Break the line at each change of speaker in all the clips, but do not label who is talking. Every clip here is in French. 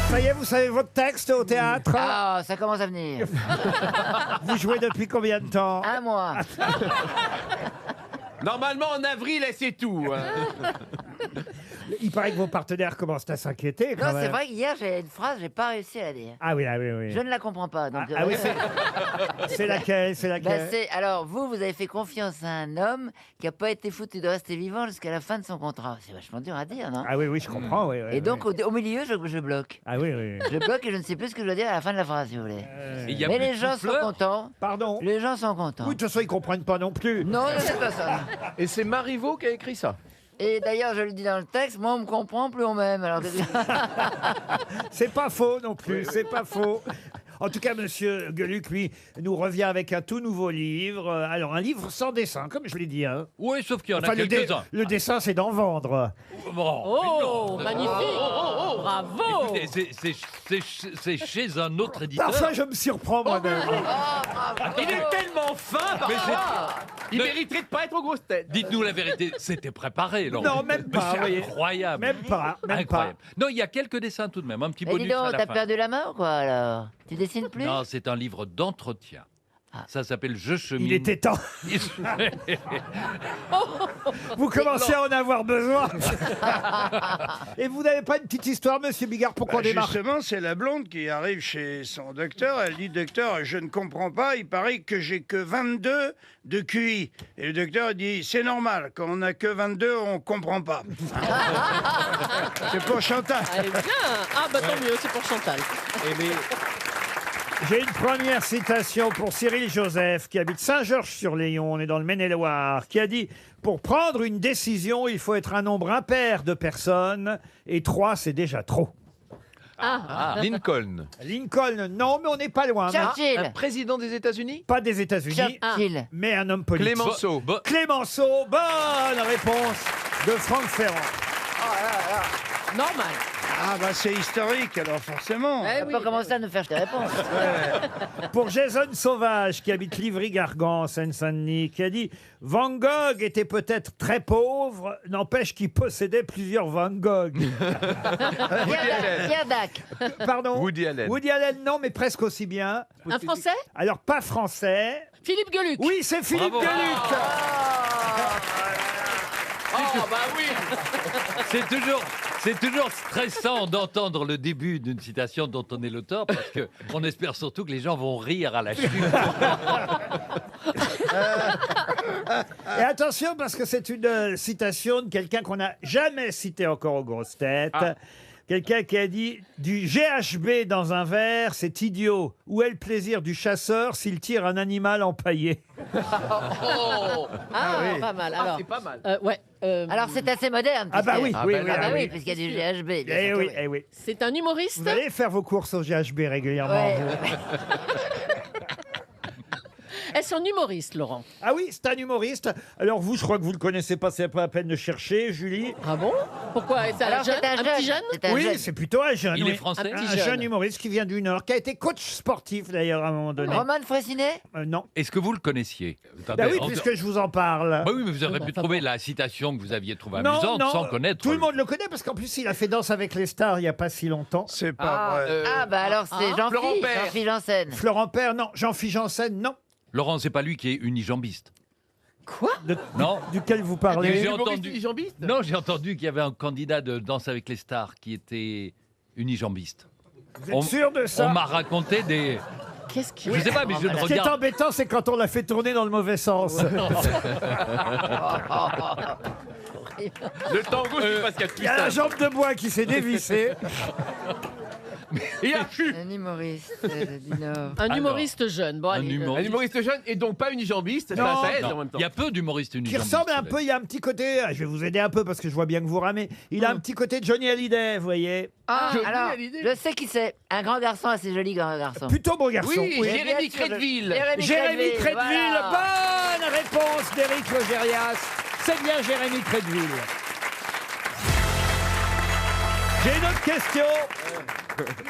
Ça y est, vous savez votre texte au théâtre?
Ah, ça commence à venir.
Vous jouez depuis combien de temps?
Un mois.
Normalement, en avril, elle sait tout.
Il paraît que vos partenaires commencent à s'inquiéter quand
Non,
même.
c'est vrai qu'hier, j'ai une phrase, j'ai pas réussi à la dire.
Ah oui, ah oui, oui.
Je ne la comprends pas. Donc,
Ah oui, c'est laquelle? C'est
bah,
laquelle?
alors, vous avez fait confiance à un homme qui n'a pas été foutu de rester vivant jusqu'à la fin de son contrat. C'est vachement dur à dire, non?
Ah oui, oui, je comprends. Oui, oui,
Et donc,
oui.
au milieu, je bloque.
Ah oui, oui.
Je bloque et je ne sais plus ce que je dois dire à la fin de la phrase, si vous voulez.
Il y a
Mais
plus
les
de
gens sont
souffleurs.
contents.
Pardon?
Les gens sont contents.
Oui, de toute façon, ils comprennent pas non plus.
Non, ne c'est pas ça.
Et c'est Marivaux qui a écrit ça.
Et d'ailleurs, je le dis dans le texte, moi, on me comprend, plus on m'aime. Alors,
C'est pas faux non plus, c'est pas faux. En tout cas, Monsieur Gueluc, lui, nous revient avec un tout nouveau livre. Alors, un livre sans dessin, comme je l'ai dit. Hein.
Oui, sauf qu'il y en
Enfin,
a quelques-uns.
le dessin, c'est d'en vendre.
Bon,
Oh,
mais non.
magnifique. Bravo.
Écoutez, c'est chez un autre éditeur.
Parfois, je me surprends moi-même.
Il est tellement fin,
Mais
Il
Ne-
mériterait de pas être aux grosses têtes.
Dites-nous la vérité, c'était préparé, Laurent.
Non, même pas,
Mais c'est
vous voyez.
incroyable.
Même pas, même
Incroyable. Non, il y a quelques dessins tout de même, un petit
Mais dis
bonus à
donc,
la
t'as
fin.
perdu la main ou quoi, alors? Tu dessines plus?
Non, c'est un livre d'entretien.
Ah.
Ça s'appelle Je chemine.
Il était temps. Vous commencez à en avoir besoin. Et vous n'avez pas une petite histoire, Monsieur Bigard, pour qu'on démarre?
Justement, c'est la blonde qui arrive chez son docteur. Elle dit, docteur, je ne comprends pas. Il paraît que j'ai que 22 de QI. Et le docteur dit, c'est normal. Quand on n'a que 22, on comprend pas. C'est pour Chantal.
Elle est bien. Ah, bah tant mieux, c'est pour Chantal.
J'ai une première citation pour Cyril Joseph, qui habite Saint-Georges-sur-Léon, on est dans le Maine-et-Loire, qui a dit « Pour prendre une décision, il faut être un nombre impair de personnes, et 3, c'est déjà trop.
Lincoln. »
Lincoln, non, mais on n'est pas loin.
Churchill.
Président des États-Unis.
Pas des États-Unis,
Churchill.
mais un homme politique.
Clémenceau.
Clémenceau, bonne réponse de Franck Ferrand.
Normal.
Ah bah c'est historique, alors forcément.
Eh
T'as
oui.
pas commencé à nous faire tes réponses.
Pour Jason Sauvage, qui habite Livry-Gargan, Seine-Saint-Denis, qui a dit « Van Gogh était peut-être très pauvre, n'empêche qu'il possédait plusieurs Van Gogh.
Pierre Dac. »
Pardon?
Woody Allen.
Woody Allen, non, mais presque aussi bien.
Un Français?
Alors, pas français.
Philippe Gueluc.
Oui, c'est Philippe
Bravo.
Gueluc.
Oh, bah oui.
C'est toujours stressant d'entendre le début d'une citation dont on est l'auteur, parce qu'on espère surtout que les gens vont rire à la chute.
Et attention, parce que c'est une citation de quelqu'un qu'on n'a jamais cité encore aux grosses têtes. Quelqu'un qui a dit « Du GHB dans un verre, c'est idiot. Où est le plaisir du chasseur s'il tire un animal empaillé ?»
Pas mal. Alors,
C'est pas mal.
ouais.
Alors, c'est assez moderne.
Ah bah oui,
puisque-
oui,
bah
oui,
Ah bah
ah
oui,
oui.
puisqu'il y a du GHB. bien
Eh
sûr,
oui, eh oui.
c'est un humoriste.
Vous allez faire vos courses au GHB régulièrement,
Ouais,
vous.
ouais.
Est-ce un humoriste, Laurent?
Ah oui, c'est un humoriste. Alors vous, je crois que vous le connaissez pas, c'est pas la peine de chercher, Julie.
Ah bon? Pourquoi? C'est
Alors,
un jeune?
c'est
Un petit jeune?
C'est un
Oui,
jeune.
c'est plutôt un jeune.
Il
oui.
est français.
Un
Un
petit
jeune
jeune.
humoriste qui vient du Nord, qui a été coach sportif d'ailleurs à un moment donné.
Roman Fraissinet.
Non.
Est-ce que vous le connaissiez?
Bah oui, puisque je vous en parle.
Bah oui, mais vous auriez
bah,
pu
enfin
trouver la citation que vous aviez trouvée
Non,
amusante
non,
sans connaître.
tout le monde le connaît parce qu'en plus il a fait Danse avec les stars il n'y a pas si longtemps.
C'est pas vrai.
Ah bah alors, c'est
Ah.
Florent
Jean-Philippe.
Père.
Jean-Philippe Janssen.
Florent Père, non. Jean-Philippe Janssen, non.
Laurent, c'est pas lui qui est unijambiste. Non.
Duquel vous
Mais
parlez
j'ai
Humoriste
entendu.
unijambiste.
Non, j'ai entendu qu'il y avait un candidat de Danse avec les stars qui était unijambiste.
Vous êtes sûr de
On
ça?
m'a raconté des.
Qu'est-ce qui...
Je sais pas, mais je ne
Ce qui est
regarde.
embêtant, c'est quand on l'a fait tourner dans le mauvais sens.
Le tango, c'est pas ce qu'il y a de
Il
plus
y a la
simple.
jambe de bois qui s'est dévissée.
Et un fût.
Un humoriste du Nord.
Un humoriste jeune. Bon,
Un
allez.
humoriste.
Un humoriste jeune et donc pas unijambiste,
Non,
ça aide
Non,
en même temps.
il y a peu d'humoristes
Qui
unijambistes.
ressemble un
c'est vrai.
peu, il y a un petit côté, je vais vous aider un peu parce que je vois bien que vous ramez, il a un petit côté Johnny Hallyday, vous voyez.
Ah,
Jolie
alors,
à l'idée.
je sais qui c'est. Un grand garçon, assez joli grand garçon.
Plutôt beau garçon.
Oui,
oui.
Jérémy
Bien sûr,
Crédville.
Jérémy Crédville,
voilà.
bonne réponse d'Éric Logérias. C'est bien Jérémy Crédville. J'ai une autre question.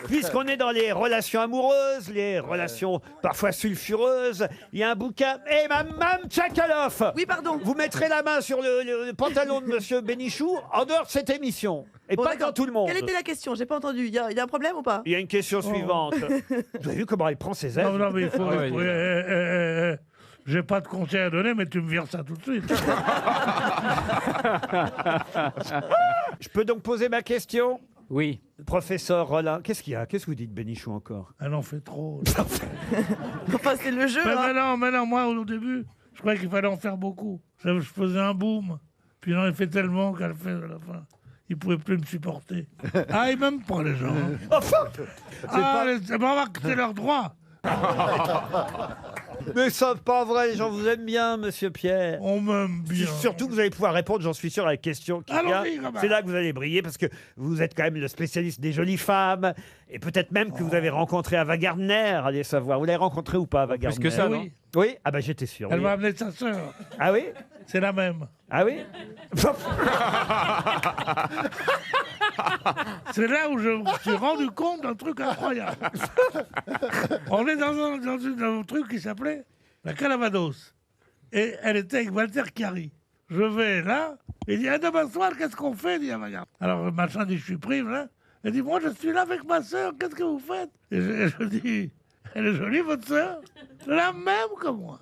Puisqu'on est dans les relations amoureuses, les relations parfois sulfureuses, il y a un bouquin. Eh, Mme Tchakaloff.
Oui, pardon.
Vous mettrez la main sur le pantalon de Monsieur Bénichou en dehors de cette émission. Et
Bon,
pas
d'accord.
dans tout le monde.
Quelle était la question? J'ai pas entendu. Il y a un problème ou pas?
Il y a une question suivante. Vous avez vu comment elle prend ses ailes?
Non, non, mais il faut.
Ah ouais,
J'ai pas de conseil à donner, mais tu me vires ça tout de suite.
Je peux donc poser ma question?
Oui.
Professeur Rollin, qu'est-ce qu'il y a? Qu'est-ce que vous dites, Bénichou, encore?
Elle en fait trop.
Enfin, c'est le jeu. hein.
Mais non, moi, au début, je croyais qu'il fallait en faire beaucoup. Je faisais un boom. Puis j'en ai fait tellement qu'à la fin, ils pouvaient plus me supporter. Ah, et même pas les gens.
Enfin,
C'est leur droit.
mais ça, pas vrai, les gens vous aiment bien, Monsieur Pierre.
On m'aime bien.
Surtout que vous allez pouvoir répondre, j'en suis sûr, à la question qui vient.
Allons-y, quand même.
C'est là que vous allez briller, parce que vous êtes quand même le spécialiste des jolies femmes, et peut-être même que vous avez rencontré Ava Gardner, allez savoir. Vous l'avez rencontré ou pas, Ava Gardner?
que ça,
Oui.
non?
Oui. Ah ben j'étais sûr.
Elle
oui.
m'a amené sa sœur.
Ah oui?
C'est la même.
Ah oui?
C'est là où je me suis rendu compte d'un truc incroyable. On est dans un truc qui s'appelait la Calavados. Et elle était avec Walter Chiari. Je vais là, et il dit, demain soir, qu'est-ce qu'on fait? Dit, ah, regarde. Alors le machin dit, je suis pris, là. Elle dit, moi je suis là avec ma sœur, qu'est-ce que vous faites? Et je dis, elle est jolie votre sœur? La même que moi.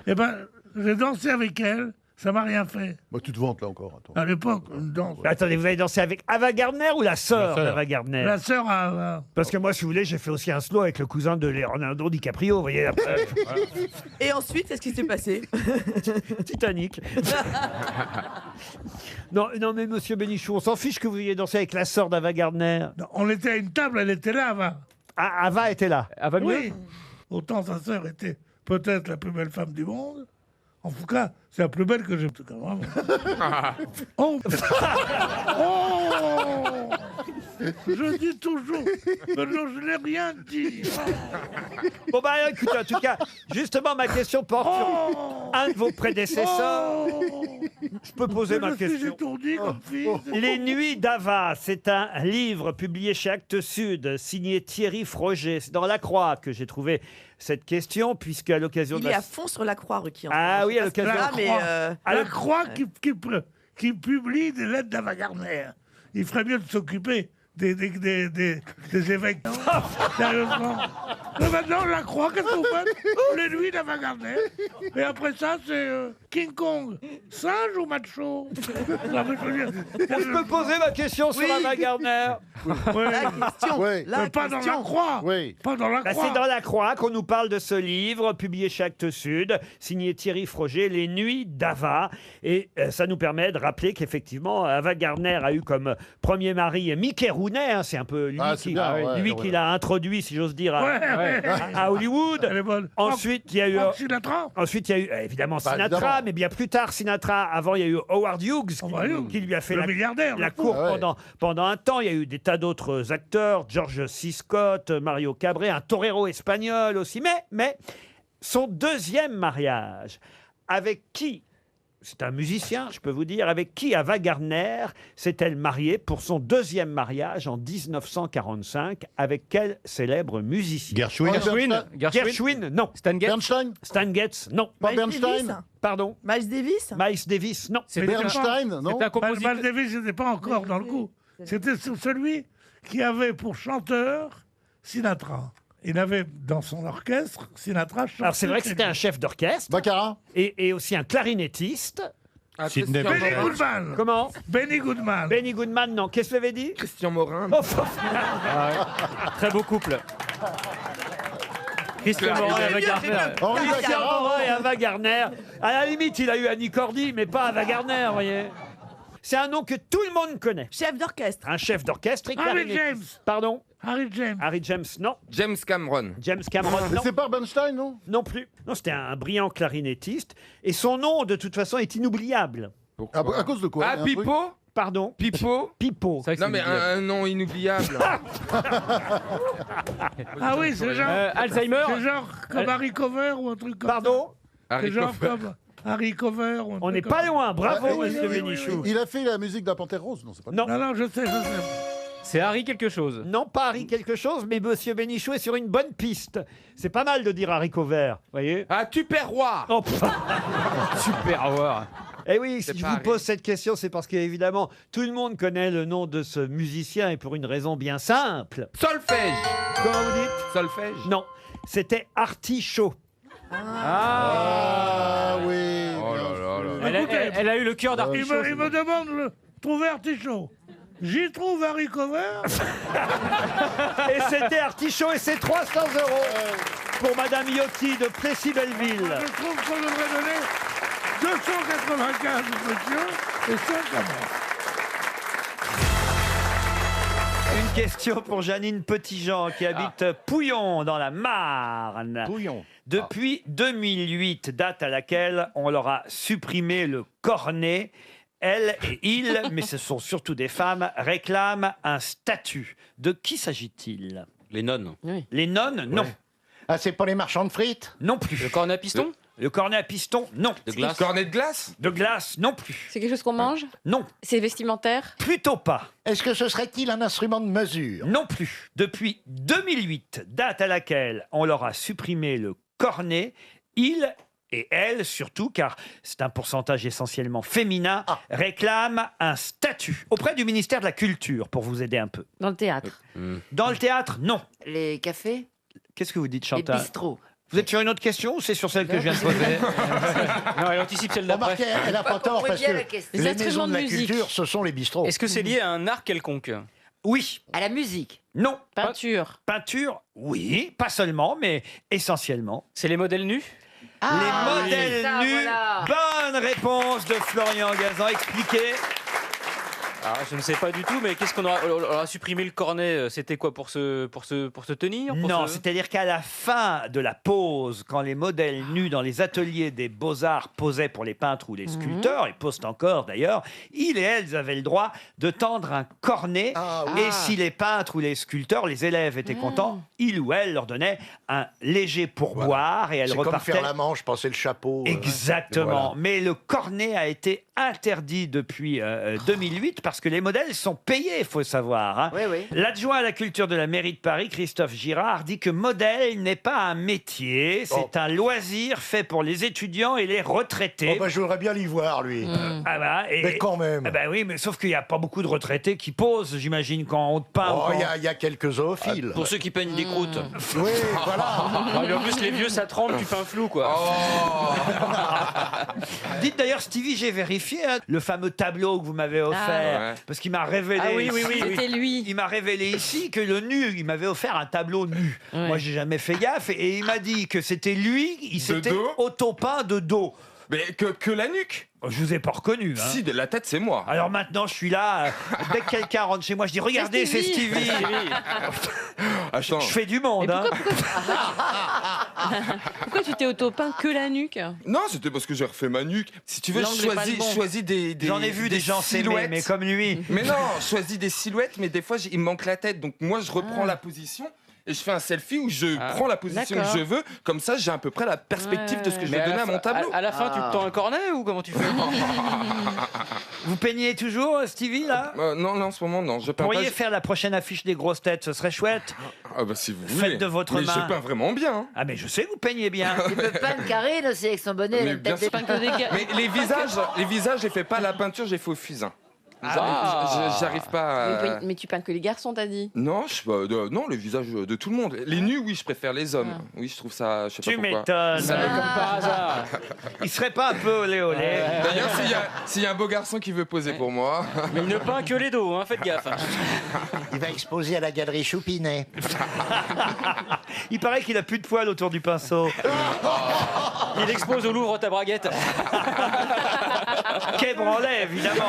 Eh ben, j'ai dansé avec elle, ça m'a rien fait.
Bah, tu te vantes là encore. Attends.
À l'époque, une danse.
Mais attendez, vous avez dansé avec Ava Gardner ou la sœur d'Ava Gardner?
La sœur a...
Parce que moi, si vous voulez, j'ai fait aussi un slow avec le cousin de Leonardo DiCaprio, vous voyez, après,
Et ensuite, qu'est-ce qui s'est passé?
Titanic. Non, non, mais Monsieur Bénichou, on s'en fiche que vous ayez dansé avec la sœur d'Ava Gardner.
On était à une table, elle était là, Ava.
Ah, Ava était là.
Ava
Oui. Autant sa sœur était peut-être la plus belle femme du monde. En tout cas, c'est la plus belle que j'ai. En tout cas, vraiment. Oh. Oh. Je dis toujours, mais non, je n'ai rien dit.
Bon, bah écoutez, en tout cas, justement, ma question porte sur
Oh.
un de vos prédécesseurs.
Oh.
Je peux poser ma
Je suis
question.
étourdi comme fille.
Les Nuits d'Ava, c'est un livre publié chez Actes Sud, signé Thierry Froger. C'est dans La Croix que j'ai trouvé cette question, puisque à l'occasion
Il
de
est
la...
à fond sur la croix, Ruquier.
Ah oui, à l'occasion...
Ah, mais
La Croix qui publie des lettres d'Ava Gardner. Il ferait mieux de s'occuper des évêques. Sérieusement. Mais maintenant, la Croix, qu'est-ce que vous faites? Les nuits d'Ava Gardner. Et après ça, c'est King Kong. Singe ou macho? Non, mais je veux dire,
Je peux poser ma question sur
Oui.
Ava Gardner?
ouais.
la question.
Ouais.
La
Mais pas dans la
question.
Croix.
Oui.
Pas dans la
Bah,
Croix.
c'est dans La Croix qu'on nous parle de ce livre, publié chez Actes Sud, signé Thierry Froger, Les Nuits d'Ava. Et ça nous permet de rappeler qu'effectivement, Ava Gardner a eu comme premier mari Mickey Rooney. Hein, c'est un peu lui,
Ah, c'est
qui,
bien, ouais,
lui
ouais.
qui l'a introduit, si j'ose dire, à,
Ouais.
à Hollywood.
Elle est bonne.
Ensuite, il y a eu...
Frank Sinatra.
Ensuite, il y a eu évidemment Sinatra,
évidemment.
mais bien plus tard Sinatra. Avant, il y a eu Howard Hughes
Howard Hughes,
qui lui a fait
le
la
milliardaire,
la
le fou.
cour
Ah ouais.
pendant un temps. Il y a eu des tas d'autres acteurs, George C. Scott, Mario Cabré, un torero espagnol aussi. Mais son deuxième mariage, avec qui, c'est un musicien, je peux vous dire, avec qui Ava Gardner s'est-elle mariée pour son deuxième mariage en 1945? Avec quel célèbre musicien?
Gershwin.
Gershwin, non.
Stan Getz.
Bernstein.
Stan Getz, non.
Pas
Miles
Bernstein.
Davis.
Pardon.
Miles Davis.
Miles Davis, non.
C'est
Bernstein, non.
C'est un compositeur.
Miles Davis n'était pas encore dans le coup. C'était celui qui avait pour chanteur Sinatra. Il avait dans son orchestre Sinatra chantait.
Alors c'est vrai que c'était un chef d'orchestre
Baccarat.
et aussi un clarinettiste.
Sidney
Benny
Morin.
Goodman.
Comment?
Benny Goodman.
Benny Goodman, non. Qu'est-ce que vous avez dit?
Christian Morin.
Oh,
Très beau couple. Christian Morin et Ava Gardner.
Henri
Christian
Baccarat.
Morin et Ava Gardner. À la limite, il a eu Annie Cordy, mais pas Ava Gardner, vous voyez. C'est un nom que tout le monde connaît.
Chef d'orchestre.
Un chef d'orchestre et
Harry
clarinettiste.
James.
Pardon?
Harry James.
Harry James, non.
James Cameron.
James Cameron,
Mais
non.
c'est pas Bernstein, non.
Non plus. Non, c'était un brillant clarinettiste. Et son nom, de toute façon, est inoubliable.
Ah, à cause de quoi?
Ah,
Il y a un truc.
Pipo.
Pardon?
Pipo.
Pipo.
C'est vrai que
Non,
c'est
mais
inoubliable.
un nom inoubliable.
Ah oui, c'est genre,
Alzheimer.
c'est genre comme Harry Cover ou un truc comme
Pardon?
ça.
Harry
C'est genre
Coffer.
comme haricots verts.
On n'est pas loin, bravo,
Ah, oui,
monsieur
oui, oui,
Bénichou.
Il a fait la musique de la Panthère Rose, non, c'est pas
Non.
Non, je sais.
C'est Harry quelque chose.
Non, pas Harry quelque chose, mais monsieur Bénichou est sur une bonne piste. C'est pas mal de dire haricots verts, voyez.
Ah, Tupperware.
Oh, pff.
Super avoir.
Eh oui, si
C'est
je
pas
vous
Harry.
pose cette question, c'est parce qu'évidemment, tout le monde connaît le nom de ce musicien et pour une raison bien simple.
Solfège.
Comment vous dites?
Solfège.
Non, c'était Artichaut.
Ah oui.
Oh là là là.
Elle a eu le cœur
Il
d'artichaut.
me demande le trouver artichaut. J'y trouve haricots verts.
Et c'était Artichaut et c'est 300 € pour Madame Iotti de Plessis-Belleville.
Je trouve qu'on devrait donner 295 monsieur et 5 à moi.
Une question pour Janine Petitjean qui habite Pouillon dans la Marne.
Bouillon.
Depuis 2008, date à laquelle on leur a supprimé le cornet, elle et il, mais ce sont surtout des femmes, réclament un statut. De qui s'agit-il?
Les nonnes.
Les nonnes? Non.
Ah, c'est pas les marchands de frites?
Non plus.
Le cornet à piston.
Le cornet à piston? Non.
De glace.
Cornet de glace.
De glace? Non plus.
C'est quelque chose qu'on mange?
Non.
C'est vestimentaire?
Plutôt pas.
Est-ce que ce serait-il un instrument de mesure?
Non plus. Depuis 2008, date à laquelle on leur a supprimé le cornet, ils et elles surtout, car c'est un pourcentage essentiellement féminin, réclament un statut auprès du ministère de la Culture pour vous aider un peu.
Dans le théâtre?
Dans le théâtre, non.
Les cafés?
Qu'est-ce que vous dites,
Les
Chantal?
bistrots?
Vous êtes sur une autre question ou c'est sur celle que je viens de poser?
Non, elle anticipe celle d'après.
Remarquez, elle a pas tort parce
bien
que
la question.
Les
les
instruments
maisons de
de
la
musique.
culture, ce sont les bistrots.
Est-ce que c'est lié à un art quelconque?
Oui.
À la musique?
Non.
Peinture?
Peinture, oui. Pas seulement, mais essentiellement.
C'est les modèles nus?
Les modèles
ça,
nus.
voilà.
Bonne réponse de Florian Gazan. Expliquez.
Ah, je ne sais pas du tout, mais qu'est-ce qu'on aura, on aura supprimé le cornet? C'était quoi pour se tenir? Pour
Non,
se-
c'est-à-dire qu'à la fin de la pause, quand les modèles nus dans les ateliers des beaux-arts posaient pour les peintres ou les sculpteurs, et posent encore d'ailleurs, ils et elles avaient le droit de tendre un cornet. Et si les peintres ou les sculpteurs, les élèves étaient contents, ils ou elles leur donnaient un léger pourboire et elles
C'est comme
repartaient.
faire la manche, passer le chapeau.
Exactement.
voilà.
Mais le cornet a été interdit depuis 2008 parce que les modèles sont payés, il faut savoir. Hein.
Oui, oui.
L'adjoint à la culture de la mairie de Paris, Christophe Girard, dit que modèle n'est pas un métier, c'est un loisir fait pour les étudiants et les retraités.
Oh, bah, je voudrais bien l'y voir, lui.
Ah bah,
Mais quand même.
Ah bah oui, mais sauf qu'il n'y a pas beaucoup de retraités qui posent, j'imagine, quand on te peint.
Oh,
ou
il
quand-
y a quelques zoophiles.
Pour ceux qui peignent des croûtes.
Oui, voilà.
Ah, mais en plus, les vieux, ça tremble, tu fais un flou, quoi.
Dites d'ailleurs, Stevie, j'ai vérifié hein, le fameux tableau que vous m'avez offert,
ouais.
parce qu'il m'a révélé.
Ah oui, oui, oui.
C'était lui.
Il m'a révélé ici que le nu, il m'avait offert un tableau nu.
Ouais.
Moi, j'ai jamais fait gaffe et il m'a dit que c'était lui, il s'était
dos
auto-peint de dos.
Mais que la nuque.
Je vous ai pas reconnu. Hein.
Si, de la tête, c'est moi.
Alors maintenant, je suis là. Dès que quelqu'un rentre chez moi, je dis regardez, c'est Stevie.
Attends.
Je fais du monde. Hein.
Pourquoi tu t'es auto-peint que la nuque?
Non, c'était parce que j'ai refait ma nuque. Si tu veux,
L'angle est pas le bon.
choisis des
J'en ai vu des gens s'aimer,
silhouettes.
mais comme lui.
Mais non, choisis des silhouettes, mais des fois, il me manque la tête. Donc moi, je reprends la position et je fais un selfie où je prends la position que
d'accord.
je veux. Comme ça, j'ai à peu près la perspective de ce que je
Mais
vais donner à
la
mon tableau.
À la fin, tu te tends un cornet ou comment tu fais?
Vous peignez toujours, Stevie, là
Non, en ce moment, non. Je
Vous
peins
pourriez
pas.
faire la prochaine affiche des grosses têtes, ce serait chouette.
Ah bah si vous
Faites
voulez.
de votre
mais
main.
je peins vraiment bien. Hein.
Ah mais je sais que vous peignez bien.
Il peut peindre Karine aussi avec son bonnet.
Mais
la
bien
tête des
sûr.
peintres.
Mais les visages, j'ai fait pas la peinture, j'ai fait au fusain. J'arrive pas à...
Mais tu peins que les garçons, t'as dit?
Non, non, le visage de tout le monde. Les nus, oui, je préfère les hommes. Oui, je trouve ça. Je sais
Tu
pas pourquoi.
m'étonnes.
Ça me-
Comme par hasard.
Il serait pas un peu olé olé.
D'ailleurs, s'il y a un beau garçon qui veut poser pour moi.
Mais il ne peint que les dos, hein, faites gaffe.
Il va exposer à la galerie Choupinet.
Il paraît qu'il a plus de poils autour du pinceau.
Il expose au Louvre ta braguette.
Quai Branlet, évidemment.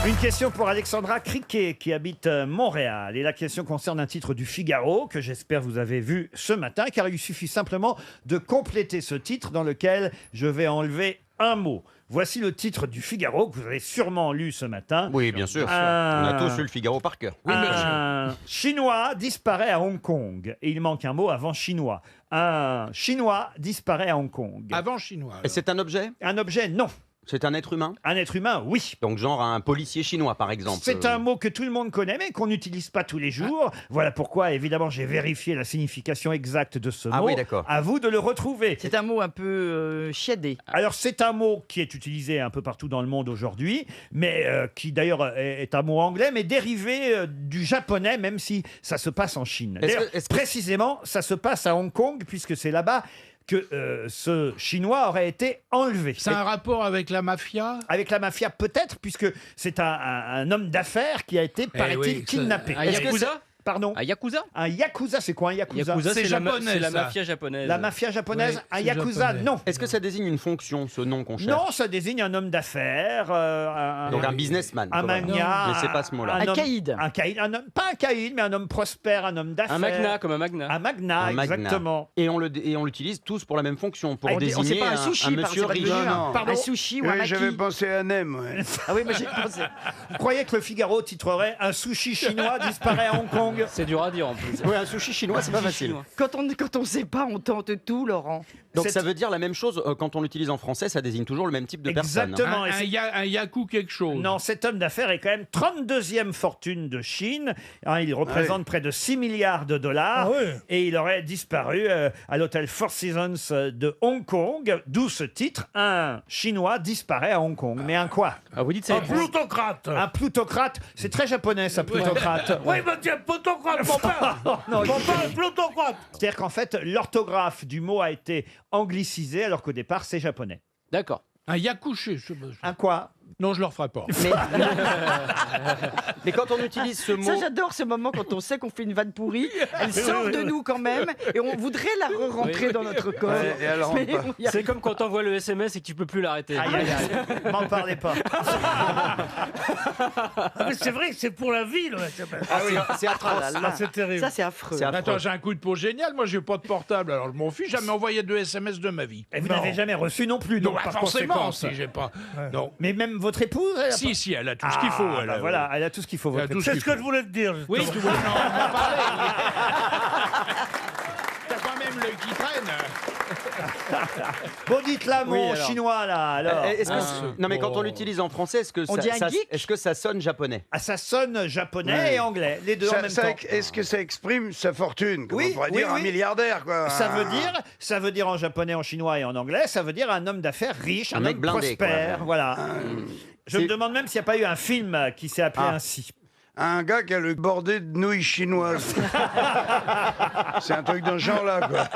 Une question pour Alexandra Criquet qui habite Montréal. Et la question concerne un titre du Figaro que j'espère vous avez vu ce matin, car il suffit simplement de compléter ce titre dans lequel je vais enlever un mot. Voici le titre du Figaro que vous avez sûrement lu ce matin.
Oui, bien sûr. On a tous lu le Figaro par cœur.
Un Chinois disparaît à Hong Kong. Et il manque un mot avant chinois. Un Chinois disparaît à Hong Kong.
Avant chinois.
Et c'est un objet?
Un objet, non.
C'est un être humain?
Un être humain, oui.
Donc genre un policier chinois, par exemple.
C'est un mot que tout le monde connaît, mais qu'on n'utilise pas tous les jours. Voilà pourquoi, évidemment, j'ai vérifié la signification exacte de ce mot.
Ah oui, d'accord.
À vous de le retrouver.
C'est un mot un peu chiadé.
Alors, c'est un mot qui est utilisé un peu partout dans le monde aujourd'hui, mais qui d'ailleurs est un mot anglais, mais dérivé du japonais, même si ça se passe en Chine.
Est-ce que-
D'ailleurs,
est-ce que-
précisément, ça se passe à Hong Kong, puisque c'est là-bas que ce Chinois aurait été enlevé.
C'est un rapport avec la mafia?
Avec la mafia, peut-être, puisque c'est un homme d'affaires qui a été, paraît-il,
oui, ça-
kidnappé.
Un
Est-ce que
yakuza
c'est- Pardon?
Un yakuza?
Un yakuza, c'est quoi un yakuza?
Yakuza,
C'est
c'est
japonais,
c'est la
ça.
mafia japonaise.
La mafia japonaise,
Oui,
un
c'est
yakuza,
japonais.
non.
Est-ce que ça désigne une fonction, ce nom qu'on cherche?
Non, ça désigne un homme d'affaires,
Donc un businessman.
un
quand même.
magnat.
Mais c'est pas ce mot-là.
Un
Un
homme-
caïd.
Un caïd, un homme, pas un caïd, mais un homme prospère, un homme d'affaires.
Un magna, comme un magna.
Un magnat,
Un magnat.
exactement.
Et on l'utilise tous pour la même fonction, pour
On
désigner
sait pas un sushi, par
monsieur
exemple,
riche.
devenu
Non, non.
Pardon
un sushi ou un
Oui,
maki.
j'avais pensé à Nem. Ouais.
Ah oui, mais j'ai pensé.
Vous croyez que le Figaro titrerait un sushi chinois disparaît à Hong Kong?
C'est dur à dire en plus.
Oui, un sushi chinois, c'est pas facile.
Quand on sait pas, on tente tout, Laurent.
Donc
C'est-
ça veut dire la même chose quand on l'utilise en français, ça désigne toujours le même type de personne.
Exactement. Et c'est-
Un yaku quelque chose.
Non, cet homme d'affaires est quand même 32e fortune de Chine. Hein, il représente près de 6 milliards de dollars.
Ah ouais.
Et il aurait disparu à l'hôtel Four Seasons de Hong Kong. D'où ce titre, un Chinois disparaît à Hong Kong. Mais un quoi?
Ah, vous dites
Un
c'est
plutocrate.
Un plutocrate. C'est très japonais, ça, plutocrate.
Oui, mais tiens, plutocrate, mon père.
Non,
Mon père est plutocrate.
c'est-à-dire qu'en fait, l'orthographe du mot a été anglicisée, alors qu'au départ, c'est japonais.
D'accord.
Un yakuché.
Un quoi?
Non, je le referai pas.
Mais quand on utilise ce
Ça,
mot,
j'adore ce moment quand on sait qu'on fait une vanne pourrie. Elle sort de nous quand même et on voudrait la re-rentrer dans notre corps.
Et elle rentre
Mais
pas.
on y
C'est comme quand t'envoies le SMS et que tu peux plus l'arrêter.
Aïe, aïe, aïe. M'en parlez pas.
Ah, mais c'est vrai que c'est pour la vie, le SMS.
c'est atroce.
Ah, c'est terrible.
Ça, c'est affreux.
C'est affreux.
Attends, j'ai un coup de peau génial. Moi, j'ai pas de portable. Alors, je m'en fiche. Jamais envoyé de SMS de ma vie.
Et vous n'avez jamais reçu non plus,
Non,
donc
bah,
par
forcément,
conséquent.
si j'ai pas. Non.
Mais même votre épouse elle a pas-
Si, elle a tout ce qu'il faut.
Ah,
Elle
bah
a-
voilà, elle a tout ce qu'il faut.
Elle a
votre
tout
épouse.
ce
C'est
qu'il
ce que
faut.
je voulais te dire.
Oui,
justement.
tu voulais en parler. T'as quand même l'œil qui traîne.
Bon, dites-la, mon
Oui, alors.
chinois, là, alors.
Est-ce que
Ah,
c'est- non mais quand on l'utilise en français, est-ce que
On dit un geek
est-ce que ça sonne japonais?
Ah, ça sonne japonais
Ouais.
et anglais, les deux en même temps.
Est-ce que ça exprime sa fortune? Comme
Oui,
on pourrait
oui,
dire un
oui.
milliardaire, quoi.
Ça veut dire en japonais, en chinois et en anglais, ça veut dire un homme d'affaires riche, un
Un mec
homme
blindé,
prospère,
quoi.
voilà. Je me
C'est-
demande même s'il n'y a pas eu un film qui s'est appelé
Ah.
ainsi.
Un gars qui a le bordé de nouilles chinoises. C'est un truc dans ce genre-là, quoi.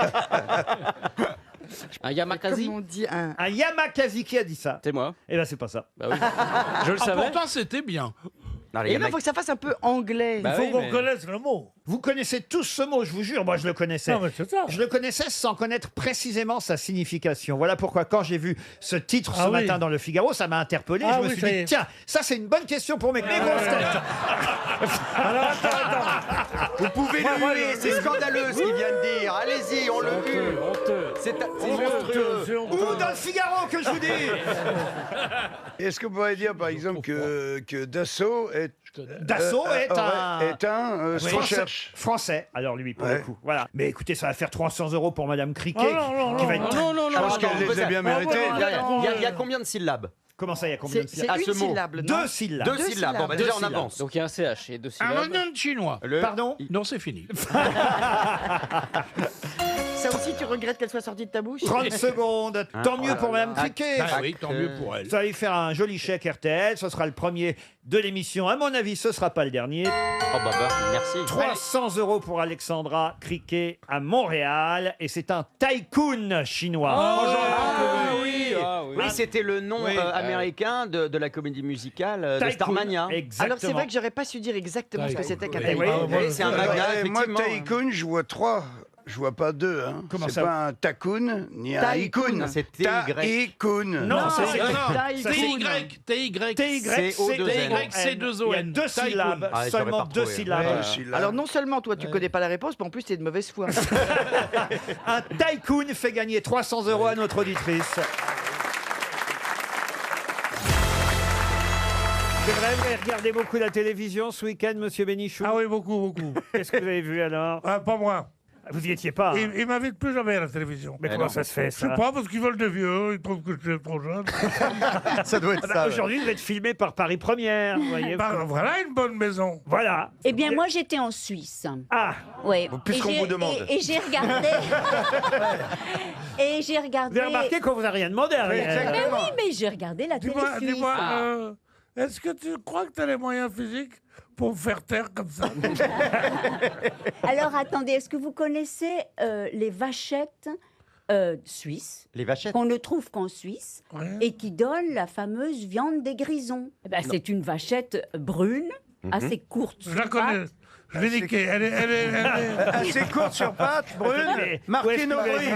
Un yamakasi.
Comme on dit un.
Un Yamakasi qui a dit ça.
C'est moi.
Eh ben c'est pas ça.
Bah oui. Je le
Ah,
savais.
pourtant, c'était bien.
Non, les
Et là, il
mecs-
faut que ça fasse un peu anglais.
Bah
Il faut
oui,
qu'on
mais-
connaisse le mot.
Vous connaissez tous ce mot, je vous jure, moi je le connaissais.
Non, mais c'est ça.
Je le connaissais sans connaître précisément sa signification. Voilà pourquoi quand j'ai vu ce titre ce
Ah oui.
matin dans le Figaro, ça m'a interpellé.
Ah
je me
oui,
suis
ça y
dit,
est.
tiens, ça c'est une bonne question pour mes grosses têtes.
Alors, attends.
Vous pouvez
Moi,
le huer, c'est scandaleux ce qu'il vient de dire. Allez-y, on le hue.
Honteux.
C'est
C'est
monstrueux.
c'est honteux.
Ou dans le Figaro que je vous dis.
Est-ce qu'on pourrait dire, par exemple, que Dassault est...
Dassault est un...
ce qu'on
Français,
cherche.
français, alors lui pour
Ouais.
le coup. Voilà. Mais écoutez, ça va faire 300 € pour Madame Criquet.
Oh non, non,
qui va
non,
être-
Non, non,
Je
non.
pense
non,
qu'elle
non.
les a bien méritées.
Il y a combien de syllabes?
Comment ça, il y a combien de
C'est
syllabes
une syllabe, non?
2 syllabes.
Deux syllabes. Bon, bah, déjà on
syllabes.
avance.
Donc il y a un CH et deux
Un
syllabes.
oignon de chinois.
Pardon
Non, c'est fini.
Ça aussi, tu regrettes qu'elle soit sortie de ta bouche
30 secondes. Tant mieux pour Madame Criquet.
Bah oui, tant mieux pour elle.
Vous allez faire un joli chèque RTL. Ce sera le premier de l'émission. À mon avis, ce sera pas le dernier.
Oh bah merci.
300 € pour Alexandra Criquet à Montréal. Et c'est un tycoon chinois.
oui. Ah, oui.
Oui, c'était le nom
Oui.
américain de la comédie musicale de
Tycoon.
Starmania.
Exactement.
Alors, c'est vrai que j'aurais pas su dire exactement ce que c'était qu'un
Eh oui.
taïwan.
Oui, c'est un magnat,
Moi,
effectivement.
Tycoon, je vois 3. Je vois pas 2. Hein.
Comment
c'est
ça
pas un Tacoon ni un
Tycoon.
Icon.
C'est TY.
Tycoon.
Non, ça, c'est-
TY.
TY,
C'est O2N.
c'est deux ON.
Il y a 2
Tycoon.
syllabes.
Ah, j'aurais
Seulement
pas
2
retrouvé.
syllabes.
Ouais.
Alors, non seulement toi, tu connais pas la réponse, mais en plus, t'es de mauvaise foi.
Un tycoon fait gagner 300 € à notre auditrice. C'est vrai, vous avez regardé beaucoup la télévision ce week-end, monsieur Bénichou?
Ah oui, beaucoup, beaucoup.
Qu'est-ce que vous avez vu alors?
Ah, pas moi.
Vous n'y étiez pas, hein.
Ils m'invitent plus jamais à la télévision.
Mais comment ça se fait,
Je sais
ça?
pas, parce qu'ils veulent des vieux, ils trouvent que je suis trop jeune.
Ça doit être
Ah bah,
ça.
aujourd'hui, vous êtes filmé par Paris Première, vous voyez.
Bah, voilà une bonne maison.
Voilà.
Eh bien, moi, j'étais en Suisse.
Ah,
Oui.
puisqu'on vous demande.
Et j'ai regardé. Et j'ai
vous
regardé.
avez remarqué qu'on vous a rien demandé, Ariel.
Mais oui, mais j'ai regardé la télé suisse.
Dis-moi, est-ce que tu crois que tu as les moyens physiques pour me faire taire comme ça?
Alors, attendez, est-ce que vous connaissez les vachettes suisses
Les vachettes.
qu'on ne trouve qu'en Suisse
Ouais.
et qui donnent la fameuse viande des grisons? Eh ben, c'est une vachette brune, assez courte.
Je la connais. Je l'ai niquée. Elle est...
Assez courte sur pattes, brune,
Mais
marquée
où est-ce que vous
nombril.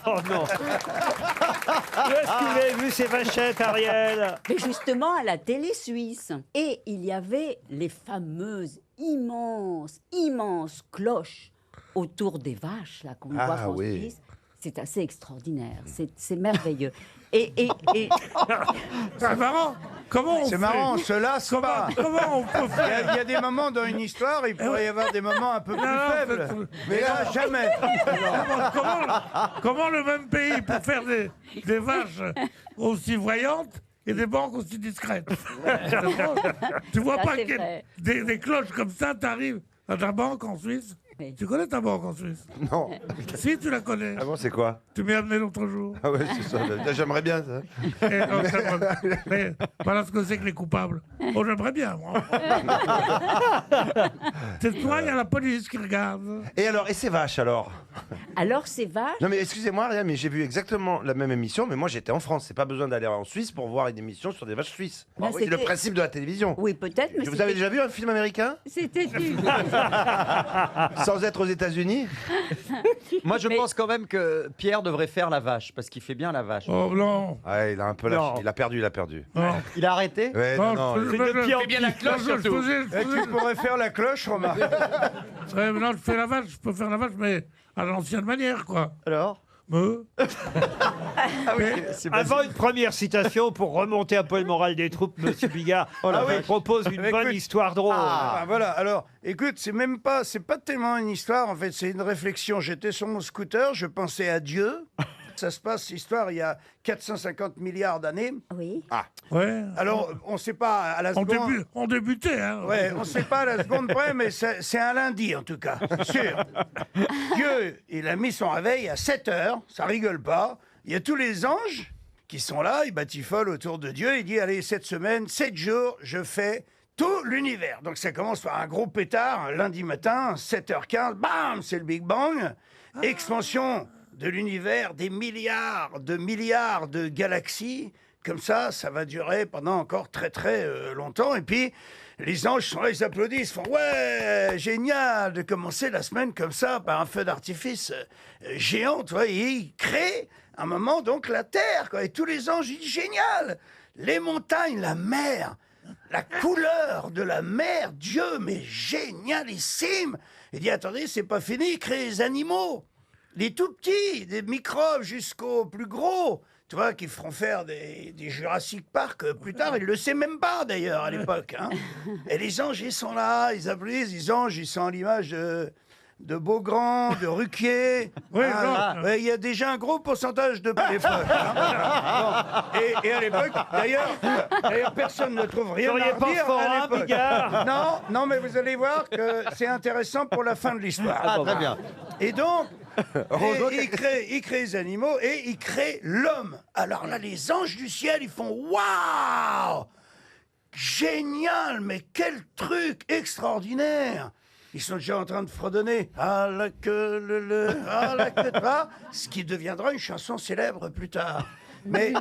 Oh non. Où est-ce que vous avez vu ces vachettes, Ariel?
Mais justement à la télé suisse. Et il y avait les fameuses immenses cloches autour des vaches là qu'on voit en Suisse. C'est assez extraordinaire, c'est merveilleux. Et
C'est marrant. Comment on
C'est
fait
marrant, on se lasse pas.
Comment on peut faire
Il y a des moments dans une histoire, il pourrait y avoir des moments un peu plus
Non,
faibles. Mais là, jamais.
Comment le même pays peut faire des vaches aussi voyantes et des banques aussi discrètes? Tu vois
Ça,
pas
c'est
que
vrai.
des cloches comme ça, t'arrives à ta banque en Suisse?
Oui.
Tu connais ta banque en Suisse?
Non.
Si, tu la connais.
Ah bon, c'est quoi?
Tu m'y as amené l'autre jour.
Ah ouais, c'est ça. J'aimerais bien ça.
Mais voilà ce que c'est que les coupables. Oh, j'aimerais bien, moi. C'est toi, il y a la police qui regarde.
Et alors, et ces vaches alors?
alors ces vaches,
Non mais excusez-moi, Ariel, mais j'ai vu exactement la même émission, mais moi j'étais en France. C'est pas besoin d'aller en Suisse pour voir une émission sur des vaches suisses.
Ben,
C'est le
c'était-
principe de la télévision.
oui peut-être, mais
Vous avez déjà vu un film américain
c'était une...
sans être aux États-Unis?
Moi, je pense quand même que Pierre devrait faire la vache, parce qu'il fait bien la vache.
Oh non.
Ouais, il a un peu
Non.
lâché. Il a perdu.
Non.
Il a arrêté?
Ouais, non,
je-
C'est de pire en
bien la
pire.
cloche, surtout.
Tu pourrais faire la cloche, Romain.
Ouais, mais non, je fais la vache, je peux faire la vache, mais à l'ancienne manière, quoi.
Alors
Avant une première citation, pour remonter un peu le moral des troupes, monsieur Bigard, je vous propose une
Avec
bonne
le-
histoire drôle.
Ah, voilà, alors, écoute, c'est pas tellement une histoire, en fait, c'est une réflexion. J'étais sur mon scooter, je pensais à Dieu. Ça se passe, cette histoire, il y a 450 milliards d'années.
Oui.
Ouais.
Alors, on ne sait pas à la seconde...
On débutait, hein.
Ouais, on ne sait pas à la seconde près, mais c'est un lundi, en tout cas, sûr. Dieu, il a mis son réveil à 7 heures, ça rigole pas. Il y a tous les anges qui sont là, ils batifolent autour de Dieu. Il dit, allez, cette semaine, 7 jours, je fais tout l'univers. Donc ça commence par un gros pétard, un lundi matin, 7h15, bam, c'est le Big Bang. Expansion de l'univers, des milliards de galaxies. Comme ça va durer pendant encore très longtemps. Et puis, les anges sont là, ils applaudissent, ils font « Ouais, génial de commencer la semaine comme ça, par un feu d'artifice géant. » Tu vois, et ils créent un moment, donc, la Terre. Quoi. Et tous les anges, ils disent « Génial ! Les montagnes, la mer, la couleur de la mer, Dieu, mais génialissime !» Il dit « Attendez, c'est pas fini, ils créent les animaux. Les tout petits, des microbes jusqu'aux plus gros. » Tu vois, qui feront faire des Jurassic Park plus tard. Ils ne le sait même pas, d'ailleurs, à l'époque. Hein. Et les anges, ils sont là, ils applaudissent. Les anges, ils sont à l'image de Beaugrand, de Ruquier.
Oui,
Ah,
non.
ouais, il y a déjà un gros pourcentage de l'époque. Hein. Bon. Et à l'époque, d'ailleurs, personne ne trouve rien
Seriez
à
pas
redire
fort,
à
hein,
l'époque.
Bigard
Non, mais vous allez voir que c'est intéressant pour la fin de l'histoire.
Ah, très bien.
Et donc, il crée les animaux et il crée l'homme. Alors là, les anges du ciel, ils font « Waouh ! Génial, mais quel truc extraordinaire !» Ils sont déjà en train de fredonner « Ah la queue, ah la queue, ah !» ce qui deviendra une chanson célèbre plus tard. Mais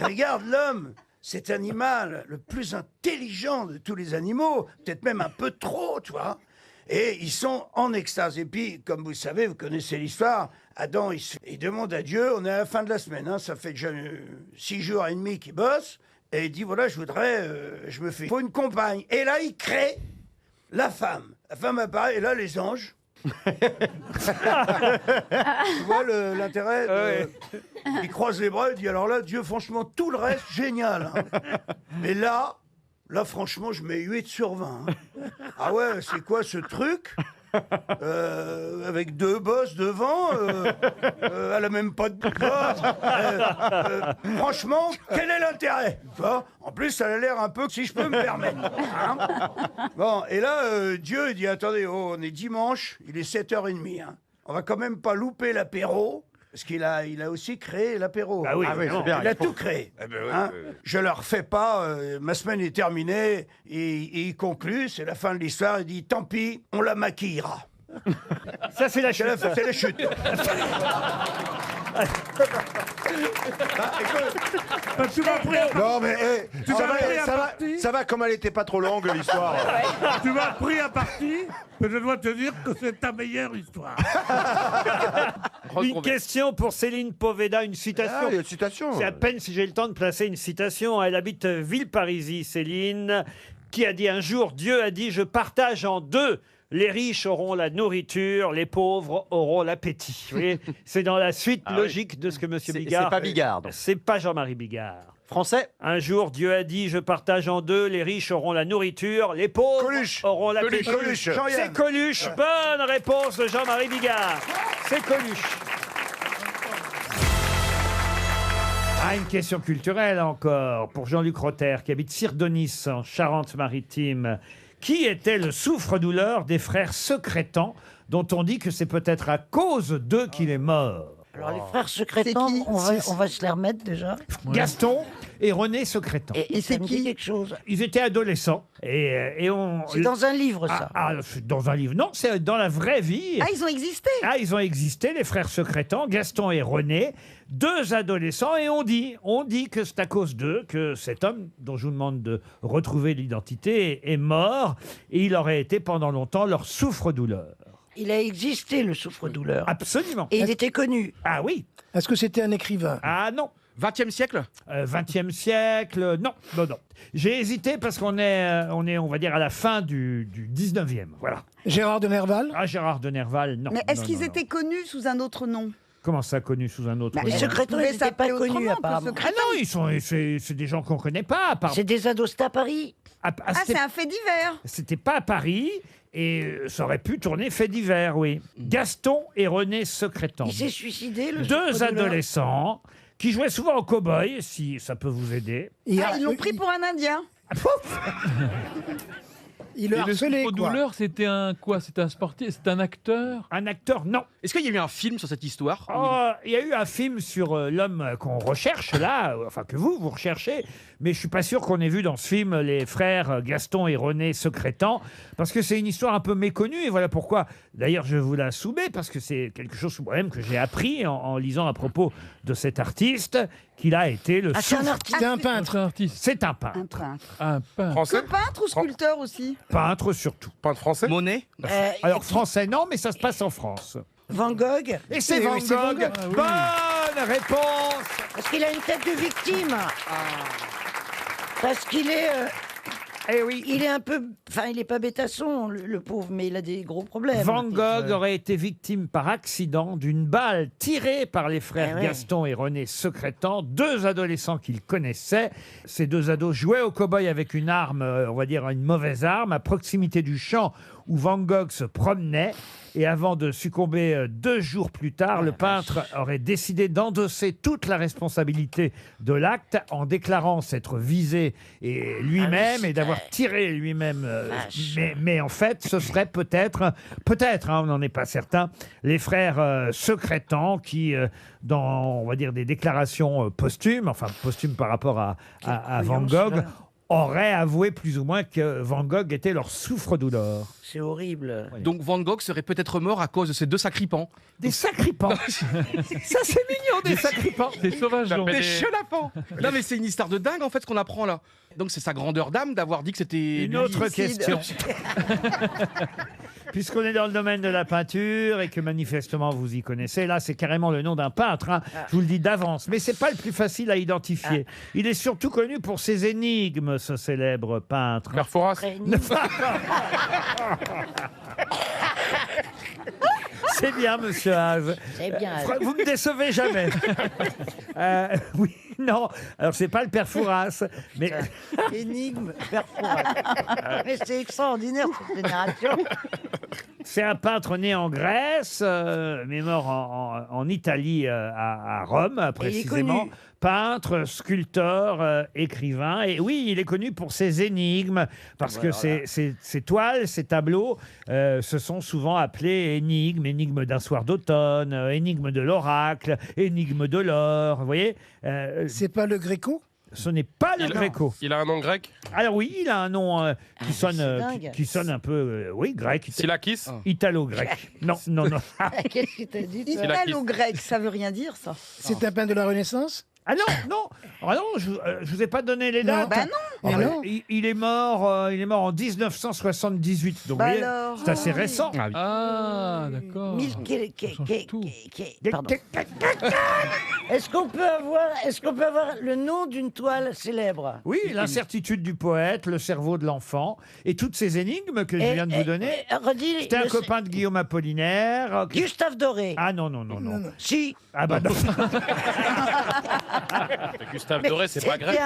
regarde l'homme, cet animal le plus intelligent de tous les animaux, peut-être même un peu trop, tu vois. Et ils sont en extase. Et puis, comme vous savez, vous connaissez l'histoire, Adam, il demande à Dieu, on est à la fin de la semaine, hein, ça fait déjà 6 jours et demi qu'il bosse, et il dit, voilà, je me fais, il faut une compagne. Et là, il crée la femme. La femme apparaît, et là, les anges, Tu vois l'intérêt Il croise les bras, il dit alors là, Dieu, franchement, tout le reste, génial. Hein. Mais là, franchement, je mets 8 sur 20. Hein. Ah ouais, c'est quoi ce truc avec 2 bosses devant, elle a même pas de boss. Franchement, quel est l'intérêt? En plus, ça a l'air un peu, si je peux me permettre. Hein, bon, et là, Dieu, il dit attendez, on est dimanche, il est 7h30. Hein. On va quand même pas louper l'apéro. Parce qu'il a aussi créé l'apéro.
Ah oui, c'est bien.
Il a tout créé.
Eh ben oui,
Hein.
oui.
Je leur fais pas, ma semaine est terminée, et il conclut, c'est la fin de l'histoire, il dit tant pis, on la maquillera.
Ça, c'est la chute.
C'est la chute.
Tu m'as pris à
Non, mais
Tu
ça,
m'as pris à
va,
partie.
ça va comme elle était pas trop longue, l'histoire.
Tu m'as pris à partie, mais je dois te dire que c'est ta meilleure histoire.
Une question pour Céline Poveda, une citation.
Ah, il y a une citation.
C'est à peine si j'ai le temps de placer une citation. Elle habite Villeparisis, Céline, qui a dit un jour, Dieu a dit, je partage en deux. Les riches auront la nourriture, les pauvres auront l'appétit. Vous voyez, c'est dans la suite logique de ce que M. Bigard...
C'est pas Bigard. donc.
C'est pas Jean-Marie Bigard.
Français.
Un jour, Dieu a dit, je partage en deux, les riches auront la nourriture, les pauvres auront l'appétit.
Coluche.
C'est Coluche. Bonne réponse de Jean-Marie Bigard. C'est Coluche. Ah, une question culturelle encore pour Jean-Luc Rotter qui habite Sirdonis en Charente-Maritime. Qui était le souffre-douleur des frères Secrétan dont on dit que c'est peut-être à cause d'eux qu'il est mort?
Alors les frères Secrétan, on va se les remettre déjà.
Gaston et René Secrétan.
Et c'est qui quelque chose?
Ils étaient adolescents et on...
C'est dans un livre ça.
Dans un livre. Non, c'est dans la vraie vie.
Ah, ils ont existé.
Ah, ils ont existé, les frères Secrétan, Gaston et René, 2 adolescents, et on dit que c'est à cause d'eux que cet homme, dont je vous demande de retrouver l'identité, est mort, et il aurait été pendant longtemps leur souffre-douleur.
Il a existé le souffre-douleur.
Absolument.
Et il était connu.
Ah oui.
Est-ce que c'était un écrivain?
Ah non.
20e siècle
20e siècle, non. J'ai hésité parce qu'on est, on va dire, à la fin du 19e, voilà.
Gérard de Nerval?
Ah, Gérard de Nerval, non.
Mais est-ce
Non,
qu'ils
non, non.
étaient connus sous un autre nom?
Comment ça, connu sous un autre
Les
nom?
Secrétans, ils n'étaient pas connus apparemment.
Ah non, c'est des gens qu'on connaît pas.
C'est des ados, c'était à Paris.
Ah, c'est un fait divers.
C'était pas à Paris, et ça aurait pu tourner fait divers, oui. Gaston et René Secrétan.
Il s'est suicidé, le
2
souffre-douleur.
adolescents qui jouaient souvent au cow-boy, si ça peut vous aider.
Ils l'ont pris pour un Indien.
Il le harcelait, quoi.
douleur, c'était un quoi? C'était un sportif? C'était un acteur?
Un acteur, non.
Est-ce qu'il y a eu un film sur cette histoire?
Oh, il y a eu un film sur l'homme qu'on recherche là, enfin que vous recherchez, mais je suis pas sûr qu'on ait vu dans ce film les frères Gaston et René Secrétan, parce que c'est une histoire un peu méconnue, et voilà pourquoi. D'ailleurs, je vous la soumets, parce que c'est quelque chose même que j'ai appris en lisant à propos de cet artiste, qu'il a été le...
c'est un artiste.
C'est un peintre.
C'est un peintre.
Un peintre.
Un peintre.
Français?
Que peintre ou sculpteur aussi?
Peintre surtout.
Peintre français?
Monet
Alors français, non, mais ça se passe en France.
Van Gogh.
Et c'est
Oui,
Van
oui, c'est Van
Gogh.
Gogh.
Bonne réponse.
Parce qu'il a une tête de victime. Parce qu'il est...
Eh oui.
Il est un peu... Enfin, il est pas bêtasson, le pauvre, mais il a des gros problèmes.
Van Gogh aurait été victime par accident d'une balle tirée par les frères
Eh ouais.
Gaston et René Secrétan, 2 adolescents qu'il connaissait. Ces 2 ados jouaient au cow-boy avec une arme, on va dire une mauvaise arme, à proximité du champ où Van Gogh se promenait. Et avant de succomber 2 jours plus tard, le peintre aurait décidé d'endosser toute la responsabilité de l'acte en déclarant s'être visé et lui-même et d'avoir tiré lui-même. Mais en fait, ce serait peut-être, on n'en est pas certain, les frères Secrétan qui, dans, on va dire, des déclarations posthumes, enfin posthumes par rapport à Van Gogh, auraient avoué plus ou moins que Van Gogh était leur souffre-douleur.
C'est horrible.
Donc Van Gogh serait peut-être mort à cause de ces 2 sacripants.
Des sacripants. Ça, c'est mignon, des sacripants.
C'est sauvage.
Des chenapans. Non mais c'est une histoire de dingue en fait ce qu'on apprend là. Donc c'est sa grandeur d'âme d'avoir dit que c'était...
Une autre question. Puisqu'on est dans le domaine de la peinture et que manifestement vous y connaissez, là c'est carrément le nom d'un peintre, hein. Je vous le dis d'avance, mais c'est pas le plus facile à identifier. Il est surtout connu pour ses énigmes, ce célèbre peintre.
Carforas?
C'est bien, monsieur Haas.
C'est bien.
Vous me décevez jamais. Oui, non. Alors, c'est pas le père Fouras, mais...
Énigme, mais c'est extraordinaire cette génération.
C'est un peintre né en Grèce, mais mort en Italie, à Rome, précisément.
connu.
Peintre, sculpteur, écrivain. Et oui, il est connu pour ses énigmes, parce que ses toiles, ses tableaux, se sont souvent appelés énigmes. Énigmes d'un soir d'automne, énigmes de l'oracle, énigmes de l'or. Vous voyez
C'est pas le Gréco?
Ce n'est pas le Gréco.
Il a un nom grec?
Alors oui, il a un nom qui sonne,
dingue.
qui sonne un peu, oui, grec.
Sylakis?
Italo-grec. Non, non, non.
Qu'est-ce que t'as dit toi
Italo-grec, ça veut rien dire, ça.
C'est un peintre de la Renaissance?
Ah non, non, ah non, je vous ai pas donné les dates.
Bah non.
Mais non.
Il est mort en 1978. Donc
Bah
vous voyez,
alors.
c'est assez récent.
Ah, d'accord.
Pardon. Est-ce qu'on peut avoir le nom d'une toile célèbre?
Oui, l'incertitude du poète, le cerveau de l'enfant, et toutes ces énigmes que je viens de vous donner.
Redis.
C'était un copain de Guillaume Apollinaire.
Gustave Doré.
Ah non, non, non, non.
Si.
Ah bah non.
Gustave Doré, c'est pas grec.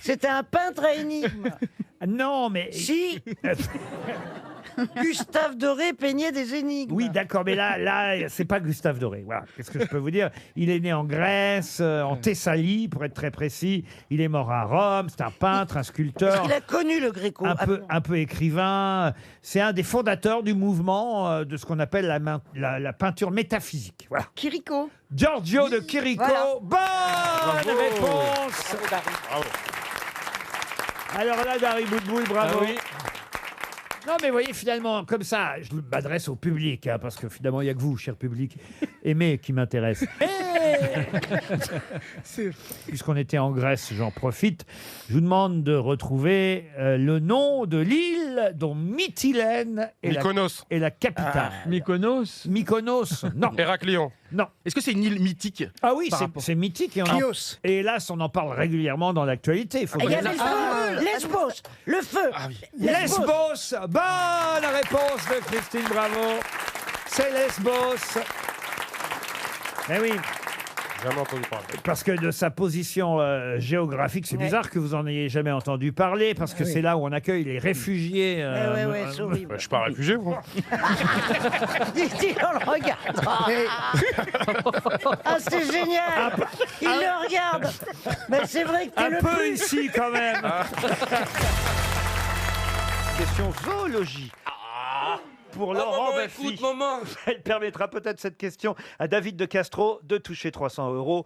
C'était un peintre à énigmes.
Non, mais...
Si. Gustave Doré peignait des énigmes.
Oui, d'accord, mais là, c'est pas Gustave Doré. Voilà, qu'est-ce que je peux vous dire? Il est né en Grèce, en Thessalie, pour être très précis. Il est mort à Rome. C'est un peintre, un sculpteur.
Il a connu le Gréco.
Un peu écrivain. C'est un des fondateurs du mouvement de ce qu'on appelle la peinture métaphysique. Voilà.
Chirico.
Giorgio de Chirico.
Voilà.
Bonne réponse.
Bravo.
Alors là, Dari Boudboul, bravo.
Ah oui.
Non, mais voyez, finalement, comme ça, je m'adresse au public, hein, parce que finalement, il n'y a que vous, cher public, aimé, qui m'intéresse. Puisqu'on était en Grèce, j'en profite. Je vous demande de retrouver le nom de l'île dont Mytilène est la capitale.
Mykonos?
Mykonos, non.
Héraclion?
Non.
Est-ce que c'est une île mythique?
Ah oui, c'est mythique. Et hélas, on en parle régulièrement dans l'actualité.
Il y avait le feu. Lesbos. Le feu.
Lesbos. Bonne réponse de Christine Bravo. C'est Lesbos. Eh oui.
Jamais entendu parler.
Parce que de sa position géographique, c'est bizarre que vous en ayez jamais entendu parler, parce que c'est là où on accueille les réfugiés.
C'est horrible.
Je suis pas réfugié, moi.
Dit-il en le regardant. Ah, c'est génial. Il le regarde. Mais c'est vrai que t'es
Un
le
peu
plus.
ici, quand même. Question zoologie. Pour Laurent Baffy. Elle permettra peut-être cette question à David de Castro de toucher 300 €.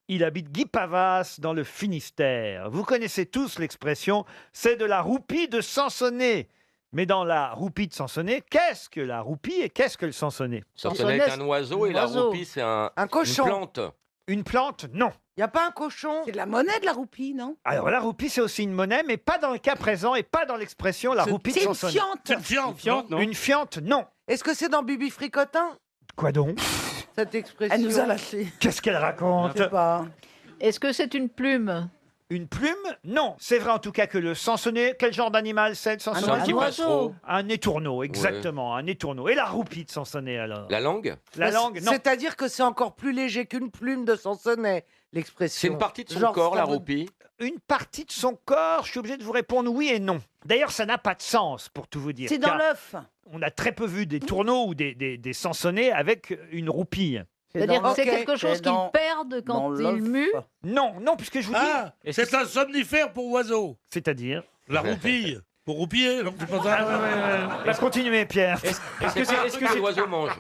Il habite Guy Pavas dans le Finistère. Vous connaissez tous l'expression « c'est de la roupie de Sansonnet ». Mais dans la roupie de Sansonnet, qu'est-ce que la roupie et qu'est-ce que le Sansonnet?
Sansonnet est un oiseau et la roupie, c'est un
cochon.
une plante.
Une plante? Non.
Il n'y a pas un cochon?
C'est de la monnaie de la roupie, non?
Alors la roupie, c'est aussi une monnaie, mais pas dans le cas présent et pas dans l'expression la roupie de
C'est une
Sansonnet.
fiente.
C'est une fiente, non?
Une fiente, non.
Est-ce que c'est dans Bibi Fricotin,
Quoi donc?
cette expression?
Elle nous a lâchés.
Qu'est-ce qu'elle raconte?
Je sais pas.
Est-ce que c'est une plume?
Une plume? Non. C'est vrai en tout cas que le Sansonnet, quel genre d'animal c'est le Sansonnet?
Un oiseau.
Un étourneau, exactement, un étourneau. Et la roupie de Sansonnet alors?
La langue?
La langue, non.
C'est-à-dire que c'est encore plus léger qu'une plume de Sansonnet, l'expression.
C'est une partie de son
Genre,
corps, la
ça veut-
roupie.
Une partie de son corps, je suis obligé de vous répondre oui et non. D'ailleurs, ça n'a pas de sens, pour tout vous dire.
C'est dans
car
l'œuf.
On a très peu vu des tourneaux ou des Sansonnets avec une roupie.
C'est-à-dire que c'est
Ok,
quelque chose
c'est dans-
qu'ils perdent quand
dans
ils
l'œuf.
muent?
Non, non, puisque je vous dis...
Ah, c'est un somnifère pour oiseaux.
C'est-à-dire...
La roupille. Pour roupiller, non, c'est pas ça.
Bah, continuez, Pierre.
Est-ce que c'est un truc que l'oiseau mange?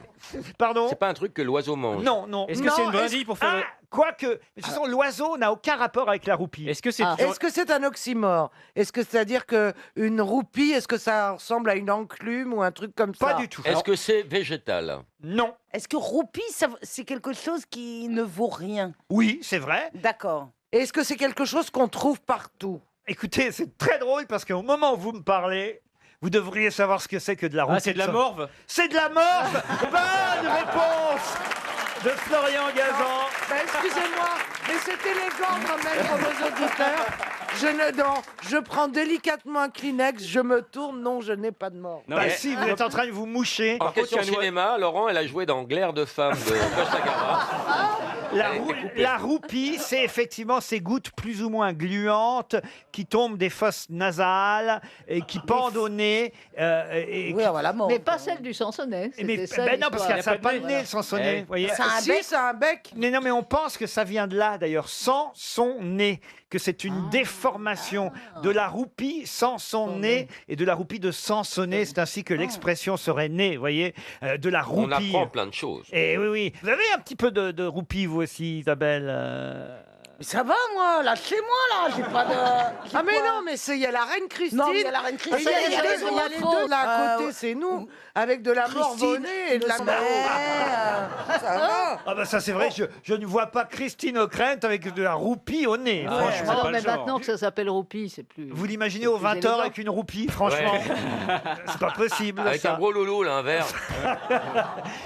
Pardon?
C'est pas un truc que l'oiseau mange.
Non, non.
Est-ce que c'est une brindille pour faire...
Ah, quoique, de toute façon, l'oiseau n'a aucun rapport avec la roupie.
Est-ce que c'est...
Est-ce que c'est un oxymore? Est-ce que c'est-à-dire que une roupie, est-ce que ça ressemble à une enclume ou un truc comme ça?
Pas du tout.
Est-ce que c'est végétal?
Non.
Est-ce que roupie, c'est quelque chose qui ne vaut rien?
Oui, c'est vrai.
D'accord.
Est-ce que c'est quelque chose qu'on trouve partout?
Écoutez, c'est très drôle parce qu'au moment où vous me parlez, vous devriez savoir ce que c'est que de la roupie.
Ah, c'est de la morve?
C'est de la morve. Bonne réponse de Florian Gazan.
Excusez-moi, mais c'est élégant quand même pour nos auditeurs. je prends délicatement un Kleenex, je me tourne, non, je n'ai pas de mort.
Bah si, vous êtes en train de vous moucher.
En question cinéma, Laurent, elle a joué dans Glaire de femme de Costa Gavras.
La roupie, c'est effectivement ces gouttes plus ou moins gluantes qui tombent des fosses nasales et qui pendent au nez.
Mais pas celle du Sansonnet.
Mais,
c'était celle
non, parce
d'histoire.
que ça n'a pas de nez, le Sansonnet. Vous voyez.
C'est un bec.
Mais non, mais on pense que ça vient de là, d'ailleurs, sans son nez, que c'est une déformation de la roupie sans son nez et de la roupie de Sansonnet. C'est ainsi que l'expression serait née, vous voyez, de la roupie.
On apprend plein de choses.
Et oui, oui. Vous avez un petit peu de roupie, vous aussi, Isabelle
Mais ça va, moi, lâchez-moi, là, j'ai pas de...
Ah mais non, mais il y a la reine Christine.
Non, mais il y a la reine Christine,
Et il y a
les
les
autres.
deux là à côté, c'est nous, avec de la morvonnée et de la
ça
va.
Ah bah ça c'est vrai, je ne vois pas Christine O'Krent avec de la roupie au nez, franchement.
Non, mais maintenant que ça s'appelle roupie, c'est plus...
Vous l'imaginez au 20h avec une roupie, franchement c'est pas possible.
Avec
ça.
un gros loulou, là, un verre.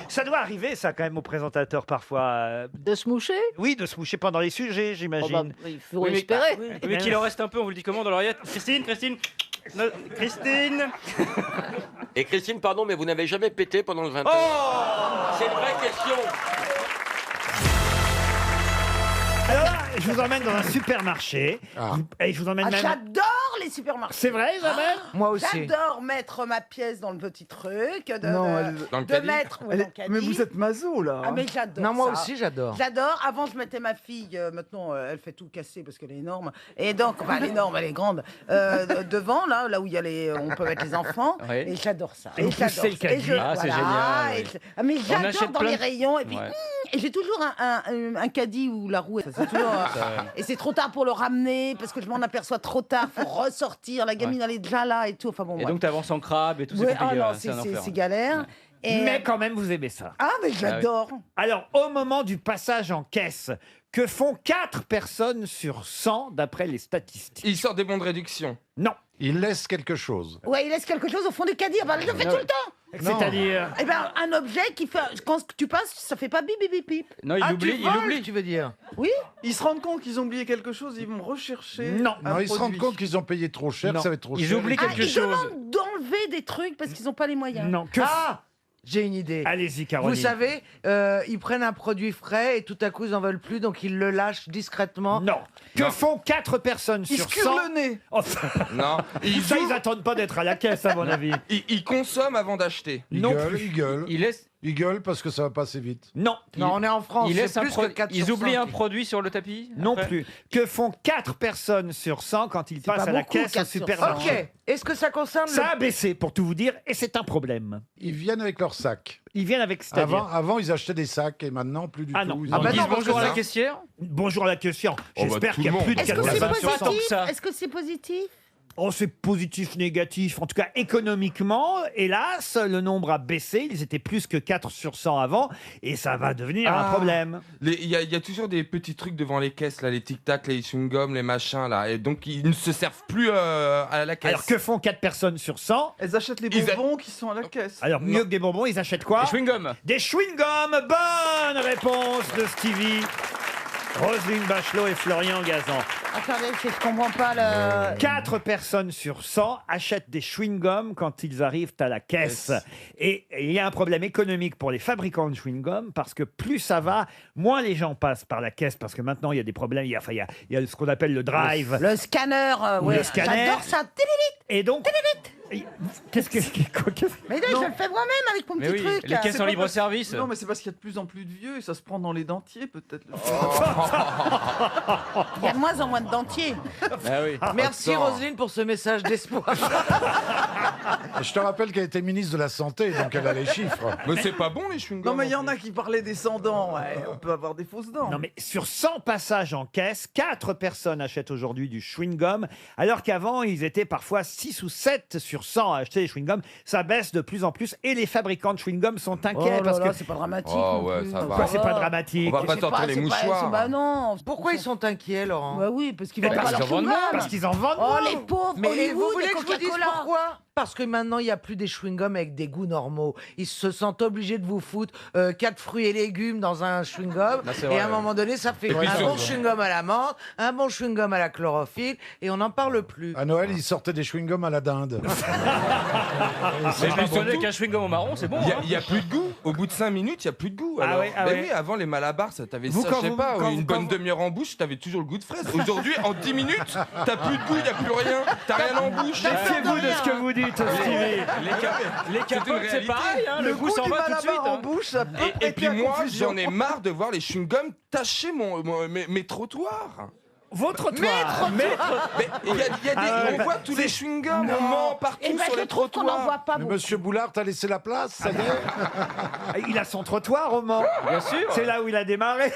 Ça doit arriver ça quand même aux présentateurs parfois.
De se moucher?
Oui, de se moucher pendant les sujets, j'imagine.
Il faut espérer.
Mais qu'il en reste un peu, on vous le dit comment dans l'oreillette? Christine.
Et Christine, pardon, mais vous n'avez jamais pété pendant le 20h? C'est une vraie question.
Alors là, je vous emmène dans un supermarché. Et je vous emmène même...
J'adore les supermarchés.
C'est vrai, Isabelle?
Moi aussi.
J'adore mettre ma pièce dans le petit truc,
Dans le
de
caddie.
mettre dans le caddie.
Mais vous êtes maso, là.
Ah mais j'adore
Non, moi
ça.
aussi, j'adore.
J'adore. Avant, je mettais ma fille. Maintenant, elle fait tout casser parce qu'elle est énorme. Et donc, enfin, elle est énorme, elle est grande. Devant, là où il y a on peut mettre les enfants.
Oui.
Et j'adore ça.
Et vous poussez le caddie.
C'est génial, oui.
Mais
On
j'adore
achète
dans
plein
les
de-
rayons. Et puis,
Ouais.
et j'ai toujours un caddie où la roue. C'est toujours, et c'est trop tard pour le ramener parce que je m'en aperçois trop tard. Faut ressortir. La gamine, elle est déjà là et tout. Enfin bon.
Et
bref.
donc t'avances en crabe et tout,
Ouais,
c'est compliqué.
non,
c'est un enfer.
c'est galère. Et,
Mais quand même, vous aimez ça.
Ah, mais j'adore.
Alors, au moment du passage en caisse, que font 4 personnes sur 100 d'après les statistiques?
Il sort des bons de réduction.
Non.
Il laisse quelque chose.
Ouais, il laisse quelque chose au fond du caddie. Bah, je le fais tout le temps.
C'est-à-dire
Eh ben, un objet qui fait. Quand tu passes, ça fait pas bip bip bip bip.
Non, il oublie.
Tu veux dire?
Oui.
Ils se rendent compte qu'ils ont oublié quelque chose, ils vont rechercher.
Non.
Non, ils se rendent
produit.
compte qu'ils ont payé trop cher,
Non.
que ça va être trop
Ils
cher.
oublient quelque
Ils
chose.
demandent d'enlever des trucs parce qu'ils n'ont pas les moyens.
Non. Que
J'ai une idée.
Allez-y, Caroline.
Vous savez, ils prennent un produit frais et tout à coup ils en veulent plus, donc ils le lâchent discrètement.
Non. Que
Non.
font 4 personnes
Ils
sur
se
100?
curent le nez.
Oh,
Non.
ça, ils attendent pas d'être à la caisse, à mon avis.
Ils consomment avant d'acheter.
Ils
Non
gueulent,
plus.
ils gueulent.
Ils laissent.
Ils gueulent parce que ça va pas assez vite.
Non.
Non, on est en France.
Ils
c'est
laissent un
plus
pro-
que 4
Ils
sur
oublient
100.
un produit sur le tapis?
Non
après
plus. Que font 4 personnes sur 100 quand ils passent
pas
à la
beaucoup,
caisse au
4 sur 100.
supermarché?
Ok. Est-ce que ça concerne
Ça a baissé, pour tout vous dire, et c'est un problème.
Ils viennent avec leur sac.
Ils viennent avec, c'est-à-dire...
Avant, ils achetaient des sacs et maintenant, plus du
Ah
tout.
non.
Ils
Ah
en
bah
Ils
non,
disent
parce
bonjour
que
à la
ça-
caissière?
Bonjour à la caissière.
bah,
J'espère
tout
qu'il y a
le
plus de
monde.
Est-ce que
4
c'est
personnes sur 100.
positif
ça.
Est-ce que c'est positif
Oh, c'est positif, négatif. En tout cas, économiquement, hélas, le nombre a baissé. Ils étaient plus que 4 sur 100 avant. Et ça va devenir un problème.
Il y a toujours des petits trucs devant les caisses, là, les tic-tac, les chewing-gums, les machins, là. Et donc, ils ne se servent plus à la caisse.
Alors, que font 4 personnes sur 100?
Elles achètent les bonbons qui sont à la caisse.
Alors, mieux que des bonbons, ils achètent quoi?
Des chewing-gums.
Des chewing-gums. Bonne réponse de Stevie. Roselyne Bachelot et Florian Gazan.
Attendez, je comprends pas le.
4 personnes sur 100 achètent des chewing-gums quand ils arrivent à la caisse. Et il y a un problème économique pour les fabricants de chewing-gums parce que plus ça va, moins les gens passent par la caisse parce que maintenant il y a des problèmes. Il y a ce qu'on appelle le drive.
Le scanner,
Ou
ouais.
le scanner.
J'adore ça.
Et donc. Qu'est-ce que.
Mais non, je le fais moi-même avec mon
Mais
petit
oui,
truc.
les caisses
C'est
en
pas
libre service.
Non, mais c'est parce qu'il y a de plus en plus de vieux et ça se prend dans les dentiers, peut-être.
Il y a de moins en moins de dentiers.
Ah oui.
Merci Roselyne pour ce message d'espoir.
Je te rappelle qu'elle était ministre de la Santé, donc elle a les chiffres.
Mais c'est pas bon, les chewing-gums.
Non, mais il y en a qui parlaient des sans dents. Ouais, on peut avoir des fausses dents.
Non mais sur 100 passages en caisse, 4 personnes achètent aujourd'hui du chewing-gum, alors qu'avant ils étaient parfois 6 ou 7 sur 100 à acheter des chewing-gums. Ça baisse de plus en plus et les fabricants de chewing-gum sont
Oh
inquiets
là
parce
là,
que...
c'est pas dramatique.
Oh,
non
ouais,
plus.
ça va.
Pourquoi c'est pas dramatique?
On va pas
C'est
sortir les
c'est
mouchoirs.
Bah non.
Pourquoi ils sont inquiets, Laurent?
Bah oui, parce qu'ils
Mais
vendent pas
parce
leur
qu'ils en vendent
chewing-gum.
Parce qu'ils en vendent
Oh
moins.
les pauvres
Mais
Hollywood
vous voulez
et
que je vous dise
Coca-Cola.
pourquoi? Parce que maintenant, il n'y a plus des chewing-gums avec des goûts normaux. Ils se sentent obligés de vous foutre 4 fruits et légumes dans un chewing-gum.
Ah, c'est
Et
vrai,
à un
ouais.
moment donné, ça fait
Et puis
un
surtout-
bon chewing-gum à la menthe, un bon chewing-gum à la chlorophylle, et on n'en parle plus.
À Noël, ils sortaient des chewing-gums à la dinde.
Mais je me souviens qu'un chewing-gum au marron, c'est bon.
Il n'y a plus de goût. Au bout de 5 minutes, il n'y a plus de goût.
Ah
Alors,
ouais, ah
ben
ouais.
oui, avant les malabars, t'avais
Vous,
ça,
quand
je sais
vous-
pas,
quand
une
vous-
bonne
quand vous-
demi-heure en bouche, t'avais toujours le goût de fraise. Aujourd'hui, en 10 minutes, t'as plus de goût, il n'y a plus rien. T'as rien en bouche.
Méfiez-vous de ce que vous dites, Stevie.
Les capotes, c'est pareil, hein, le goût s'en va tout de suite.
en
hein.
bouche, ça peut
Et
prêter
puis
à
moi,
confusion.
j'en ai marre de voir les chewing-gums tacher mes trottoirs.
Vos trottoirs.
Mais il y a des,
Ah ouais,
on voit tous les chewing-gums, on ment partout
Eh ben,
sur
je
les
trouve qu'on n'en
trottoirs.
voit pas
Mais
beaucoup.
Monsieur Boulard, t'as laissé la place, ça y est.
Il a son trottoir au Mans.
Bien sûr.
C'est là où il a démarré.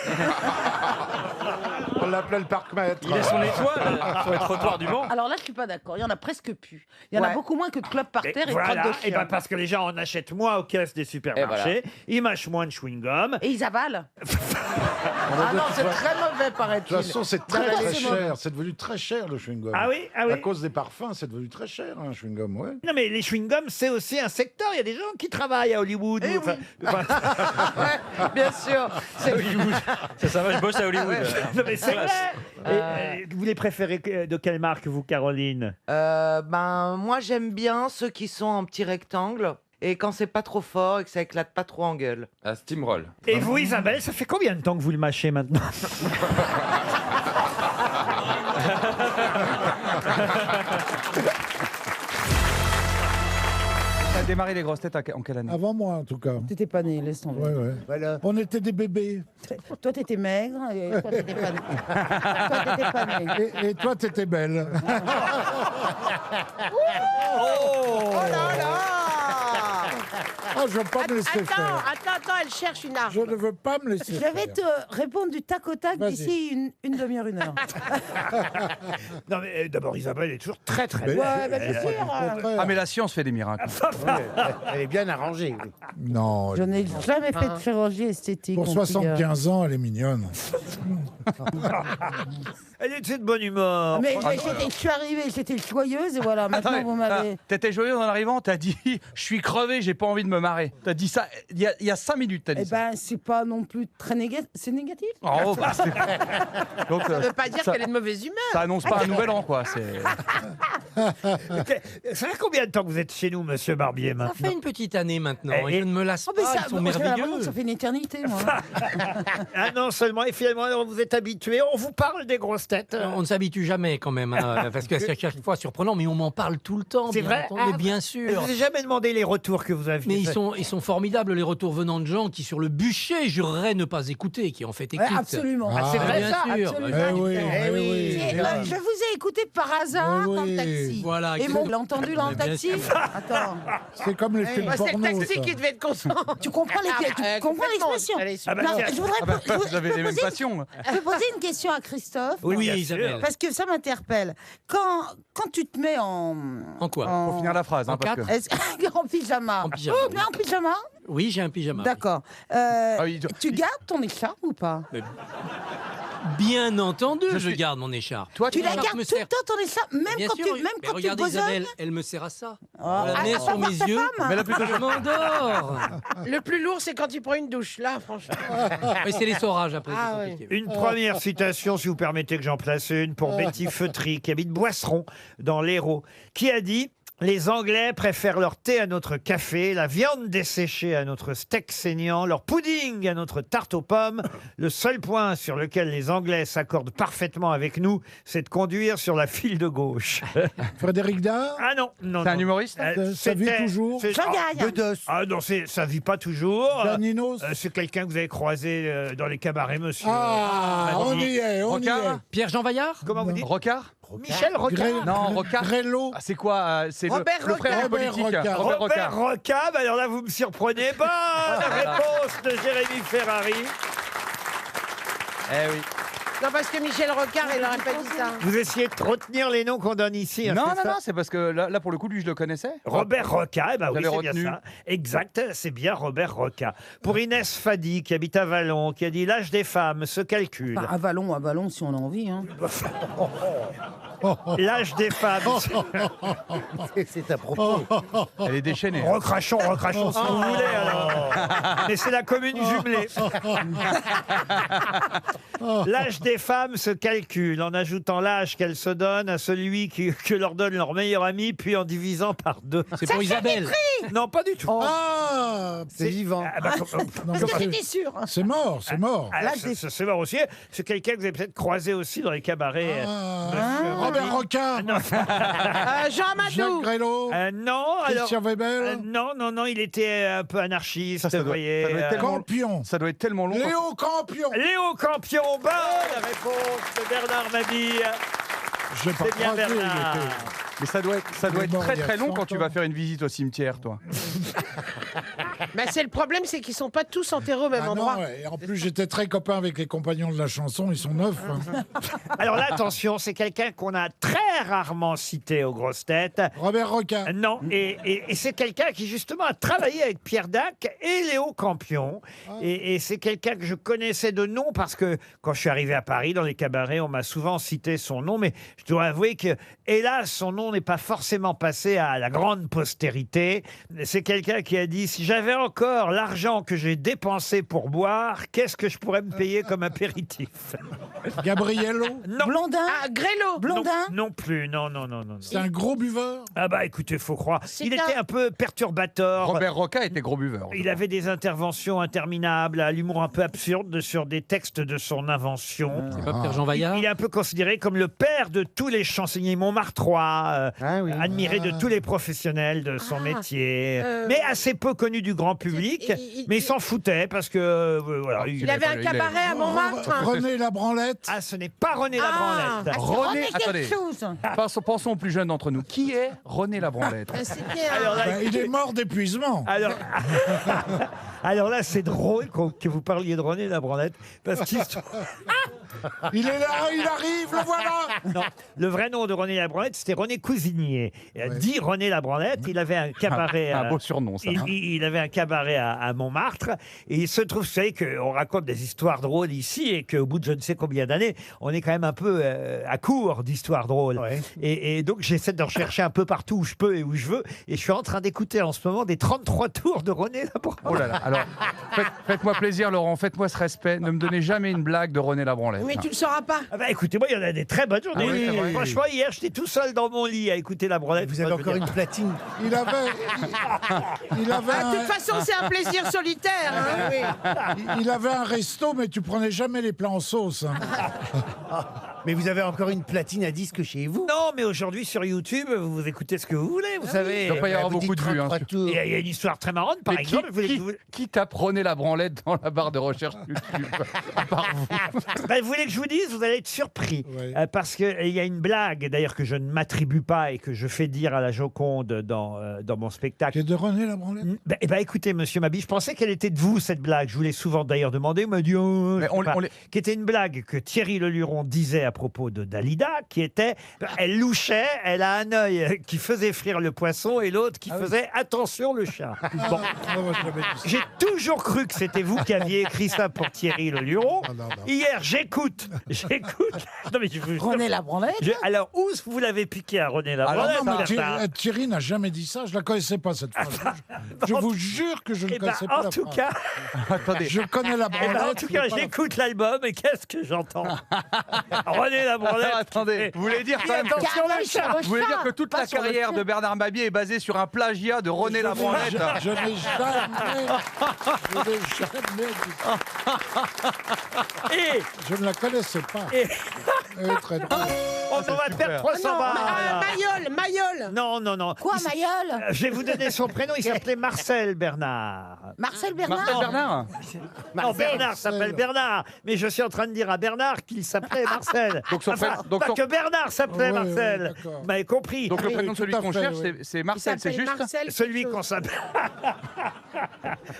On l'appelait le parc-maître.
Il a son étoile sur les trottoirs du Mans.
Alors là, je suis pas d'accord. Il y en a presque plus. Il y en a
Ouais.
beaucoup moins que de clubs par terre et de crottes
Voilà,
de
et
chien.
ben parce que les gens en achètent moins aux caisses des supermarchés, ils mâchent moins de chewing-gum.
Et ils avalent.
Ah non, c'est très mauvais,
De
paraît-il.
toute façon, c'est très
D'accord,
très
c'est
cher. C'est devenu très cher le chewing-gum.
Ah oui, ah oui.
À cause des parfums, c'est devenu très cher un chewing-gum, ouais.
Non mais les chewing-gums, c'est aussi un secteur. Il y a des gens qui travaillent à Hollywood.
Eh
enfin-
Ouais, bien sûr. C'est
Ça va, je bosse à Hollywood.
Non mais c'est vrai. Et, vous les préférez de quelle marque, vous, Caroline?
Ben, moi, j'aime bien ceux qui sont en petit rectangle. Et quand c'est pas trop fort et que ça éclate pas trop en gueule.
Un steamroll.
Et vous, Isabelle, ça fait combien de temps que vous le mâchez maintenant?
T'as démarré les grosses têtes en quelle année
Avant moi, en tout cas.
T'étais pas né, laisse tomber.
Ouais, ouais.
Voilà.
On était des bébés.
Toi, t'étais maigre et toi, t'étais pas né. Toi, t'étais pas né.
Et toi, t'étais belle.
Oh
là là Oh, je veux pas me laisser faire.
Attends, elle cherche une arme.
Je ne veux pas me laisser
Je
faire.
vais te répondre du tac au tac
Vas-y.
d'ici une demi-heure, une heure.
Non mais d'abord, Isabelle est toujours très très
Mais-
belle.
Ouais, bah, bien sûr.
Ah, mais la science fait des miracles.
Elle est bien arrangée.
Non.
Je n'ai jamais fait de chirurgie esthétique.
Pour
mon
75 ans, elle est mignonne.
Elle était de bonne humeur.
Mais
Ah,
je suis arrivée, j'étais joyeuse et voilà, maintenant
Attends,
vous m'avez...
T'étais joyeux en arrivant, t'as dit je suis crevé, j'ai pas envie de me marrer. T'as dit ça il y a 5 minutes, t'as dit
Eh
ça.
ben, c'est pas non plus très négatif. C'est négatif
Oh, bah, c'est- Donc,
Ça veut pas dire
ça-
qu'elle est de mauvaise humeur.
Ça annonce pas un nouvel an, quoi. C'est...
Ça fait combien de temps que vous êtes chez nous, monsieur Barbier,
Ça
maintenant?
fait une petite année maintenant,
Et-
et je ne me lasse
Oh, mais
pas,
ça,
ils sont
moi, j'ai l'impression
merveilleux.
que ça fait une éternité, moi.
Ah non, seulement, et finalement, alors, vous êtes habitué, on vous parle des grosses têtes.
On ne s'habitue jamais quand même, hein, parce que c'est à chaque fois surprenant, mais on m'en parle tout le temps.
C'est
bien
vrai
entendu,
Ah,
bien
Je
sûr.
vous ai jamais demandé les retours que vous aviez
Mais
fait.
ils sont formidables, les retours venant de gens qui, sur le bûcher, jureraient ne pas écouter, qui en fait
Ouais,
écoutent.
absolument.
Ah, c'est vrai,
bien
ça,
sûr.
absolument.
Eh oui, eh oui.
Je vous ai écouté par hasard dans le taxi.
Voilà,
Et mon, l'a entendu dans le
Bien
taxi
sûr.
Attends.
C'est comme les films porno, ça.
devait être conscient. Tu comprends l'expression
Ah bah,
Non,
tiens.
je voudrais
Ah bah,
je
vous avez les mêmes
poser-
passions.
je peux poser une question à Christophe.
Oui, bien sûr.
Isabelle.
Parce que ça m'interpelle. Quand tu te mets en...
En quoi
Faut finir la phrase.
En
Hein, parce que...
quatre
en pyjama.
En pyjama.
Mais en pyjama
Oui, j'ai un pyjama.
D'accord.
oui,
Tu gardes ton écharpe ou pas
Bien entendu, je
suis-
garde mon écharpe.
Toi,
Tu la
l'écharpe
gardes
me
tout le
sert-
temps, ton écharpe, même
Bien
quand
sûr,
tu,
oui.
même
Mais
quand tu
regardez
besognes.
Isabelle, elle me sert à ça.
Ah,
Je la mets
à
sur
part
mes
ta
yeux.
femme.
Mais là, plutôt...
Je m'endors.
Le plus lourd, c'est quand tu prends une douche, là, franchement.
Oui, c'est l'essorage après.
Ah,
c'est
oui.
compliqué.
Une première citation, si vous permettez que j'en place une, pour Betty Feutry, qui habite Boisseron, dans l'Hérault, qui a dit « Les Anglais préfèrent leur thé à notre café, la viande desséchée à notre steak saignant, leur pudding à notre tarte aux pommes. Le seul point sur lequel les Anglais s'accordent parfaitement avec nous, c'est de conduire sur la file de gauche.
Frédéric Dard »
Ah non, non,
C'est un
non.
humoriste
Ça vit
c'était-
toujours
c'est-
Jean
ah,
Gaille.
Ah non, ça vit pas toujours.
Daninos
C'est quelqu'un que vous avez croisé dans les cabarets, monsieur.
Ah, on y est, on y est.
Rocard
Pierre-Jean Vaillard
Comment vous dites
Rocard
Michel Rocard.
Non, Rocard.
Grelot.
Ah, c'est quoi C'est le
Robert
frère du
Robert
politique.
Rocard.
Robert Rocard, alors là vous me surprenez. Bonne réponse de Jérémy Ferrari.
Eh oui.
Non, parce que Michel Rocard, il n'aurait pas dit ça.
Vous essayez de retenir les noms qu'on donne ici. hein,
Non,
c'est
non,
ça
non, c'est parce que là, pour le coup, lui, je le connaissais.
Robert Roca, eh ben oui,
J'avais
c'est bien
retenu.
ça. Exact, c'est bien Robert Roca. Pour Inès Fadi, qui habite à Vallon, qui a dit l'âge des femmes se calcule.
Enfin, à Vallon, si on a envie. Hein.
L'âge des femmes.
C'est à propos.
Elle est déchaînée.
Recrachons si vous voulez alors. Mais c'est la commune jumelée. L'âge des femmes se calcule en ajoutant l'âge qu'elles se donnent à celui que leur donne leur meilleur ami, puis en divisant par 2.
C'est pour Isabelle.
Non, pas du tout.
Ah, c'est vivant. Non, mais
J'étais sûr.
c'est mort, c'est mort.
Ah, c'est mort aussi. C'est quelqu'un que vous avez peut-être croisé aussi dans les cabarets.
Robert Roca,
Jean
Jacques
Amadou.
Grélot,
Non, alors.
Christian Weber,
Non, il était un peu anarchiste, vous voyez.
Campion,
Ça doit être tellement long.
Léo Campion.
Léo Campion, bonne réponse de Bernard Mabille.
Je l'ai pas
C'est bien
croisé, il
Bernard.
était-
Mais ça doit
Il est
être
mort
très
il y a
très long
100
quand tu
ans.
vas faire une visite au cimetière, toi.
Bah, c'est le problème, c'est qu'ils sont pas tous enterrés au même
Ah
endroit.
non, et en plus j'étais très copain avec les compagnons de la chanson, ils sont 9.
Alors là, attention, c'est quelqu'un qu'on a très rarement cité aux grosses têtes.
Robert Roca.
Non, et c'est quelqu'un qui justement a travaillé avec Pierre Dac et Léo Campion. Et c'est quelqu'un que je connaissais de nom parce que quand je suis arrivé à Paris, dans les cabarets, on m'a souvent cité son nom. Mais je dois avouer que, hélas, son nom n'est pas forcément passé à la grande postérité. C'est quelqu'un qui a dit, si j'avais encore l'argent que j'ai dépensé pour boire, qu'est-ce que je pourrais me payer comme apéritif?
Gabriello.
Non.
Blondin.
Ah, Grélot.
Blondin.
Non plus, non.
C'est un gros buveur.
Ah bah écoutez, faut croire.
C'est
Il
un-
était un peu perturbateur.
Robert Roca était gros buveur.
Il avait des interventions interminables, à l'humour un peu absurde sur des textes de son invention.
C'est pas Pierre Jean Vaillard.
Il est un peu considéré comme le père de tous les chansonniers montmartrois, admiré de tous les professionnels de son métier, mais assez peu connu du grand public. Mais il s'en foutait parce que voilà.
Il avait un cabaret à Montmartre.
René Labranlette.
Ah, ce n'est pas René
Ah.
Labranlette.
René,
quelque
attendez.
chose.
Pensons aux plus jeunes d'entre nous. Qui est René Labranlette?
C'était un-
Alors là,
Ben, il est mort d'épuisement.
Alors, alors là, c'est drôle que vous parliez de René Labranlette parce qu'il
Il est là, il arrive, le voilà.
Non, le vrai nom de René Labranlette, c'était René Cousinier. Dit René Labranlette, il avait un cabaret.
Un beau surnom, ça.
Il avait un cabaret à Montmartre. Et il se trouve, vous savez, qu'on raconte des histoires drôles ici et qu'au bout de je ne sais combien d'années, on est quand même un peu à court d'histoires drôles. Et donc, j'essaie de rechercher un peu partout où je peux et où je veux. Et je suis en train d'écouter en ce moment des 33 tours de René Labranlette.
Oh là là. Alors, faites-moi plaisir, Laurent. Faites-moi ce respect. Ne me donnez jamais une blague de René Labranlette.
Mais tu le sauras pas.
Ah bah écoutez, moi, il y en a des très bonnes journées.
Ah oui, c'est vrai.
Franchement, hier, j'étais tout seul dans mon lit à écouter Labranlette.
Vous avez encore une platine.
Il avait
De toute façon, c'est un plaisir solitaire. hein.
il avait un resto, mais tu prenais jamais les plats en sauce. hein.
Mais vous avez encore une platine à disque chez vous.
Non, mais aujourd'hui sur YouTube, vous écoutez ce que vous voulez, vous savez.
Il ne doit pas y avoir
Vous
beaucoup de
dites
vues. hein,
33
sur-
tours.
Il y a une histoire très marrante, par
Mais
exemple. vous voulez que vous...
qui tape René Labranlette dans la barre de recherche YouTube à part vous?
Ben, vous voulez que je vous dise, vous allez être surpris.
Ouais.
Parce qu'il y a une blague, d'ailleurs, que je ne m'attribue pas et que je fais dire à la Joconde dans mon spectacle.
C'est de René Labranlette.
Écoutez, monsieur Mabie, je pensais qu'elle était de vous, cette blague. Je vous l'ai souvent d'ailleurs demandé. On m'a dit, oh,
Mais
je sais
on
pas.
les-
Qui était une blague que Thierry Leluron disait à propos de Dalida, qui était, elle louchait, elle a un œil qui faisait frire le poisson et l'autre qui faisait attention le chat. Bon.
moi, je l'avais dit ça.
J'ai toujours cru que c'était vous qui aviez écrit ça pour Thierry Leluron.
non.
Hier, j'écoute. Non, mais je vous jure.
René Labranlette.
Alors, où vous l'avez piqué à René
Ah
Labranlette
non, mais
Bernard
Thierry n'a jamais dit ça. Je la connaissais pas cette phrase. Je vous jure que je ne
Eh ben,
connaissais pas
en
la
tout
phrase.
cas,
Attendez.
Je connais la
eh ben,
branlette.
en tout cas, j'écoute l'album et qu'est-ce que j'entends René Labranlette.
Alors, attendez, vous voulez dire quand même
Attention le chat.
Vous voulez dire que toute la carrière de Bernard Mabie est basée sur un plagiat de René Labranlette?
Je n'ai jamais dit ça.
Et
Je ne la connaissais pas.
Et-
Elle est très drôle.
on va perdre 300 balles.
Mayol.
Non.
Quoi, Mayol?
Je vais vous donner son prénom. Il s'appelait Marcel Bernard.
Marcel Bernard.
Marcel Bernard.
Non, Bernard s'appelle Bernard. Mais je suis en train de dire à Bernard qu'il s'appelait Marcel.
Donc son
Enfin,
prénom- donc
pas
son-
que Bernard s'appelait
Ouais,
Marcel.
ouais, d'accord.
Vous m'avez compris.
Donc le
Oui,
prénom de
tout
celui
à
qu'on
fait,
cherche,
oui.
c'est Marcel, c'est juste?
Celui qu'on s'appelle.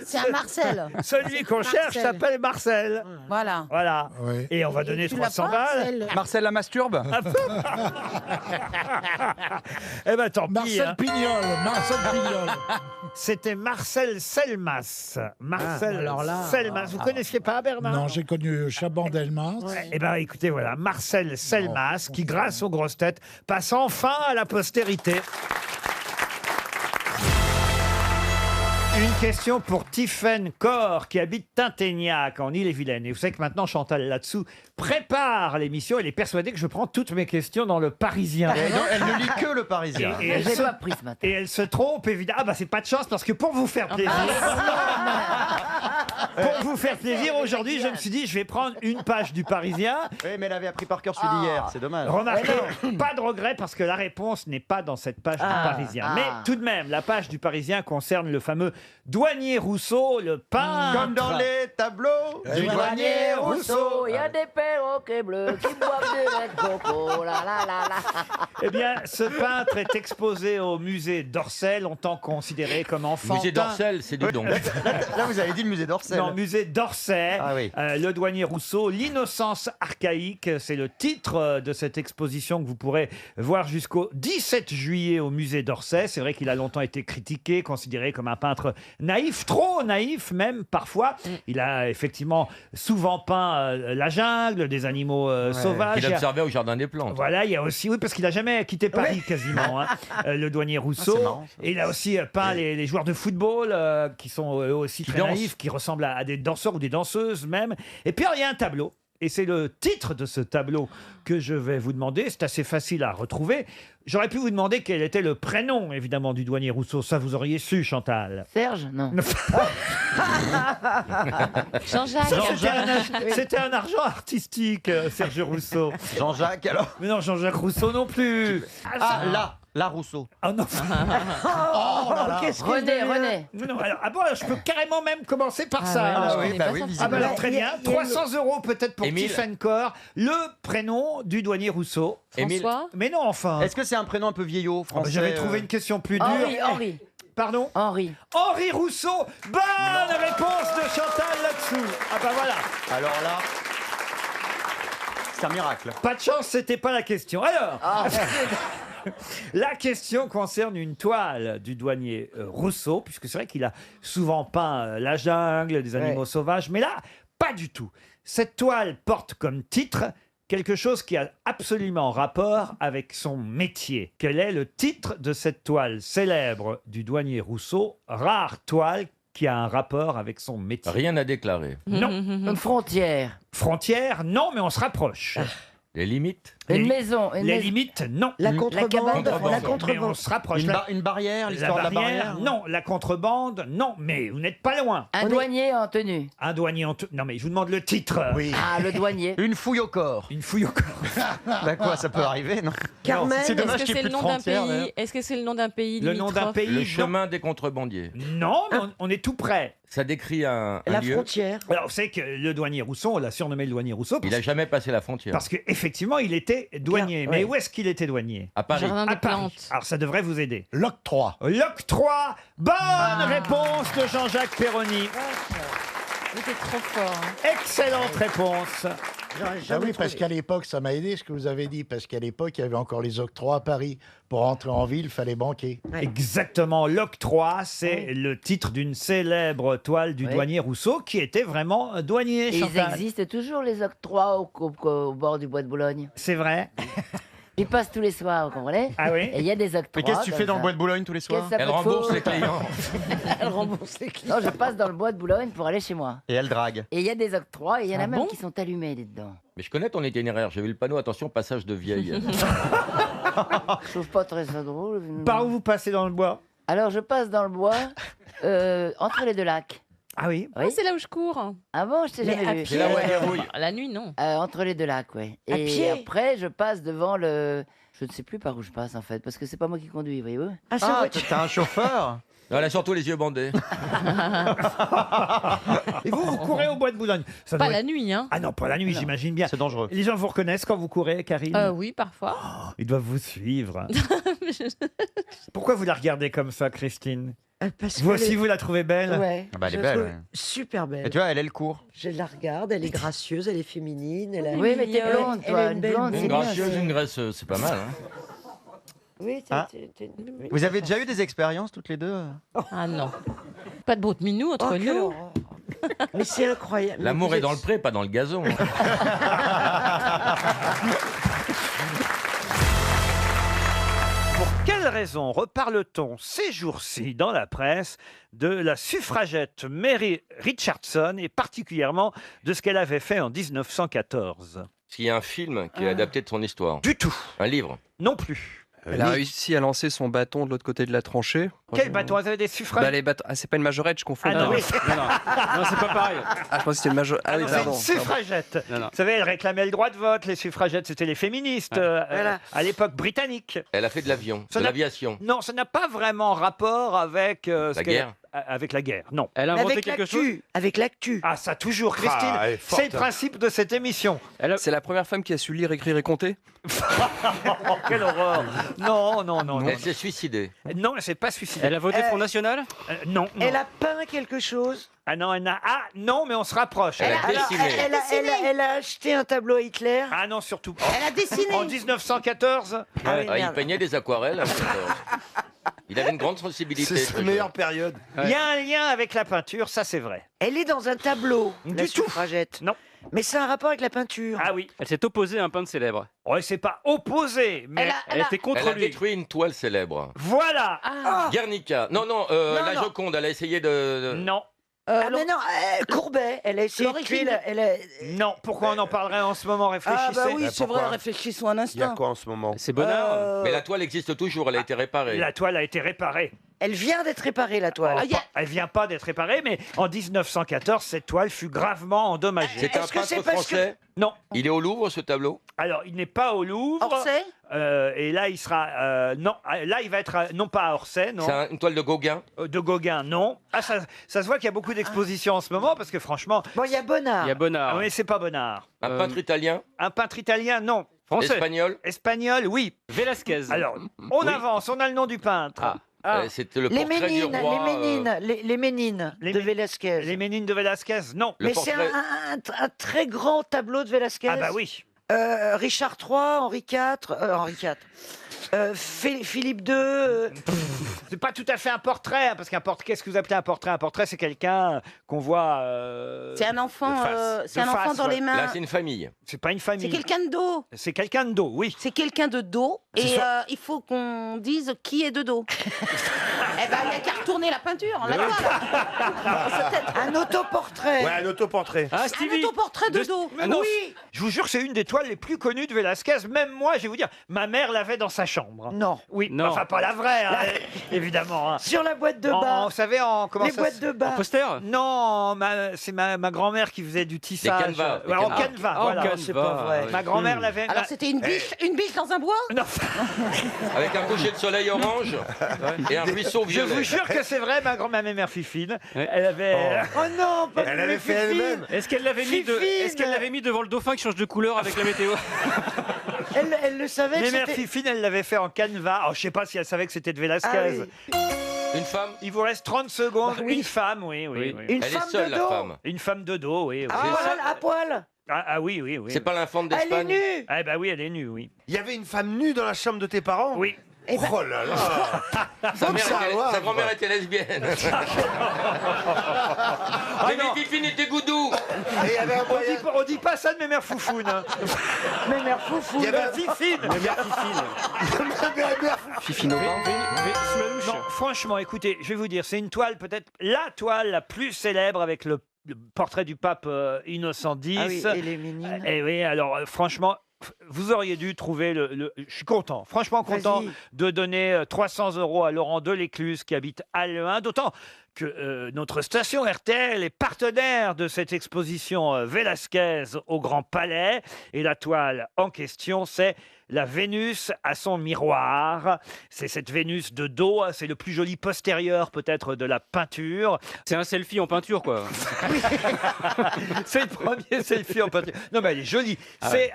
C'est un Marcel.
Celui qu'on cherche s'appelle Marcel.
Voilà.
Voilà.
Oui.
Et on va donner
Tu l'as
300
pas,
balles.
Marcel la masturbe?
Ah, Eh ben tant pis.
Marcel
hein.
Pignol, Marcel Pignol.
C'était Marcel Selmas. Marcel
alors là,
Selmas. Vous connaissiez pas Bernard?
Non, j'ai connu Chaban-Delmas.
Eh ben écoutez, voilà, Marcel Selmas, qui grâce aux grosses têtes passe enfin à la postérité. Une question pour Tiffaine Corr, qui habite Tinténiac, en Ille-et-Vilaine. Et vous savez que maintenant, Chantal là-dessous prépare l'émission. Elle est persuadée que je prends toutes mes questions dans le Parisien.
Et non, elle ne lit que le Parisien.
Et elle,
J'ai
se...
pas pris ce matin.
et elle se trompe, évidemment. Ah bah c'est pas de chance, parce que pour vous faire plaisir... Pour vous faire plaisir, aujourd'hui, je me suis dit, je vais prendre une page du Parisien.
Oui, mais elle avait appris par cœur celui d'hier, c'est dommage.
Remarquez, pas de regret, parce que la réponse n'est pas dans cette page du Parisien. Mais tout de même, la page du Parisien concerne le fameux douanier Rousseau, le peintre.
Comme dans les tableaux
du douanier Rousseau.
Il y a des perroquets bleus qui boivent du lait de coco. La la la la.
Eh bien, ce peintre est exposé au musée d'Orsay, longtemps considéré comme enfantin.
Musée d'Orsay, c'est du donc.
Là, vous avez dit le musée d'Orsay.
Non, musée d'Orsay,
Ah oui.
le douanier Rousseau, l'innocence archaïque, c'est le titre de cette exposition que vous pourrez voir jusqu'au 17 juillet au musée d'Orsay. C'est vrai qu'il a longtemps été critiqué, considéré comme un peintre naïf, trop naïf même parfois. Il a effectivement souvent peint la jungle, des animaux sauvages.
Qu'il observait au Jardin des Plantes.
Voilà, il y a aussi, oui, parce qu'il n'a jamais quitté Paris quasiment, hein, le douanier Rousseau.
c'est marrant, ça.
Et il a aussi peint les joueurs de football qui sont eux aussi très
dansent.
naïfs, qui ressemblent à des danseurs ou des danseuses même. Et puis alors, il y a un tableau. Et c'est le titre de ce tableau que je vais vous demander. C'est assez facile à retrouver. J'aurais pu vous demander quel était le prénom, évidemment, du douanier Rousseau. Ça, vous auriez su, Chantal.
Serge, non.
Jean-Jacques. C'était un argent artistique, Serge Rousseau.
Jean-Jacques, alors
Mais non, Jean-Jacques Rousseau non plus.
Ah, là, Rousseau.
Ah non.
Qu'est-ce que René.
Non, alors, je peux carrément même commencer par ça.
oui, bah oui,
Ah bah alors,
visiblement.
très bien. 300 € peut-être pour
Émile.
Tiffaine Corr. Le prénom du douanier Rousseau.
Émile.
Mais non, enfin.
Est-ce que c'est un prénom un peu vieillot,
Ah bah,
français
J'avais trouvé une question plus dure.
Henri.
Pardon
Henri.
Henri Rousseau. Bonne réponse de Chantal là-dessous. Ah bah voilà.
Alors là, c'est un miracle.
Pas de chance, c'était pas la question. Alors. La question concerne une toile du douanier Rousseau, puisque c'est vrai qu'il a souvent peint la jungle, des animaux sauvages, mais là, pas du tout. Cette toile porte comme titre quelque chose qui a absolument rapport avec son métier. Quel est le titre de cette toile célèbre du douanier Rousseau, rare toile qui a un rapport avec son métier?
Rien à déclarer.
Non.
Une frontière.
Frontière, non, mais on se rapproche.
Les limites.
Une maison. Une
Les
maison.
limites, non.
La contrebande. La
Mais on
contrebande.
se rapproche.
Une barrière,
La
l'histoire de la barrière
non. La contrebande, non. Mais vous n'êtes pas loin.
Un douanier en tenue.
Un douanier en... Non, mais je vous demande le titre.
Oui.
Ah, le douanier.
Une fouille au corps.
Une fouille au corps.
Bah quoi, ça peut arriver, non?
Carmen,
C'est dommage
est-ce que
qu'il y ait
c'est
plus
le
de
nom d'un
frontières, d'ailleurs.
pays Est-ce que c'est le nom d'un pays
Le nom d'un
limitrophe
pays.
Le
non.
chemin des contrebandiers.
Non, mais on est tout près.
Ça décrit un
La
lieu.
frontière.
Alors, vous savez que le douanier Rousseau, on l'a surnommé le douanier Rousseau
Il
parce,
n'a jamais passé la frontière.
parce qu'effectivement, il était douanier.
Bien,
Mais
ouais.
où est-ce qu'il était douanier?
À Paris.
Jardin
À
des
Paris.
plantes.
Alors, ça devrait vous aider.
L'octroi.
L'octroi. Bonne réponse de Jean-Jacques Perroni.
Vous êtes trop fort. hein.
Excellente réponse.
Ah oui, parce qu'à l'époque, ça m'a aidé ce que vous avez dit, parce qu'à l'époque, il y avait encore les octrois à Paris. Pour entrer en ville, il fallait banquer.
Exactement, l'octroi, c'est le titre d'une célèbre toile du
Oui.
douanier Rousseau qui était vraiment douanier.
Et ils
Chantal.
existent toujours, les octrois au bord du bois de Boulogne.
C'est vrai.
J'y passe tous les soirs, vous comprenez?
Ah oui.
Et il y a des octrois.
Mais qu'est-ce que tu fais dans le bois de Boulogne tous les soirs?
Qu'est-ce que ça
Elle
peut te
rembourse
foutre
les clients.
Elle rembourse les clients. Non, je passe dans le bois de Boulogne pour aller chez moi.
Et elle drague.
Et il y a des octrois, et il y en a
Ah
même
bon
qui sont allumés dedans.
Mais je connais ton itinéraire. J'ai vu le panneau, attention, passage de vieille.
Je trouve pas très ça drôle.
Par où vous passez dans le bois?
Alors, je passe dans le bois, entre les deux lacs.
Ah oui.
Ah, c'est là où je cours.
Ah bon, je t'ai
Mais
jamais
à
vu.
C'est là où elle dérouille.
La nuit, non.
Entre les deux lacs, ouais.
À
Et
pied
après, je passe devant le... Je ne sais plus par où je passe, en fait, parce que c'est pas moi qui conduis, voyez-vous.
Ah, t'as un chauffeur?
Non, elle a surtout les yeux bandés.
Et vous courez au bois de Boulogne? Ça
Pas
doit
la
être-
nuit, hein.
Ah non, pas la nuit, j'imagine bien.
C'est dangereux.
Les gens vous reconnaissent quand vous courez, Karine?
Oui, parfois.
Ils doivent vous suivre. Pourquoi vous la regardez comme ça, Christine?
Parce
Vous
que
aussi,
les-
vous la trouvez belle
Ouais.
Ah bah, elle
je
est
la
belle,
trouve
ouais.
super belle.
Et tu vois, elle court.
Je la regarde, elle est gracieuse, elle est féminine. Elle a...
Oui, mais t'es blonde,
elle
toi,
a
une
belle
blonde,
bouche.
c'est bien,
Gracieuse, une graisseuse, c'est pas mal. Hein.
Oui,
Ah.
oui.
Vous avez déjà eu des expériences toutes les deux
Ah non. Pas de brute minou entre
Oh, quelle
nous.
horreur. Mais c'est incroyable.
L'amour
Mais
est
vous
dans le pré, pas dans le gazon.
Pour quelle raison reparle-t-on ces jours-ci dans la presse de la suffragette Mary Richardson et particulièrement de ce qu'elle avait fait en 1914?
Parce qu'il y a un film qui est adapté de son histoire.
Du tout.
Un livre.
Non plus.
Elle a réussi à lancer son bâton de l'autre côté de la tranchée.
Quel bâton? Vous avez des suffrages?
Bah, les bâtons. Ah, c'est pas une majorette, je confonds.
Ah non, oui.
non, c'est pas pareil. Ah, je pense que c'était une majorette. Ah oui,
C'est
pardon.
une suffragette.
Non, non.
Vous savez, elle réclamait le droit de vote. Les suffragettes, c'était les féministes à l'époque britannique.
Elle a fait de l'avion,
Ça
de
n'a-
l'aviation.
Non, ça n'a pas vraiment rapport avec ce
La
qu'elle-
guerre.
Avec la guerre, non.
Elle a inventé
Avec
quelque
l'actu.
chose
Avec l'actu.
Ah, ça toujours, Christine.
elle est forte,
C'est le
hein.
principe de cette émission.
C'est la première femme qui a su lire, écrire et compter.
Oh, quelle horreur. Non, non, non.
Elle s'est suicidée.
Non, elle s'est pas suicidée.
Elle a voté Front National
Non, non.
Elle a peint quelque chose.
Ah non, elle n'a... Ah non, mais on se rapproche.
Elle a
Alors,
dessiné.
elle a acheté un tableau à Hitler.
Ah non, surtout.
Elle a dessiné.
En 1914.
Ah oui,
Ah, il
merde.
peignait des aquarelles. à 14. Il avait une grande sensibilité.
C'est sa
très
meilleure
jeune.
période.
Il y a un lien avec la peinture, ça c'est vrai.
Elle est dans un tableau, la
Du tout.
suffragette.
Non.
Mais c'est un rapport avec la peinture.
Ah oui.
Elle s'est opposée à un peintre célèbre.
Oh, c'est pas opposé, mais
Elle était contre
Elle a
lui.
détruit une toile célèbre.
voilà.
Guernica. Non, non, la
non.
Joconde, elle a essayé de...
Non.
Ah mais non, Courbet, elle a essayé de tuer elle a...
Non, pourquoi on en parlerait en ce moment? Réfléchissez.
Ah bah oui, c'est vrai,
pourquoi
réfléchissons un
Il y a
instant.
quoi en ce moment?
C'est Bonnard.
Mais la toile existe toujours, elle a été réparée.
La toile a été réparée.
Elle vient d'être réparée, la toile.
Oh, elle vient pas d'être réparée, mais en 1914, cette toile fut gravement endommagée.
C'est un
Est-ce que c'est
peintre
parce que-
français.
Non.
Il est au Louvre, ce tableau.
Alors, il n'est pas au Louvre.
Orsay
Et là, il sera... non, là, il va être... non pas à Orsay, non.
C'est une toile de Gauguin.
De Gauguin, non. Ah, ça se voit qu'il y a beaucoup d'expositions en ce moment, parce que franchement...
Bon, il y a Bonnard.
Il y a Bonnard.
Ah, mais c'est pas Bonnard.
Un peintre italien.
Un peintre italien, non.
Français.
Espagnol.
Espagnol, oui.
Velasquez.
Alors, on
Oui.
avance, on a le nom du peintre.
C'était le
Les
portrait du
Ménines,
roi.
les Ménines
Les
de
Mé-
Velasquez.
Les Ménines de Velasquez, non.
Le
Mais c'est
portrait-
un très grand tableau de Velasquez.
Ah bah oui.
Richard III, Henri IV, Philippe II.
C'est pas tout à fait un portrait, hein, parce qu'un portrait, qu'est-ce que vous appelez un portrait? Un portrait, c'est quelqu'un qu'on voit.
C'est un enfant,
de face.
c'est un
De
enfant
face,
dans
ouais.
les mains.
Là, c'est une famille.
C'est pas une
C'est
famille.
quelqu'un de dos.
C'est quelqu'un de dos, oui.
C'est quelqu'un de dos.
C'est
Et
ça.
il faut qu'on dise qui est de dos. Eh ben, il n'y a qu'à retourner la peinture. La toile.
Un autoportrait.
Ouais, un autoportrait.
Ah,
Un
Stevie.
autoportrait de dos.
Ah non,
Oui, je vous jure, c'est une des toiles les plus connues de Velasquez. Même moi, je vais vous dire, ma mère l'avait dans sa chambre.
Non.
Oui,
Non.
enfin pas la vraie, hein, évidemment. hein.
Sur la boîte de
En-
bas.
vous savez, en comment
Les
ça
boîtes
se-
de bas.
Poster.
Non, c'est ma grand-mère qui faisait du tissage.
canevas, des
Ouais, en
canevas.
canevas,
Ah, en
voilà.
canevas,
c'est pas vrai.
oui.
Ma grand-mère l'avait.
Alors, c'était une biche dans un bois.
Non,
Avec un coucher de soleil orange et un ruisseau
je
violet.
vous jure que c'est vrai, ma grand-mère Fifine,
Ouais.
elle avait.
Oh non, pas
Elle
de
avait fait
Fifine.
elle-même.
Est-ce qu'elle l'avait mis,
Fifine.
est-ce qu'elle l'avait mis devant le dauphin qui change de couleur avec la météo?
Elle le savait que
Mes mères
c'était...
Fifine, elle l'avait fait en canevas. Alors, je sais pas si elle savait que c'était de Velasquez.
Ah oui.
Une femme.
Il vous reste 30 secondes.
Oui.
Une femme, oui, oui.
Oui.
oui.
Une
Elle
femme
est seule,
de
la
dos.
femme.
Une femme de dos, oui. oui.
À poil.
Ah oui, oui, oui.
C'est pas l'infante
Elle est
d'Espagne.
nue.
Ah bah oui, elle est nue, oui.
Il y avait une femme nue dans la chambre de tes parents?
Oui.
Eh ben-
Oh là là.
Sa, mère
ça
était-
va,
sa
quoi.
grand-mère était lesbienne. Mais mes Fifine était goudou.
Et il y avait un moyen-
On dit pas ça de mes mères foufounes. hein.
Mais mère foufou.
Il y avait un
Fifine.
Fifine au bain.
Non, franchement, écoutez, je vais vous dire, c'est une toile, peut-être la toile la plus célèbre avec le portrait du pape Innocent X.
Ah oui, et les Ménines.
Et oui, alors franchement, vous auriez dû trouver je suis content, franchement content
Vas-y.
de donner 300 € à Laurent Delécluse qui habite à Le 1, d'autant que notre station RTL est partenaire de cette exposition Velasquez au Grand Palais. Et la toile en question, c'est la Vénus à son miroir. C'est cette Vénus de dos, c'est le plus joli postérieur peut-être de la peinture.
C'est un selfie en peinture, quoi.
C'est le premier selfie en peinture. Non, mais elle est jolie. C'est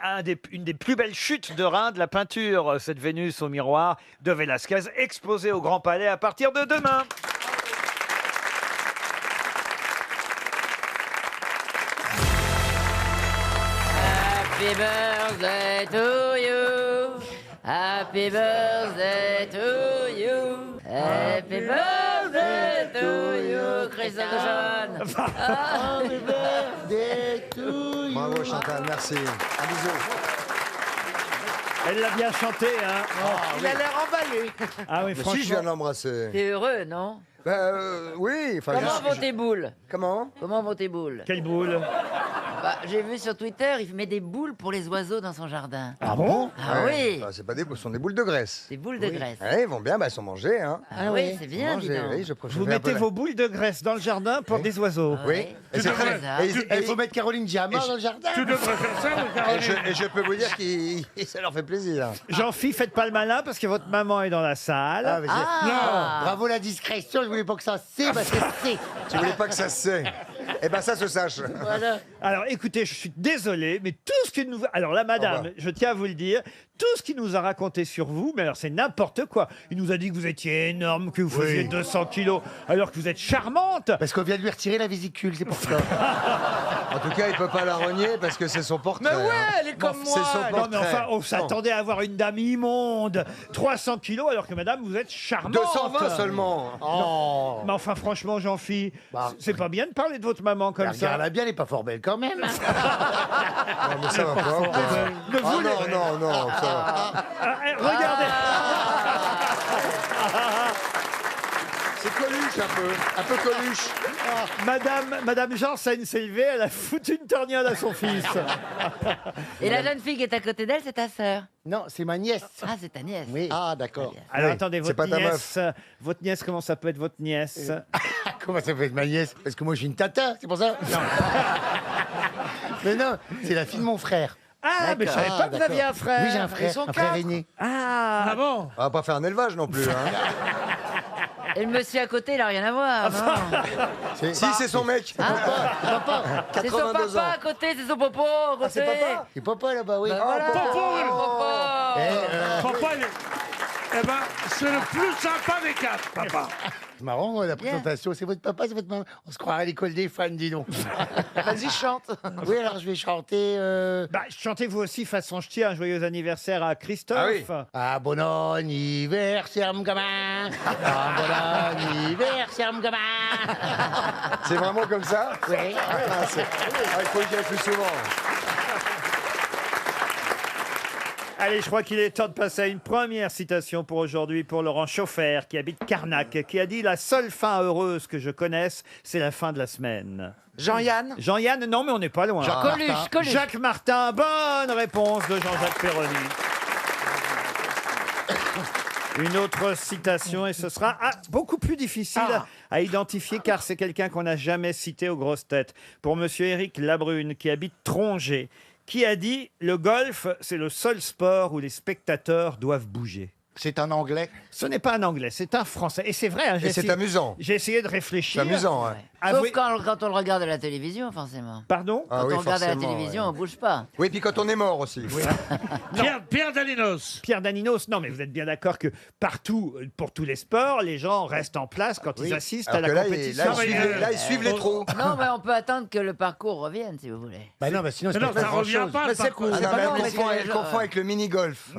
une des plus belles chutes de rein de la peinture, cette Vénus au miroir de Velasquez, exposée au Grand Palais à partir de demain.
Happy birthday to you. Happy birthday to you. Happy birthday to you, Christophe de Chavannes. Happy birthday to you.
Bravo Chantal, merci. Un bisou.
Elle l'a bien chanté, hein.
Il a l'air emballé.
Ah oui,
Mais
franchement.
si, je viens de l'embrasser.
T'es heureux, non?
Oui. Enfin,
Comment vont tes boules?
Comment?
Comment vont tes boules?
Quelle boule?
Bah, j'ai vu sur Twitter, il met des boules pour les oiseaux dans son jardin.
Ah bon?
Ah oui.
Bah, c'est pas des boules, ce sont des boules de graisse.
Des boules de graisse.
Ouais, ils vont bien, bah, elles sont mangées. Hein.
Ah oui, c'est bien, dis
Mangées,
donc.
oui, je
Vous
fais un peu
mettez
la-
vos boules de graisse dans le jardin pour des oiseaux.
Oui. Et c'est très-
Il faut mettre Caroline Diamant dans le jardin.
Tu devrais faire ça, mon
Et
Caroline.
je peux vous dire que ça leur fait plaisir.
Jean-Phi, faites pas le malin parce que votre maman est dans la salle.
Ah, mais non, bravo la discrétion, je voulais pas que ça c'est, bah c'est.
Tu voulais pas que ça se sait. Eh ben ça se sache.
Voilà.
Alors écoutez, je suis désolé, mais tout ce qu'il nous... Alors la madame,
bah.
je tiens à vous le dire, tout ce qu'il nous a raconté sur vous, mais alors c'est n'importe quoi. Il nous a dit que vous étiez énorme, que vous faisiez 200 kilos, alors que vous êtes charmante.
Parce qu'on vient de lui retirer la vésicule, c'est pour ça.
En tout cas, il peut pas la renier parce que c'est son portrait.
Mais ouais,
hein.
elle est comme
C'est
moi.
son
Non
portrait.
mais enfin, on s'attendait à avoir une dame immonde, 300 kilos, alors que madame, vous êtes charmante.
220 seulement.
Oh.
Mais enfin, franchement, Jean-Phi,
Bah,
c'est pas bien de parler de votre maman comme ça.
Regarde-la bien, elle est pas fort belle quand même.
Non, mais ça va pas.
Ne
Ah
vous les-
non, ça va.
Regardez.
C'est Coluche un peu Coluche.
Madame Janssen s'est levée, elle a foutu une torgnole à son fils.
Et la jeune fille qui est à côté d'elle, c'est ta sœur.
Non, c'est ma nièce.
Ah, c'est ta nièce.
Oui. Ah, d'accord.
Alors
Oui,
attendez,
c'est
votre
pas ta
nièce, comment ça peut être votre nièce?
Comment ça peut être ma nièce? Parce que moi, j'ai une tata, c'est pour ça? Non. Mais non, c'est la fille de mon frère.
Ah, mais je savais pas que vous aviez un frère.
Oui, j'ai un frère, un frère aîné.
Ah,
bon?
On va pas faire un élevage non plus. Hein.
Et le monsieur à côté, il a rien à voir. non.
Si, c'est son mec.
Papa.
C'est son
82
papa
ans.
à côté, c'est son popo à côté.
c'est papa?
C'est papa là-bas, oui.
Bah voilà.
Popo,
Popo.
Papa, eh ben, c'est le plus sympa des quatre, papa.
C'est marrant, moi, la présentation. C'est votre papa, c'est votre maman. On se croirait à l'école des fans, dis donc.
Vas-y, chante.
Oui, alors je vais chanter.
bah, chantez vous aussi façon ch'ti un joyeux anniversaire à Christophe.
Ah oui.
Ah, bon anniversaire, mon gamin. Ah, bon anniversaire, mon gamin.
C'est vraiment comme ça?
Oui.
Il faut le dire plus souvent.
Allez, je crois qu'il est temps de passer à une première citation pour aujourd'hui pour Laurent Chauffer, qui habite Carnac, qui a dit « La seule fin heureuse que je connaisse, c'est la fin de la semaine ».
Jean-Yann.
Jean-Yann, non, mais on n'est pas loin.
Coluche.
Jacques Martin, bonne réponse de Jean-Jacques Perroni. Une autre citation, et ce sera beaucoup plus difficile à identifier, car c'est quelqu'un qu'on n'a jamais cité aux grosses têtes. Pour monsieur Éric Labrune, qui habite Trongé, qui a dit « Le golf, c'est le seul sport où les spectateurs doivent bouger ».
C'est un anglais?
Ce n'est pas un anglais, c'est un français. Et c'est vrai, hein,
Et c'est amusant.
J'ai essayé de réfléchir.
C'est amusant, ouais.
Sauf quand on le regarde à la télévision, forcément.
Pardon?
Quand on regarde à la télévision, on bouge pas.
Oui, puis quand on est mort aussi.
Pierre Daninos.
Pierre Daninos, non, mais vous êtes bien d'accord que partout, pour tous les sports, les gens restent en place quand ils assistent à la compétition.
Là, ils suivent les trous.
Non, mais on peut attendre que le parcours revienne, si vous voulez.
Bah non, bah sinon,
Mais non, ça revient pas, le parcours.
Ah non,
pas
mais
long,
elle
mais
confond,
c'est
elle confond avec le mini-golf.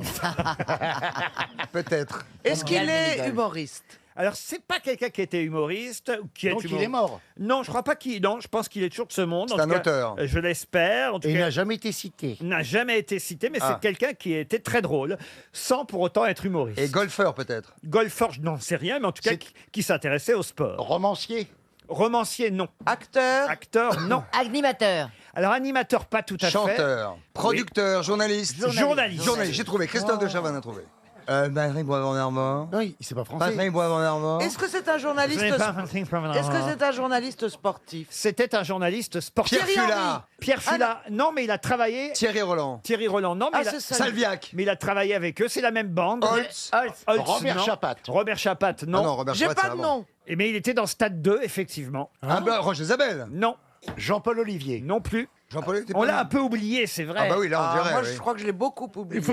Peut-être.
Est-ce qu'il est humoriste?
Alors, c'est pas quelqu'un qui était humoriste. Qui
Donc, il est mort.
Non, je crois pas qu'il... Non, je pense qu'il est toujours de ce monde.
C'est un auteur.
Je l'espère. En tout
Et il
cas,
n'a jamais été cité.
n'a jamais été cité, mais
Ah.
c'est quelqu'un qui était très drôle, sans pour autant être humoriste.
Et golfeur, peut-être.
Golfeur, je n'en sais rien, mais en tout cas, qui s'intéressait au sport.
Romancier.
Romancier, non.
Acteur.
Acteur, non.
Animateur.
Alors, animateur, pas tout à fait.
Chanteur. Producteur. Journaliste.
Journaliste.
J'ai trouvé. Christophe de Chavannes a trouvé. Patrick Boisvend-Herman.
Non, c'est pas français.
Patrick Boisvend-Herman.
Est-ce que c'est un journaliste?
Ce n'est pas Patrick Boisvend-Herman.
Est-ce que c'est un journaliste sportif?
C'était un journaliste sportif.
Pierre Fula.
Pierre Fula, non, mais il a travaillé...
Thierry Roland.
Thierry Roland, non, mais
Ah,
il a...
c'est ça.
Salviac.
Mais il a travaillé avec eux, c'est la même bande.
Holtz.
Holtz,
Robert
non.
Chapat.
Robert Chapat, non.
Ah non, Robert
J'ai
Schwartz,
pas
c'est
de
avant.
nom.
Mais il était dans Stade 2, effectivement.
Ah bah, Roger Isabelle.
Non.
Jean-Paul Olivier.
Non plus.
Jean-Paul était
On
pas
l'a
né.
un peu oublié, c'est vrai.
Ah bah oui, là, on dirait.
Moi,
oui.
je crois que je l'ai beaucoup oublié.
Il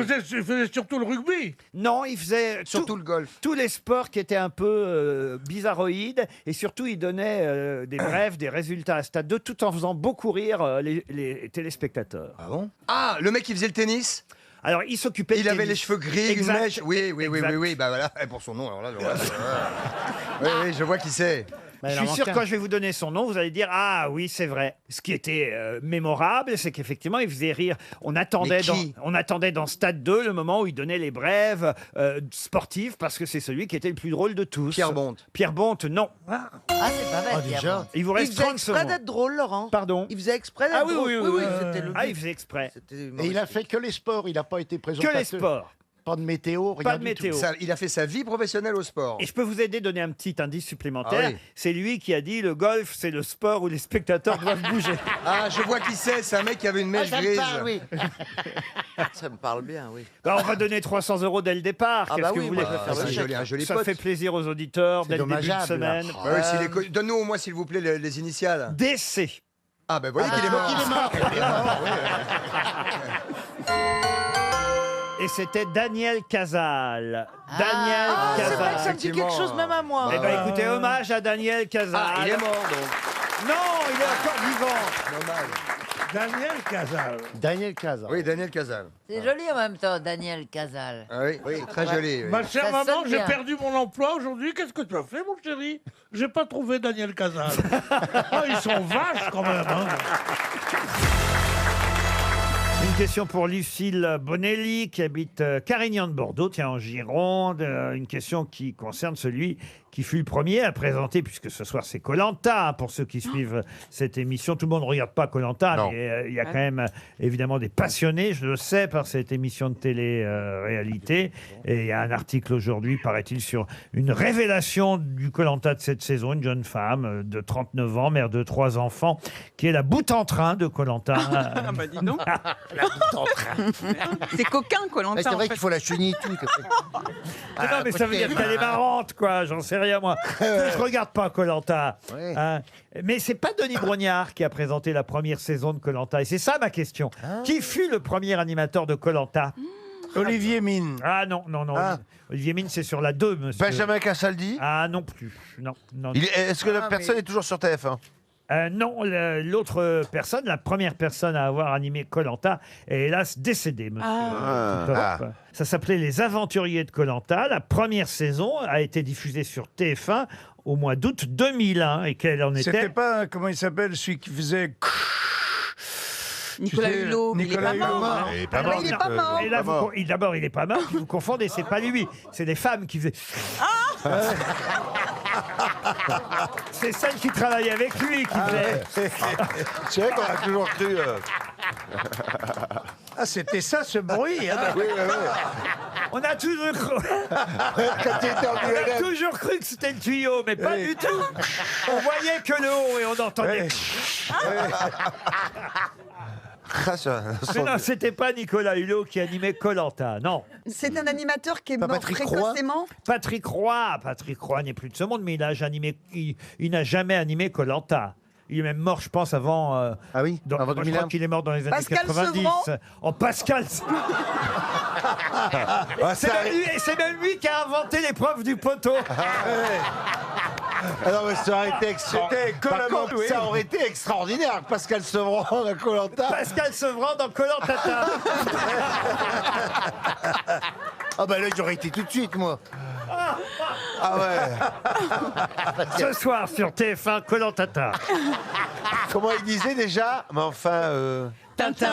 faisait surtout le rugby.
Non, il faisait
Surtout le golf.
tous les sports qui étaient un peu bizarroïdes et surtout il donnait des brèves, des résultats à Stade 2 tout en faisant beaucoup rire les téléspectateurs.
Ah bon? Ah, le mec qui faisait le tennis?
Alors il s'occupait.
Il
de
avait
tennis.
les cheveux gris, une
Exact.
mèche. Oui,
Exact.
bah voilà. Et pour son nom, alors là, oui, je vois qui c'est.
Je suis sûr que quand je vais vous donner son nom, vous allez dire ah oui c'est vrai. Ce qui était mémorable, c'est qu'effectivement il faisait rire. On attendait dans Stade 2 le moment où il donnait les brèves sportives parce que c'est celui qui était le plus drôle de tous.
Pierre Bonte.
Pierre Bonte, non.
Ah, c'est pas bête.
déjà.
Bonte.
Il vous reste
Il faisait
30
exprès
secondes.
d'être drôle, Laurent.
Pardon.
Il faisait exprès d'être
Ah oui,
drôle.
oui.
C'était le
Ah
but.
il faisait exprès.
C'était
Et il a fait que les sports, il n'a pas été présentateur.
Que les sports.
Pas de météo, rien
Pas de
du
météo.
tout.
Il a fait sa vie professionnelle au sport.
Et je peux vous aider, donner un petit indice supplémentaire.
Ah oui.
C'est lui qui a dit le golf, c'est le sport où les spectateurs doivent bouger.
Ah, je vois qui c'est un mec qui avait une mèche
ça me
grise.
parle, oui. Ça me parle bien, oui.
Bah, on va donner 300 € dès le départ.
Ah
Qu'est-ce
bah
que
oui,
vous voulez
moi, je vais faire
C'est
le chèque.
un joli
Ça
pote.
fait plaisir aux auditeurs dès le début de
dommageable, là.
semaine.
Bah oui, donne-nous au moins, s'il vous plaît, les initiales.
DC.
Ah, ben voyez qu'il est mort.
Et c'était Daniel Casal. Daniel
Ah, c'est vrai que
Casal.
ça me dit quelque chose même à moi.
Eh ben écoutez, hommage à Daniel Casal.
Ah, il est mort, donc.
Non, il est encore vivant.
Normal.
Daniel Casal.
Daniel Cazard.
Oui, Daniel Casal.
C'est joli en même temps, Daniel Casal.
Ah oui, très joli. oui.
Ma chère
Ça
maman,
sonne
j'ai
bien.
perdu mon emploi aujourd'hui. Qu'est-ce que tu as fait, mon chéri? J'ai pas trouvé Daniel Casal. Oh, ils sont vaches quand même. Hein.
Une question pour Lucille Bonelli qui habite Carignan de Bordeaux, tiens, en Gironde. Une question qui concerne celui qui fut le premier à présenter, puisque ce soir c'est Koh-Lanta, pour ceux qui suivent cette émission. Tout le monde ne regarde pas Koh-Lanta,
Non.
mais il y a quand même évidemment des passionnés, je le sais, par cette émission de télé-réalité. Et il y a un article aujourd'hui, paraît-il, sur une révélation du Koh-Lanta de cette saison, une jeune femme de 39 ans, mère de 3 enfants, qui est la boute en train de Koh-Lanta.
Ah bah dis donc. C'est coquin, Koh-Lanta.
C'est vrai
en
qu'il
fait.
faut la chenille tout.
Ah non, mais ça veut dire qu'elle est marrante, quoi. J'en sais rien, moi. Je regarde pas Koh-Lanta. Hein. Mais c'est pas Denis Brognard qui a présenté la première saison de Koh-Lanta. Et c'est ça ma question. Qui fut le premier animateur de Koh-Lanta?
Olivier Mine.
Ah non.
Ah.
Olivier Mine, c'est sur la 2, monsieur.
Benjamin Castaldi.
Ah non plus. Non.
Est-ce que la personne est toujours sur TF1?
Non, l'autre personne, la première personne à avoir animé Koh-Lanta, est hélas décédée, monsieur. Titoff.
Ah.
Ça s'appelait Les Aventuriers de Koh-Lanta. La première saison a été diffusée sur TF1 au mois d'août 2001. Et quelle en était?
C'était pas, comment il s'appelle, celui qui faisait...
Nicolas Hulot, il est pas mort. hein.
Il est pas
Ah bah,
mort.
il est pas mort.
Et là, d'abord, il est pas mort. Vous confondez, c'est pas lui. C'est des femmes qui faisaient. C'est celle qui travaillait avec lui qui faisait.
C'est vrai qu'on a toujours cru...
Ah, c'était ça, ce bruit. Hein.
On a toujours cru. On a toujours cru que c'était le tuyau, mais pas du tout. On voyait que le haut et on entendait. Mais non, c'était pas Nicolas Hulot qui animait Koh-Lanta, non.
C'est un animateur qui est mort
Patrick Roy
précocement.
Patrick Roy n'est plus de ce monde, mais il n'a jamais animé Koh-Lanta. Il est même mort, je pense, avant.
Ah oui,
avant
avant
je
2001.
crois qu'il est mort dans les années
Pascal
90.
Sevran.
En Pascal. C'est même lui qui a inventé l'épreuve du poteau.
Ah non, mais ça aurait été, ça aurait été extraordinaire. Pascal Sevran dans Koh-Lanta.
Pascal Sevran dans Koh-Lanta.
Ah bah là, j'aurais été tout de suite, moi.
Ah ouais.
Ce soir sur TF1, Koh-Lanta.
Comment il disait déjà? Mais enfin...
Tintin.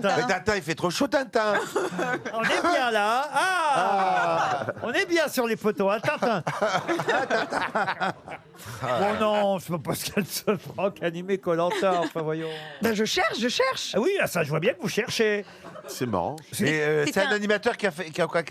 Mais Tintin, il fait trop chaud, Tintin.
On est bien là. On est bien sur les poteaux, hein, Tintin. Bon non, c'est pas Pascal Sevran qui a animé Koh-Lanta, enfin voyons.
Ben, je cherche.
Ah oui, ça je vois bien que vous cherchez.
C'est marrant.
C'est-
C'est un animateur qui a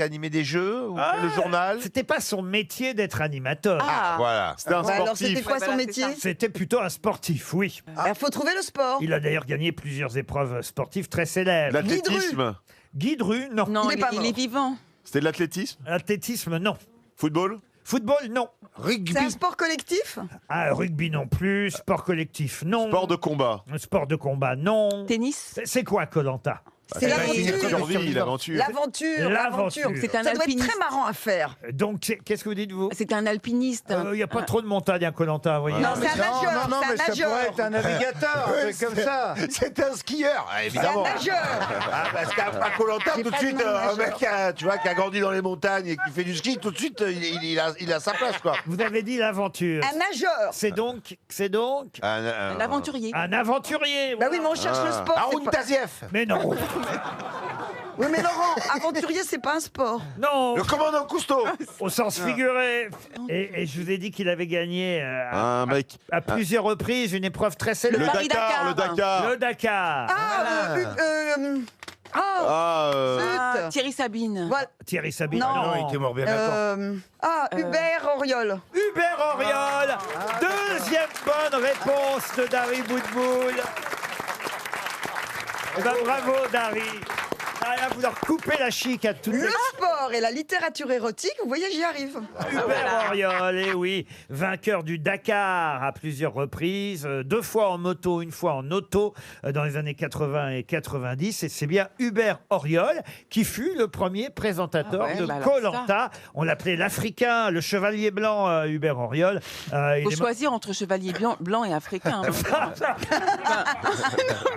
animé des jeux ou le journal.
C'était pas son métier d'être animateur.
Ah.
Voilà.
C'était un Bah alors, sportif. c'était quoi son voilà, métier c'est ça.
C'était plutôt un sportif, oui.
Il faut trouver le sport.
Il a d'ailleurs gagné plusieurs épreuves sportives très célèbres.
L'athlétisme.
Guy Dru, non.
Non, il est vivant.
C'était de l'athlétisme?
L'athlétisme, non.
Football?
Football, non.
C'est un sport collectif?
Ah, rugby non plus, sport collectif, non.
Sport de combat.
Sport de combat, non.
Tennis?
C'est quoi Koh-Lanta?
C'est l'aventure.
Survie, l'aventure.
L'aventure.
C'est un
Ça doit être
alpiniste.
très marrant à faire.
Donc, qu'est-ce que vous dites, vous?
C'est un alpiniste.
Il n'y a pas trop de montagnes à Koh-Lanta, vous voyez.
Non, c'est un nageur.
Non, mais
c'est un
ça
nageur.
pourrait être un navigateur, un truc comme ça.
C'est un skieur, évidemment.
C'est un nageur.
Ah, parce qu'à Koh-Lanta,
J'ai
tout de
pas de
suite,
nom de
un mec
nageur.
qui a grandi dans les montagnes et qui fait du ski, tout de suite, il a sa place, quoi.
Vous avez dit l'aventure.
Un nageur.
C'est donc
Un aventurier.
un aventurier.
Bah oui, mais on cherche le sport. c'est
Haroun
pas-
Tazieff.
Mais non.
Oui, mais Laurent, aventurier, c'est pas un sport.
Non.
Le commandant Cousteau.
Au sens figuré. Et je vous ai dit qu'il avait gagné
Un mec.
à plusieurs reprises une épreuve très célèbre.
Le
Paris-Dakar.
Dakar.
Le Dakar.
Thierry Sabine.
Voilà.
Thierry Sabine.
Non.
il était mort bien d'accord.
Hubert Auriol.
Hubert Auriol. Deuxième bonne réponse de Dari Boudboul. Eh ben, bravo, Dari. Ah, là, vous leur coupez la chic à toutes les...
Le sport et la littérature érotique, vous voyez, j'y arrive.
Hubert Auriol, eh oui, vainqueur du Dakar à plusieurs reprises, 2 fois en moto, 1 fois en auto, dans les années 80 et 90. Et c'est bien Hubert Auriol qui fut le premier présentateur de Koh-Lanta. On l'appelait l'Africain, le chevalier blanc, Hubert Auriol.
Il faut choisir entre chevalier blanc et africain.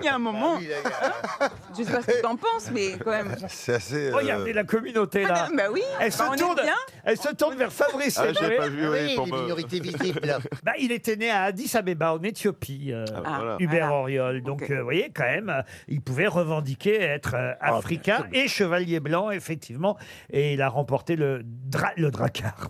Il y a un moment. Je sais pas ce que tu en penses, mais quand même.
C'est assez.
Regardez la communauté là.
Bah oui.
Elle
on est bien.
se tourne vers Fabrice
Ah,
Eboué.
j'ai pas vu, oui, pour
les
me-
minorités visibles.
Bah, il était né à Addis Abeba, en Éthiopie,
voilà.
Hubert
Voilà.
Auriol. Donc,
Ok.
vous voyez, quand même, il pouvait revendiquer être africain et chevalier blanc, effectivement. Et il a remporté le Drakkar.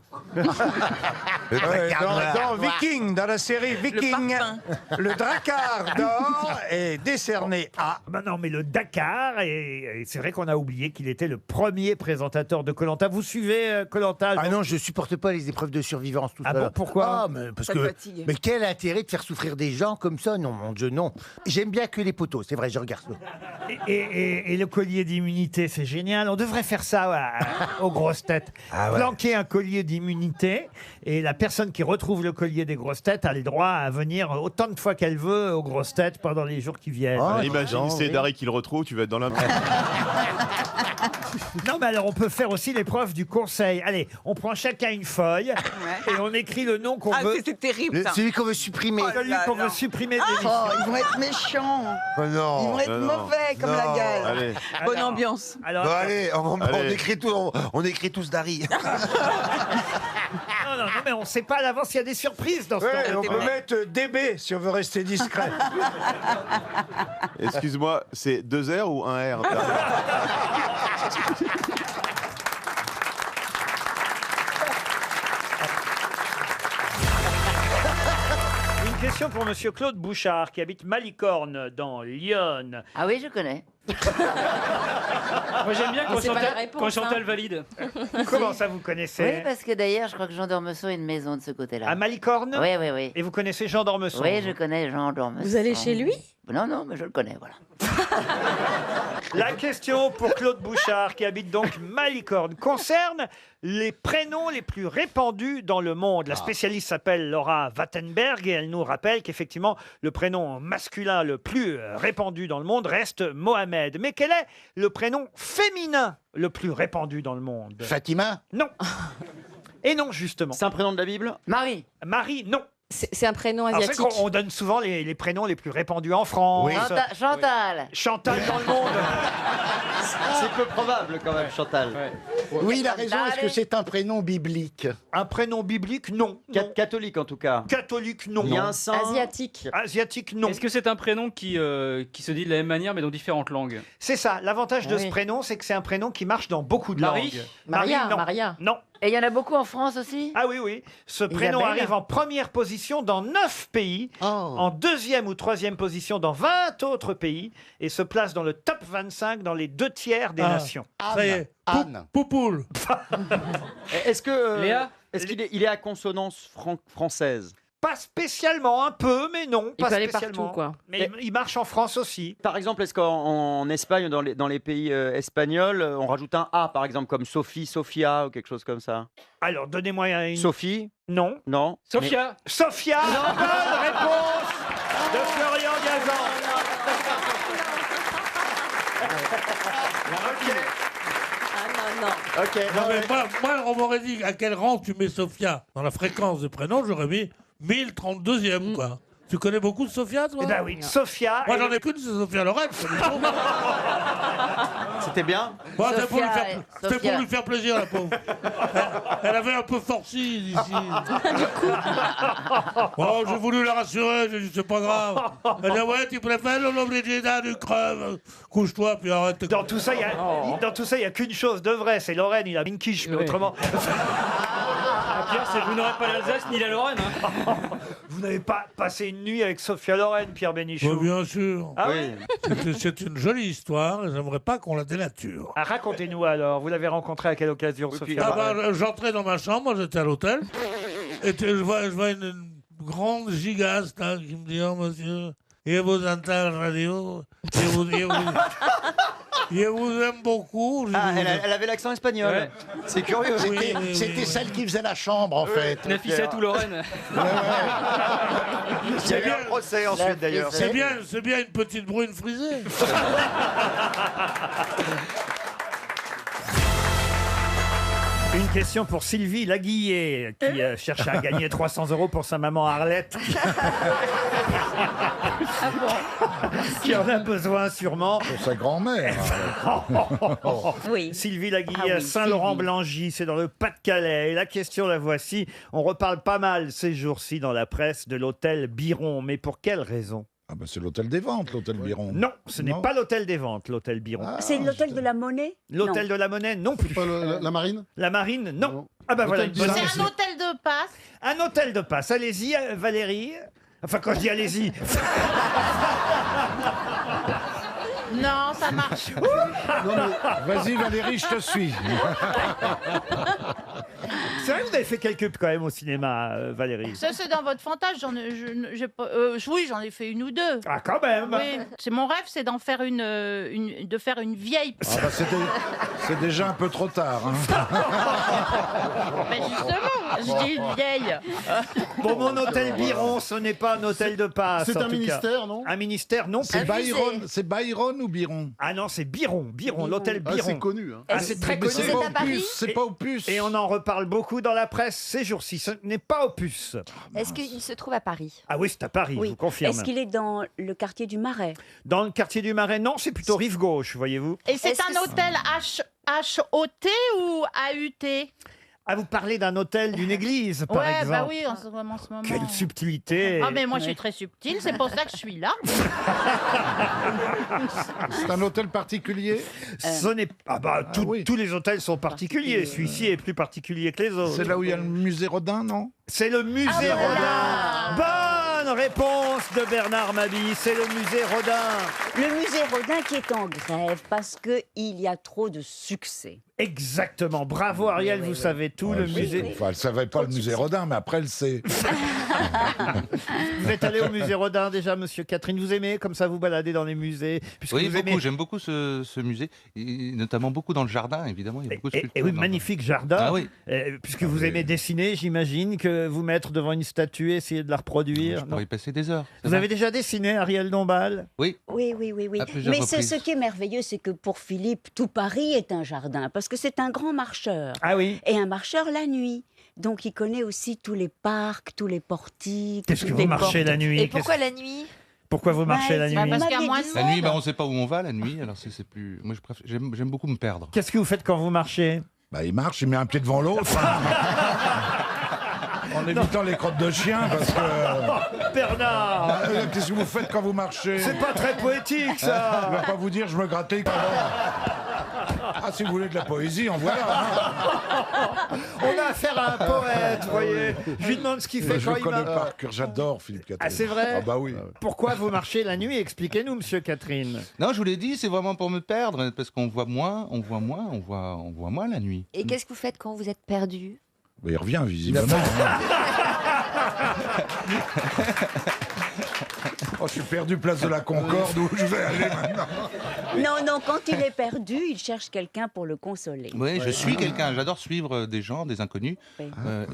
Dans Viking, dans la série Viking,
parfum.
le Drakkar d'or est décerné à...
Bah non, mais le Dakar, et c'est vrai qu'on a oublié qu'il était le premier présentateur de Koh-Lanta. Vous suivez Koh-Lanta?
Ah non, je supporte pas les épreuves de survivance, tout
Ah
ça.
bon, pourquoi?
Ah, mais parce
Ça te
que.
fatigue.
Mais quel intérêt de faire souffrir des gens comme ça? Non, mon Dieu, non. J'aime bien que les poteaux, c'est vrai, je regarde ça.
Et le collier d'immunité, c'est génial. On devrait faire ça aux grosses têtes.
Ah ouais.
Planquer un collier d'immunité et la personne qui retrouve le collier des grosses têtes a le droit à venir autant de fois qu'elle veut aux grosses têtes pendant les jours qui viennent.
Oh,
Imagine,
non,
c'est
oui.
Dari qui le retrouve, tu vas être dans la merde.
Non, mais alors on peut faire aussi l'épreuve du conseil. Allez, on prend chacun une feuille et on écrit le nom qu'on
Ah,
veut.
c'est terrible. Ça.
Celui qu'on veut supprimer.
Celui qu'on veut supprimer de l'émission.
Oh, ils vont être méchants. Ils vont être
non.
mauvais comme la gale.
Allez.
Bonne ambiance.
Alors,
Bon, allez, on
Allez.
écrit on écrit tous Dari.
non, mais on ne sait pas à l'avance, il y a des surprises dans ce
Ouais,
temps.
on peut mettre DB si on veut rester discret.
Excuse-moi, c'est 2 R ou 1 R?
Une question pour Monsieur Claude Bouchard qui habite Malicorne dans l'Yonne.
Ah oui, je connais.
Moi j'aime bien
Mais c'est pas la réponse,
quand Chantal
hein.
valide.
Comment ça vous connaissez?
Oui, parce que d'ailleurs, je crois que Jean d'Ormesson a une maison de ce côté-là.
À Malicorne?
Oui, oui, oui.
Et vous connaissez Jean d'Ormesson?
Oui, je connais Jean d'Ormesson.
Vous allez chez lui?
Non, non, mais je le connais, voilà.
La question pour Claude Bouchard, qui habite donc Malicorne, concerne les prénoms les plus répandus dans le monde. La spécialiste s'appelle Laura Wattenberg et elle nous rappelle qu'effectivement, le prénom masculin le plus répandu dans le monde reste Mohamed. Mais quel est le prénom féminin le plus répandu dans le monde?
Fatima?
Non. Et non, justement.
C'est un prénom de la Bible?
Marie.
Marie, non.
C'est un prénom
Alors, c'est
asiatique.
qu'on donne souvent les prénoms les plus répandus en France.
Oui.
Chantal.
Chantal dans le monde.
C'est peu probable quand même, Chantal.
Oui, il a raison. Est-ce que c'est un prénom biblique?
Un prénom biblique, non. Non.
Catholique en tout cas.
Catholique, non.
Il y a un saint.
Asiatique.
Asiatique, non.
Est-ce que c'est un prénom qui se dit de la même manière mais dans différentes langues?
C'est ça. L'avantage de
Oui.
ce prénom, c'est que c'est un prénom qui marche dans beaucoup de
Marie
langues.
Maria,
non.
Maria.
Non.
Et il y en a beaucoup en France aussi?
Ah oui, oui. Ce prénom
Isabelle.
arrive en première position dans 9 pays, en deuxième ou troisième position dans 20 autres pays, et se place dans le top 25 dans les 2 tiers des nations.
Ça y est.
Anne.
Poupoule.
Est-ce que
Léa
est-ce qu'il est à consonance française?
Pas spécialement, un peu, mais non,
Il
pas
peut aller
spécialement.
partout, quoi.
Mais il marche en France aussi.
Par exemple, est-ce qu'en Espagne, dans les pays espagnols, on rajoute un A, par exemple, comme Sophie, Sofia ou quelque chose comme ça?
Alors, donnez-moi une...
Sophie?
Non.
Non.
Sophia.
Sophia. Bonne réponse de Florian Gazan.
Ok.
Non, mais moi, on m'aurait dit à quel rang tu mets Sophia dans la fréquence de prénom, j'aurais mis 1032e, quoi. Tu connais beaucoup de Sophia, toi?
Eh ben oui, Sophia.
Moi, j'en ai qu'une, c'est Sophia Loren.
C'était bien?
Bon, c'était pour,
Sophia.
lui faire plaisir, la pauvre. Elle avait un peu forci d'ici. Bon, j'ai voulu la rassurer, j'ai dit c'est pas grave. Elle dit ouais, tu préfères l'Obrigida du crève. Couche-toi, puis arrête.
Dans tout ça, il y a qu'une chose de vrai, c'est Lorraine, il a une quiche, mais autrement.
Pierre, c'est vous n'aurez pas l'Alsace ni la Lorraine. Hein.
Vous n'avez pas passé une nuit avec Sophia Loren, Pierre Bénichou?
Bien sûr.
Ah oui.
C'est une jolie histoire, et j'aimerais pas qu'on la dénature.
Ah, racontez-nous alors, vous l'avez rencontrée à quelle occasion, Sophia Loren?
J'entrais dans ma chambre, moi j'étais à l'hôtel, et je vois une grande gigaste là, qui me dit oh monsieur, je vous entends à la radio, je vous aime beaucoup.
Ah, elle avait l'accent espagnol.
Ouais.
C'est curieux.
C'était celle qui faisait la chambre, en fait.
Nafissatou Lorraine.
Il y a eu un procès ensuite, d'ailleurs.
C'est bien une petite brune frisée.
Une question pour Sylvie Laguillet, qui cherche à gagner 300 € pour sa maman Arlette. Qui en a besoin sûrement.
Pour sa grand-mère.
Oui.
Sylvie Laguillet
Ah oui,
à Saint-Laurent-Blangy, c'est dans le Pas-de-Calais. Et la question, la voici. On reparle pas mal ces jours-ci dans la presse de l'hôtel Biron. Mais pour quelle raison?
Ah ben c'est l'hôtel des ventes, l'hôtel Biron.
Non, ce n'est pas l'hôtel des ventes, l'hôtel Biron.
C'est l'hôtel de la Monnaie?
L'hôtel de la Monnaie, non plus.
La Marine?
La Marine, non. Ah ben voilà.
C'est un hôtel de passe.
Un hôtel de passe. Allez-y, Valérie. Enfin, quand je dis allez-y.
Non, ça marche.
Vas-y Valérie, je te suis.
C'est vrai que vous avez fait quelques pubs quand même au cinéma, Valérie.
Ça, c'est dans votre fantasme. Oui, j'en ai fait une ou deux.
Ah, quand même.
Oui. C'est mon rêve, c'est d'en faire de faire une vieille.
Ah bah, c'est déjà un peu trop tard. Hein.
Mais justement, je dis une vieille.
Bon, mon hôtel Biron, ce n'est pas un hôtel de passe.
C'est
en
un
tout cas.
ministère, non?
Un ministère, non.
C'est Byron ou Biron?
Ah non, c'est Biron, l'hôtel Biron.
Ah, c'est connu. Hein.
Ah, c'est très connu.
C'est pas Opus, c'est pas Opus.
Et on en reparle beaucoup dans la presse ces jours-ci. Ce n'est pas Opus.
Est-ce qu'il se trouve à Paris?
Ah oui, c'est à Paris, je vous confirme.
Est-ce qu'il est dans le quartier du Marais?
Dans le quartier du Marais, non, c'est plutôt rive gauche, voyez-vous.
Et c'est un hôtel H-O-T ou A-U-T?
Ah, vous parlez d'un hôtel d'une église, par exemple.
Bah oui, en ce moment.
Quelle subtilité.
Ah, mais moi, je suis très subtile, c'est pour ça que je suis là.
C'est un hôtel particulier?
Ce n'est pas. Ah bah, tous les hôtels sont particuliers. Celui-ci est plus particulier que les autres.
C'est là où il y a le musée Rodin, non?
C'est le musée Rodin. Bonne réponse de Bernard Mabie. C'est le musée Rodin.
Le musée Rodin qui est en grève parce qu'il y a trop de succès.
Exactement. Bravo Ariel, vous savez tout. Le musée.
Enfin, elle savait pas le musée Rodin, mais après elle sait.
Vous êtes allé au musée Rodin déjà, monsieur Catherine. Vous aimez comme ça vous balader dans les musées?
Oui,
vous aimez...
j'aime beaucoup ce musée, et notamment beaucoup dans le jardin, évidemment. Il y a beaucoup de sculptures
et oui,
dans-
magnifique jardin.
Ah oui.
Puisque vous aimez dessiner, j'imagine que vous mettre devant une statue et essayer de la reproduire.
Je pourrais y passer des heures.
Vous avez déjà dessiné Ariel Dombal?
Oui.
Oui.
À plusieurs
Mais
reprises.
ce qui est merveilleux, c'est que pour Philippe, tout Paris est un jardin, parce que c'est un grand marcheur.
Ah oui.
Et un marcheur la nuit. Donc il connaît aussi tous les parcs, tous les portiques.
Qu'est-ce que
toutes
vous
les
marchez
portes.
la nuit?
Et pourquoi
la nuit?
Pourquoi vous marchez la nuit?
Parce qu'il y a moins de
La nuit,
monde.
on ne sait pas où on va la nuit, alors c'est plus. Moi, j'aime beaucoup me perdre.
Qu'est-ce que vous faites quand vous marchez?
Bah, il marche, il met un pied devant l'autre. En évitant les crottes de chien, parce que...
Bernard
Qu'est-ce que vous faites quand vous marchez?
C'est pas très poétique, ça.
Je vais pas vous dire, je me grattais le collant. Ah, si vous voulez de la poésie, en voilà.
On a affaire à un poète, vous voyez. Je lui demande ce qu'il fait
Je
quand
le
il
connais
marche.
par cœur, j'adore Philippe Catherine.
Ah, c'est vrai?
Ah bah oui.
Pourquoi vous marchez la nuit? Expliquez-nous, monsieur Catherine.
Non, je vous l'ai dit, c'est vraiment pour me perdre, parce qu'on voit moins la nuit.
Et qu'est-ce que vous faites quand vous êtes perdu?
Mais il revient, visiblement.
Oh, je suis perdu place de la Concorde, où je vais aller maintenant.
Non, quand il est perdu, il cherche quelqu'un pour le consoler.
Oui, je suis quelqu'un. J'adore suivre des gens, des inconnus.
Oui.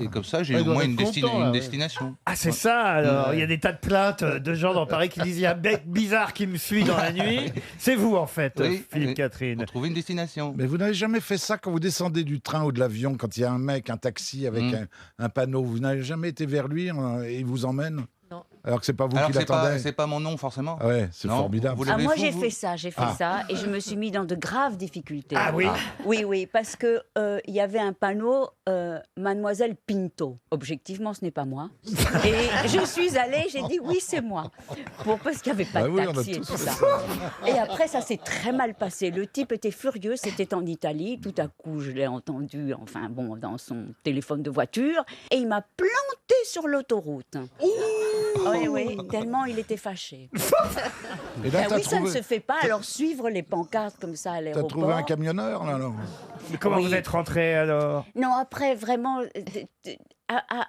Et comme ça, j'ai
Ouais,
au
il doit
moins
être
une,
content, là,
une
ouais.
destination.
Ah, c'est ça alors.
Ouais.
Il y a des tas de plaintes de gens dans Paris qui disent il y a un mec bizarre qui me suit dans la nuit. C'est vous en fait,
Oui,
Philippe
oui.
Catherine.
Pour trouver une destination.
Mais vous n'avez jamais fait ça quand vous descendez du train ou de l'avion, quand il y a un mec, un taxi avec un panneau, vous n'avez jamais été vers lui et il vous emmène?
Non.
Alors que c'est pas vous
Alors
qui
c'est pas,
l'attendez.
c'est pas mon nom forcément.
Ah ouais, c'est
Non.
formidable.
Vous
Ah,
l'avez
moi
fait,
j'ai
vous
fait ça, et je me suis mis dans de graves difficultés.
Ah oui.
Oui, parce que il y avait un panneau Mademoiselle Pinto. Objectivement, ce n'est pas moi. Et je suis allée, j'ai dit oui, c'est moi, parce qu'il n'y avait pas
Bah
de
oui, on a
taxi et
tous
tout
fait
ça. Et après, ça s'est très mal passé. Le type était furieux, c'était en Italie. Tout à coup, je l'ai entendu, dans son téléphone de voiture, et il m'a planté sur l'autoroute. Oui, tellement il était fâché.
Et là,
Ah
t'as
oui, ça ne
trouvé-
se fait pas. Alors suivre les pancartes comme ça à
T'as
l'aéroport.
trouvé un camionneur, là, alors?
Mais comment
Oui.
vous êtes rentré alors?
Non, après, vraiment,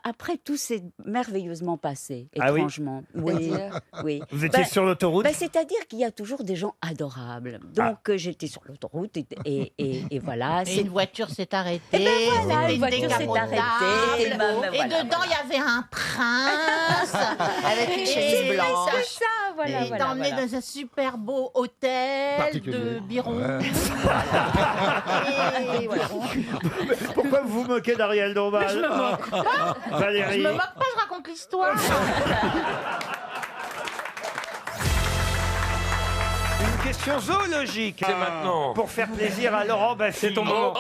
après, tout s'est merveilleusement passé,
Ah oui
étrangement. Oui, oui.
Vous étiez sur l'autoroute?
C'est-à-dire qu'il y a toujours des gens adorables. Donc, j'étais sur l'autoroute et voilà.
Et une voiture s'est arrêtée.
Et ben voilà,
c'était
une voiture s'est
décapotable.
arrêtée.
Et
voilà.
dedans, il y avait un prince avec une
Et
chemise blanche.
c'est ça, voilà,
Et
voilà,
t'emmenait
voilà.
dans un super beau hôtel
Particulier.
de Biron.
Ouais.
Et voilà.
Pourquoi vous vous moquez d'Ariel Dombal?
Je me moque pas.
Valérie.
Je me moque pas, je raconte l'histoire.
Une question zoologique.
C'est maintenant.
Pour faire plaisir à Laurent Baffy.
C'est ton moment.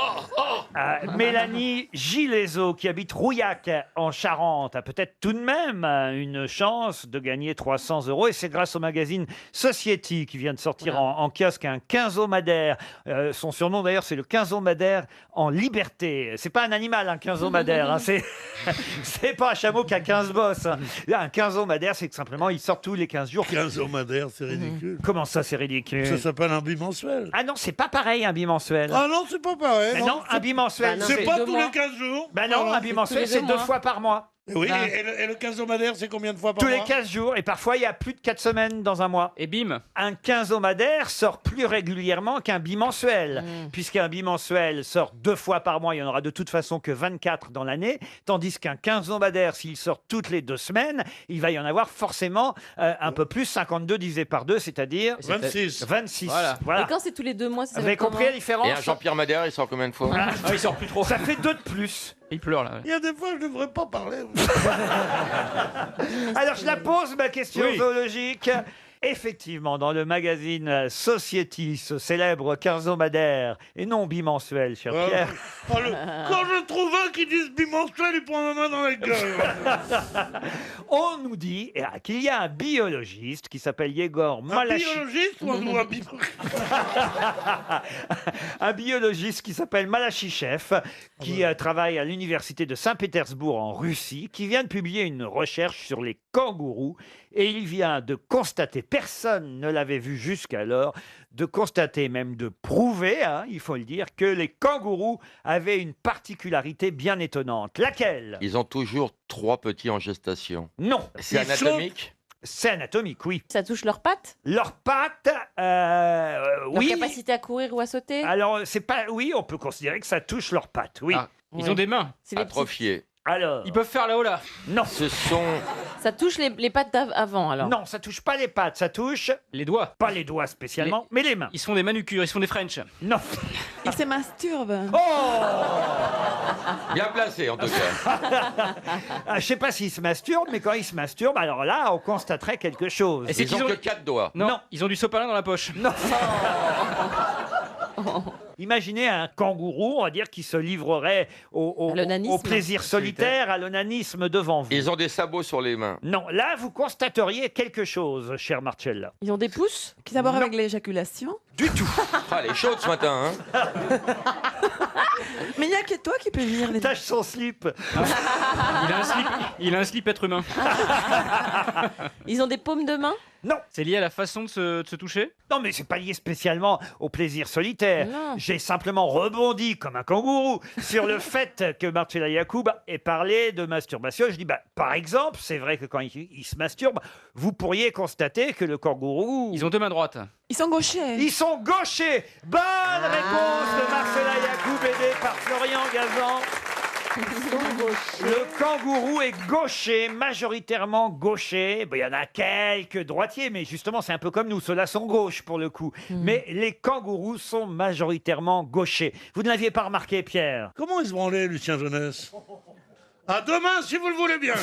Mélanie Gileso, qui habite Rouillac, en Charente, a peut-être tout de même une chance de gagner 300 €. Et c'est grâce au magazine Society, qui vient de sortir en kiosque, un quinzomadaire. Son surnom, d'ailleurs, c'est le quinzomadaire en liberté. C'est pas un animal, un quinzomadaire. Hein. C'est pas un chameau qui a 15 bosses. Hein. Un quinzomadaire, c'est que simplement, il sort tous les 15 jours.
Quinzomadaire, c'est ridicule.
Comment ça, c'est ridicule?
Ça s'appelle un bimensuel.
Ah non, c'est pas pareil, un bimensuel.
Ah non, c'est pas pareil.
Mais non, un bimensuel.
Bah non, c'est pas tous les 15 jours.
Ben non, un bimensuel, c'est 2 fois par mois.
Oui,
Ah.
et le quinzomadaire, c'est combien de fois par
Tous
mois
les 15 jours, et parfois il y a plus de 4 semaines dans un mois.
Et bim.
Un quinzomadaire sort plus régulièrement qu'un bimensuel, puisqu'un bimensuel sort 2 fois par mois, il y en aura de toute façon que 24 dans l'année, tandis qu'un quinzomadaire, s'il sort toutes les 2 semaines, il va y en avoir forcément un peu plus, 52 divisé par 2, c'est-à-dire
26.
26.
Voilà.
Et quand c'est tous les 2 mois, ça
Vous avez
va
compris la
comment
différence?
Et un Jean-Pierre Madère, il sort combien de fois?
Ah,
il sort plus trop.
Ça fait 2 de plus.
Il pleure là.
Il y a des fois, je ne devrais pas parler.
Alors je la pose, ma question
Oui.
zoologique. Effectivement, dans le magazine Society, ce célèbre quinzomadaire, et non bimensuel, cher Pierre.
Quand je trouve un qui dit bimensuel, il prend ma main dans la gueule.
On nous dit qu'il y a un biologiste qui s'appelle Yegor
Un
Malachi.
biologiste ou un
Un biologiste qui s'appelle Malachichev, qui travaille à l'université de Saint-Pétersbourg en Russie, qui vient de publier une recherche sur les kangourous, et il vient de constater, personne ne l'avait vu jusqu'alors, de constater, même de prouver, hein, il faut le dire, que les kangourous avaient une particularité bien étonnante. Laquelle?
Ils ont toujours 3 petits en gestation.
Non.
C'est anatomique?
C'est anatomique, oui.
Ça touche leurs pattes?
Leurs pattes,
Leur
oui.
capacité à courir ou à sauter?
Alors, c'est pas. Oui, on peut considérer que ça touche leurs pattes, oui.
Ah, ils ont des mains.
C'est les petits-
Atrophiés.
Alors.
Ils peuvent faire là-haut là.
Non.
Ce sont...
Ça touche les pattes avant alors?
Non, ça touche pas les pattes, ça touche.
Les doigts.
Pas les doigts spécialement, mais les mains.
Ils se font des manucures, ils se font des French.
Non.
Ils se masturbent.
Oh
Bien placé, en tout cas.
Je sais pas s'ils se masturbent, mais quand ils se masturbent, alors là, on constaterait quelque chose.
Et c'est
Ils ont que 4 doigts.
Non,
Non.
ils ont du sopalin dans la poche.
Non. Imaginez un kangourou, on va dire, qui se livrerait
À l'onanisme.
au plaisir solitaire, à l'onanisme devant vous.
Ils ont des sabots sur les mains.
Non, là, vous constateriez quelque chose, cher Marcella.
Ils ont des pouces?
Qui d'abord
Non.
avec l'éjaculation?
Du tout.
Ah, elle est chaude ce matin, hein.
Mais il n'y a que toi qui peux venir les...
Tâche son slip.
Il a un slip être humain.
Ils ont des paumes de main?
Non.
C'est lié à la façon de se toucher?
Non, mais c'est pas lié spécialement au plaisir solitaire.
Non.
J'ai simplement rebondi comme un kangourou sur le fait que Marcella Yacoub ait parlé de masturbation. Je dis, par exemple, c'est vrai que quand il se masturbe, vous pourriez constater que le kangourou...
Ils ont deux mains droites.
Ils sont gauchers.
Ils sont gauchers. Bonne réponse de Marcella Yacoub, aidée par Florian Gazan. Le kangourou est gaucher, majoritairement gaucher. Il y en a quelques droitiers, mais justement, c'est un peu comme nous. Ceux-là sont gauches pour le coup. Mais les kangourous sont majoritairement gauchers. Vous ne l'aviez pas remarqué, Pierre?
Comment il se branlait, Lucien Jeunesse? À demain, si vous le voulez bien.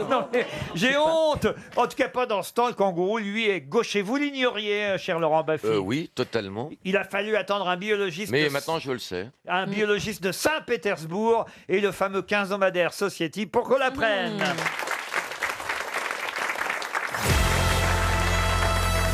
Non, mais j'ai honte. En tout cas, pas dans ce temps. Le kangourou, lui, est gaucher. Vous l'ignoriez, cher Laurent Baffy.
Oui, totalement.
Il a fallu attendre un biologiste.
Mais maintenant, je le sais.
Un biologiste de Saint-Pétersbourg et le fameux quinzomadaire Society pour qu'on l'apprenne.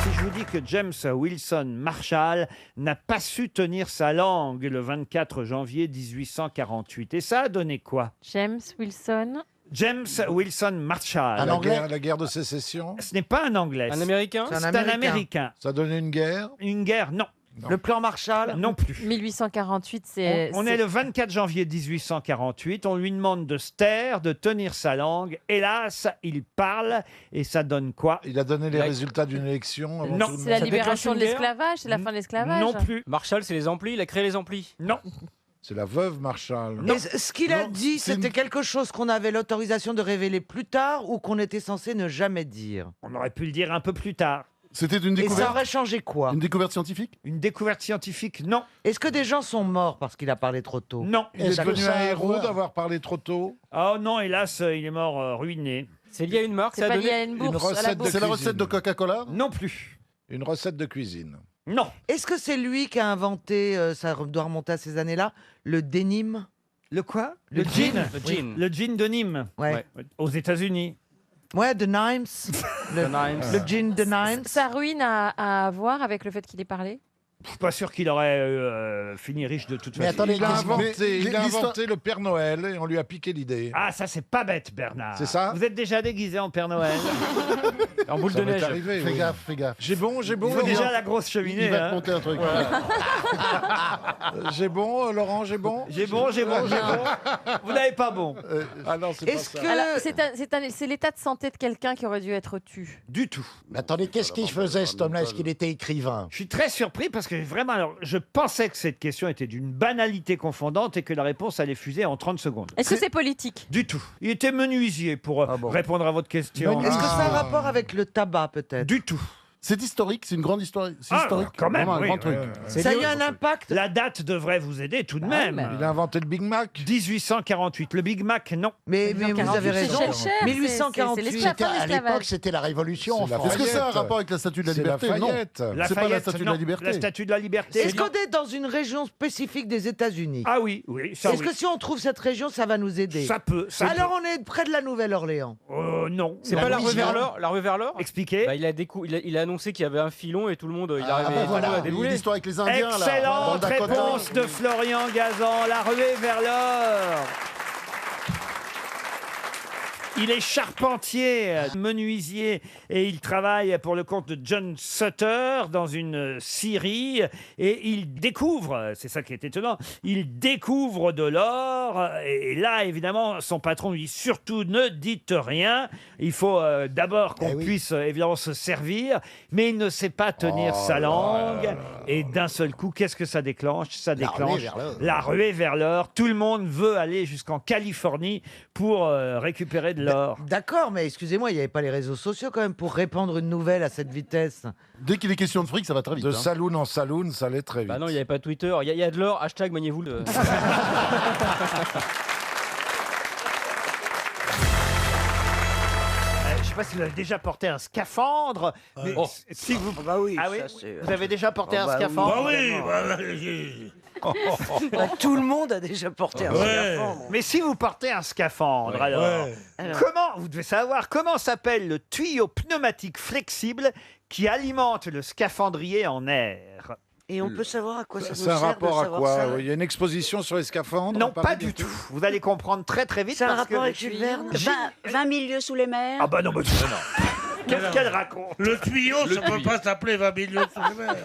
Si je vous dis que James Wilson Marshall n'a pas su tenir sa langue le 24 janvier 1848, et ça a donné quoi?
James Wilson.
James Wilson Marshall.
La guerre de sécession.
Ce n'est pas un Anglais.
Un Américain?
C'est un Américain.
Ça a donné une guerre.
Une guerre, non.
Le plan Marshall?
Non plus.
1848, c'est...
On est le 24 janvier 1848, on lui demande de se taire, de tenir sa langue. Hélas, il parle, et ça donne quoi?
Il a donné les résultats d'une élection. Avant
Non.
tout le
C'est la
monde.
libération de l'esclavage, c'est la fin de l'esclavage.
Non plus.
Marshall, c'est les amplis, il a créé les amplis.
Non.
C'est la veuve Marshall.
Et ce qu'il a dit, c'était quelque chose qu'on avait l'autorisation de révéler plus tard ou qu'on était censé ne jamais dire.
On aurait pu le dire un peu plus tard.
C'était une
Et ça
découverte.
aurait changé quoi?
Une découverte scientifique.
Une découverte scientifique, non.
Est-ce que des gens sont morts parce qu'il a parlé trop tôt?
Non.
Il est devenu un héros d'avoir parlé trop tôt.
Oh non, hélas, il est mort ruiné.
C'est lié à une marque,
C'est
ça a
pas
donné...
lié à une bourse, à la bourse.
C'est la recette de Coca-Cola.
Non plus.
Une recette de cuisine.
Non.
Est-ce que c'est lui qui a inventé, ça doit remonter à ces années-là, le denim?
Le quoi?
Le gin.
Le gin.
Le gin de Nîmes.
Ouais.
Aux États-Unis.
Ouais, de Nimes. Le gin de Nimes.
Sa ruine a à voir avec le fait qu'il ait parlé?
Je suis pas sûr qu'il aurait fini riche de toute
Mais
façon.
attendez, il a
l'histoire-
inventé le Père Noël et on lui a piqué l'idée.
Ah, ça, c'est pas bête, Bernard.
C'est ça?
Vous êtes déjà déguisé en Père Noël?
En boule
Ça
de
m'est
neige.
arrivé,
Fais
oui.
gaffe, fais gaffe.
J'ai bon,
Il faut déjà la grosse cheminée.
Il va
hein.
te monter un truc.
J'ai bon, Laurent, j'ai bon.
J'ai bon. Vous n'avez pas bon.
Ah non, c'est pas
Est-ce
ça.
que...
Alors, c'est l'état de santé de quelqu'un qui aurait dû être tu.
Du tout.
Mais attendez, qu'est-ce qu'il faisait cet homme-là? Est-ce qu'il était écrivain?
Je suis très surpris parce que vraiment, alors, je pensais que cette question était d'une banalité confondante et que la réponse allait fuser en 30 secondes.
Est-ce que c'est politique?
Du tout. Il était menuisier pour répondre à votre question.
Est-ce que ça a un rapport avec le tabac, peut-être?
Du tout.
C'est historique, c'est une grande histoire. C'est
Ah,
historique.
quand même,
Vraiment un
oui,
grand truc.
Ça a eu un impact?
La date devrait vous aider tout de même.
mais-
Il a inventé le Big Mac.
1848. Le Big Mac, non.
Mais vous avez raison.
C'est cher, c'est
1848.
l'esclavage.
C'était- à l'époque, c'était la Révolution.
C'est la
Est-ce que ça a un
Lafayette.
rapport avec la statue de la
C'est
liberté? Non.
Lafayette.
C'est pas la
Lafayette,
statue de
non.
la liberté.
La statue de la liberté.
Est-ce
non.
qu'on est dans une région spécifique des États-Unis?
Ah oui, oui, ça
Est-ce
oui.
que si on trouve cette région, ça va nous aider?
Ça peut. Ça
Alors on est près de la Nouvelle-Orléans.
peut. Non.
C'est
Non.
pas la rue vers
Louisiane.
l'or? La rue vers l'or?
Expliquez.
Bah, il a annoncé qu'il y avait un filon et tout le monde, il
Ah,
arrivait
bah
tout le monde
voilà,
à débouler.
l'histoire avec les Indiens, là. dans le
Excellente
Dakota.
réponse de Florian Gazan. La ruée vers l'or. Il est charpentier, menuisier, et il travaille pour le compte de John Sutter dans une scierie. Et il découvre, c'est ça qui est étonnant, il découvre de l'or. Et là, évidemment, son patron lui dit surtout ne dites rien. Il faut d'abord qu'on puisse évidemment se servir. Mais il ne sait pas tenir sa langue. Et d'un seul coup, qu'est-ce que ça déclenche? Ça déclenche la ruée vers l'or. Tout le monde veut aller jusqu'en Californie pour récupérer de l'or.
D'accord, mais excusez-moi, il n'y avait pas les réseaux sociaux quand même pour répandre une nouvelle à cette vitesse.
Dès qu'il est question de fric, ça va très vite.
De
hein.
saloon en saloon, ça allait très vite.
Bah non, il n'y avait pas Twitter. Il y a de l'or, hashtag maniez-vous.
sais pas si vous avez déjà porté un scaphandre, mais si vous...
Bah oui,
Ah oui,
ça, c'est-
vous avez déjà porté un
bah oui.
scaphandre?
Bah oui,
évidemment.
Bah, tout le monde a déjà porté un scaphandre.
Mais si vous portez un scaphandre, alors, comment, vous devez savoir, comment s'appelle le tuyau pneumatique flexible qui alimente le scaphandrier en air?
Et on peut savoir à quoi ça nous
C'est
sert
un rapport
de
à
savoir
quoi
ça
Il y a une exposition sur les scaphandres
Non,
à Paris
pas du
bientôt
tout. Vous allez comprendre très très vite.
C'est un
parce
rapport
que
avec Jules Verne
20 000 lieues sous les mers.
Ah bah non, bah, qu'est-ce qu'elle raconte?
Le tuyau, ça peut pas s'appeler 20 millions sous les mers.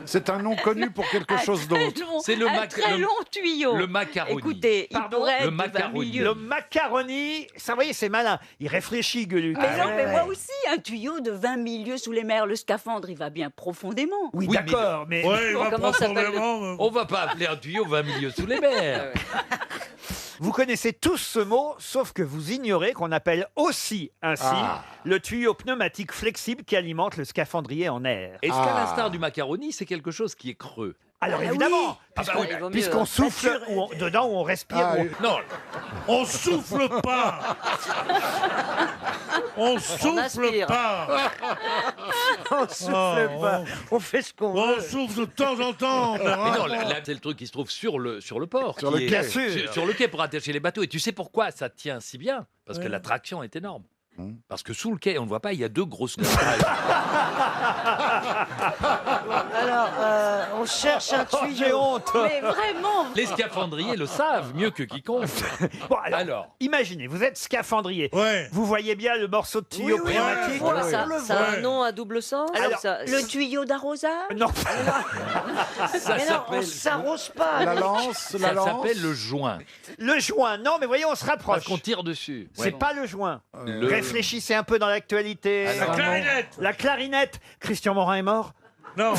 C'est un nom connu pour quelque chose d'autre.
C'est le très long tuyau.
Le macaroni.
Écoutez, il pourrait
Le
être 20
macaroni.
000
Le macaroni, ça, vous voyez, c'est malin. Il réfléchit, Gueuluc.
Mais non, mais moi aussi, un tuyau de 20 000 lieues sous les mers, le scaphandre, il va bien profondément.
Oui,
Oui,
d'accord, mais...
Ouais, il va
Comment s'appelle
profondément.
On va pas appeler un tuyau 20 milieux sous les mers.
Vous connaissez tous ce mot, sauf que vous ignorez qu'on appelle aussi ainsi le tuyau pneumatique flexible qui alimente le scaphandrier en air.
Est-ce qu'à l'instar du macaroni, c'est quelque chose qui est creux?
Alors évidemment,
oui, il vaut mieux,
puisqu'on
hein.
souffle dedans ou on respire.
Non,
On souffle pas. On souffle
aspire.
pas.
On souffle pas. On fait ce qu'on veut.
On souffle de temps en temps.
mais non, là, c'est le truc qui se trouve sur le port.
Sur
qui
le
est-
quai.
Bien sûr.
sur le quai pour attacher les bateaux. Et tu sais pourquoi ça tient si bien? Parce que la traction est énorme. Parce que sous le quai, on ne voit pas, il y a deux grosses...
Alors, on cherche un tuyau.
J'ai honte.
Mais vraiment.
Les scaphandriers le savent mieux que quiconque.
Bon,
Alors,
imaginez, vous êtes scaphandrier.
Ouais.
Vous voyez bien le morceau de tuyau
Oui, oui,
pneumatique.
on le voit.
Ça, ça a un
Ouais.
nom à double sens
Alors,
Le tuyau d'arrosage.
Non,
ça
Mais non, on
s'appelle...
s'arrose pas.
La lance,
Ça s'appelle le joint.
le joint. Non, mais voyez, on se
Parce
rapproche.
qu'on tire dessus.
C'est pas le joint.
Le-
Réfléchissez un peu dans l'actualité.
Ah,
La
non.
clarinette.
La clarinette. Christian Morin est mort.
Non.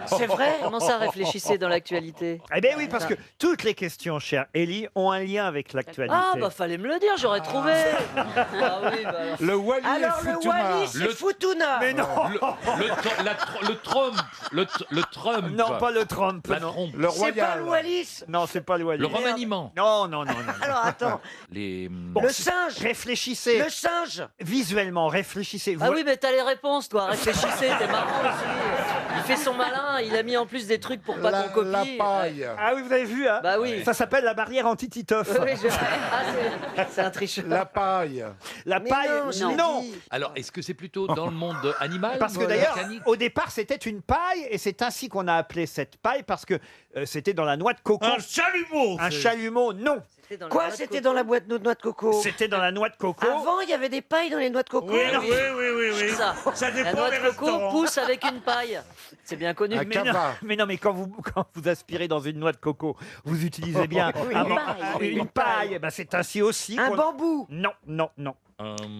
C'est vrai.
Comment ça, réfléchissez dans l'actualité?
Eh bien oui, parce que toutes les questions, chère Ellie, ont un lien avec l'actualité.
Ah, bah fallait me le dire, j'aurais trouvé. Ah oui, bah alors.
Le Wally
Alors,
et
le
Futuna.
Wally, c'est
Le-
Futuna.
Mais non,
Le Trump. Le Trump.
non, pas le Trump.
La
non.
trompe.
Le
C'est pas
Royal.
le Wallis.
Non, c'est pas le Wallis.
Le remaniement.
Non, non, non, non.
Alors, attends.
Les...
Bon,
Le singe.
Réfléchissez.
Le singe.
Visuellement, réfléchissez.
Ah oui, mais t'as les réponses, toi. Réfléchissez, t'es marrant aussi. Il fait son malin, il a mis en plus des trucs pour pas qu'on
La
copie.
paille.
Ah oui, vous avez vu, hein?
Bah oui.
Ça s'appelle la barrière anti-Titoff.
Oui, c'est un tricheur.
La paille.
La
Mais
paille,
non, je l'ai
non.
dit.
Alors, est-ce que c'est plutôt dans le monde animal
Parce que
ou
d'ailleurs,
mécanique
au départ, c'était une paille, et c'est ainsi qu'on a appelé cette paille, parce que c'était dans la noix de coco.
Un chalumeau.
Un
c'est-
chalumeau, non.
Quoi, c'était dans la boîte de noix de coco?
C'était dans la noix de coco.
Avant, il y avait des pailles dans les noix de coco.
Oui, oui, oui, oui.
Ça.
Ça
La
dépend
noix
des
de coco
restaurants.
pousse avec une paille. C'est bien connu.
Un
Mais non,
cava.
mais non, mais quand vous aspirez dans une noix de coco, vous utilisez bien
Oui,
un-
une paille.
une paille. Eh ben, c'est ainsi aussi.
Un
qu'on-
bambou.
Non, non, non.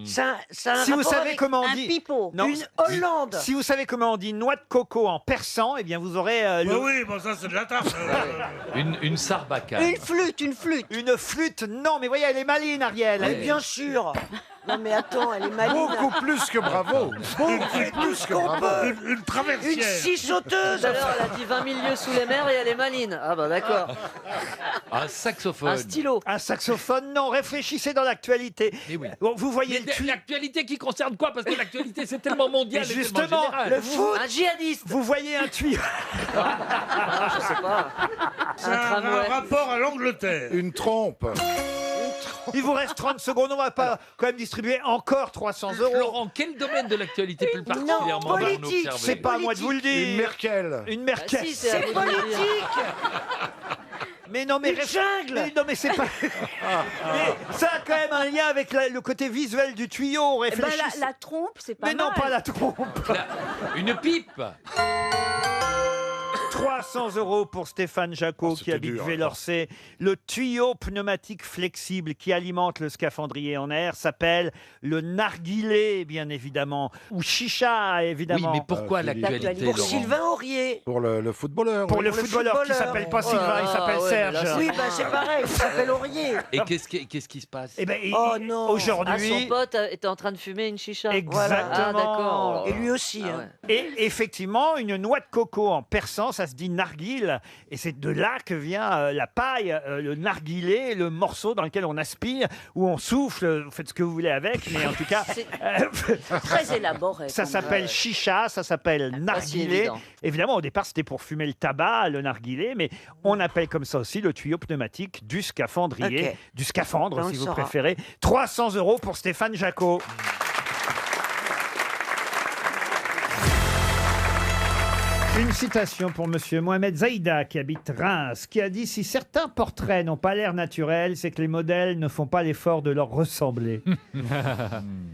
Ça a un
Si vous
rapport
savez
avec
comment on
Un
dit.
pipeau.
Non,
une Hollande.
Si vous savez comment on dit noix de coco en persan, eh bien vous aurez
Bah oui, bon, ça, c'est de la tarte.
Une sarbacane.
Une flûte, une flûte.
une flûte. Non, mais voyez, elle est maline, Ariel.
Mais bien sûr. Non mais attends, elle est maline.
Beaucoup plus que bravo.
Beaucoup plus qu'on peut.
Une traversière.
Une scie
Tout
sauteuse.
à l'heure, elle a dit 20 000 lieues sous les mers et elle est maline. Ah bah d'accord.
Un saxophone.
Un stylo.
Un saxophone, non. Réfléchissez dans l'actualité.
Eh oui.
Bon, vous voyez le
Mais
tuyau.
l'actualité qui concerne quoi? Parce que l'actualité, c'est tellement mondial.
Mais
et tellement
justement,
général.
le foot.
Un djihadiste.
Vous voyez un tuyau.
Ah, je sais pas.
C'est
Un
un
tramway.
rapport à l'Angleterre.
Une trompe.
Il vous reste 30 secondes. On va pas quand même distribuer encore 300 euros.
Laurent, quel domaine de l'actualité plus particulièrement va-t-on
politique,
observer?
C'est pas à moi de vous le
Une
dire.
Merkel.
Une
Bah
Merkel.
si, c'est à vous de le dire.
Politique.
Mais non, mais
Une jungle.
Mais non, mais c'est pas. Mais ça a quand même un lien avec le côté visuel du tuyau.
Eh ben,
Réfléchissez.
la trompe, c'est pas
Mais
mal.
non, pas la trompe.
Une pipe.
300 euros pour Stéphane Jacot qui
c'était
habite
dur,
Vélorcé. Le tuyau pneumatique flexible qui alimente le scaphandrier en air s'appelle le narguilé, bien évidemment, ou chicha,
Oui,
évidemment.
mais pourquoi
Philippe.
l'actualité,
Pour
Laurent?
Sylvain Aurier.
Pour le footballeur.
Pour
oui.
le
Pour le
footballeur qui
footballeur.
s'appelle pas
Oh
Sylvain,
là
il
là,
s'appelle
ouais, mais là,
Serge.
Oui, bah c'est pareil, il s'appelle Aurier.
Et qu'est-ce qui se passe?
Eh ben,
Oh non.
Ah, son
aujourd'hui,
pote était en train de fumer une chicha.
exactement.
Ah d'accord.
Et lui aussi.
Ah
hein.
ouais.
Et effectivement, une noix de coco en persan, ça se dit narguile, et c'est de là que vient la paille, le narguilé, le morceau dans lequel on aspire, où on souffle, vous faites ce que vous voulez avec, mais en tout cas...
C'est très élaboré.
Ça
quand même.
s'appelle chicha, ça s'appelle narguilé.
évident.
Évidemment, au départ, c'était pour fumer le tabac, le narguilé, mais on appelle comme ça aussi le tuyau pneumatique du scaphandrier,
Ok.
du scaphandre,
On
si
le
vous
saura.
préférez. 300 € pour Stéphane Jacot. Une citation pour Monsieur Mohamed Zaïda, qui habite Reims, qui a dit « Si certains portraits n'ont pas l'air naturel, c'est que les modèles ne font pas l'effort de leur ressembler. »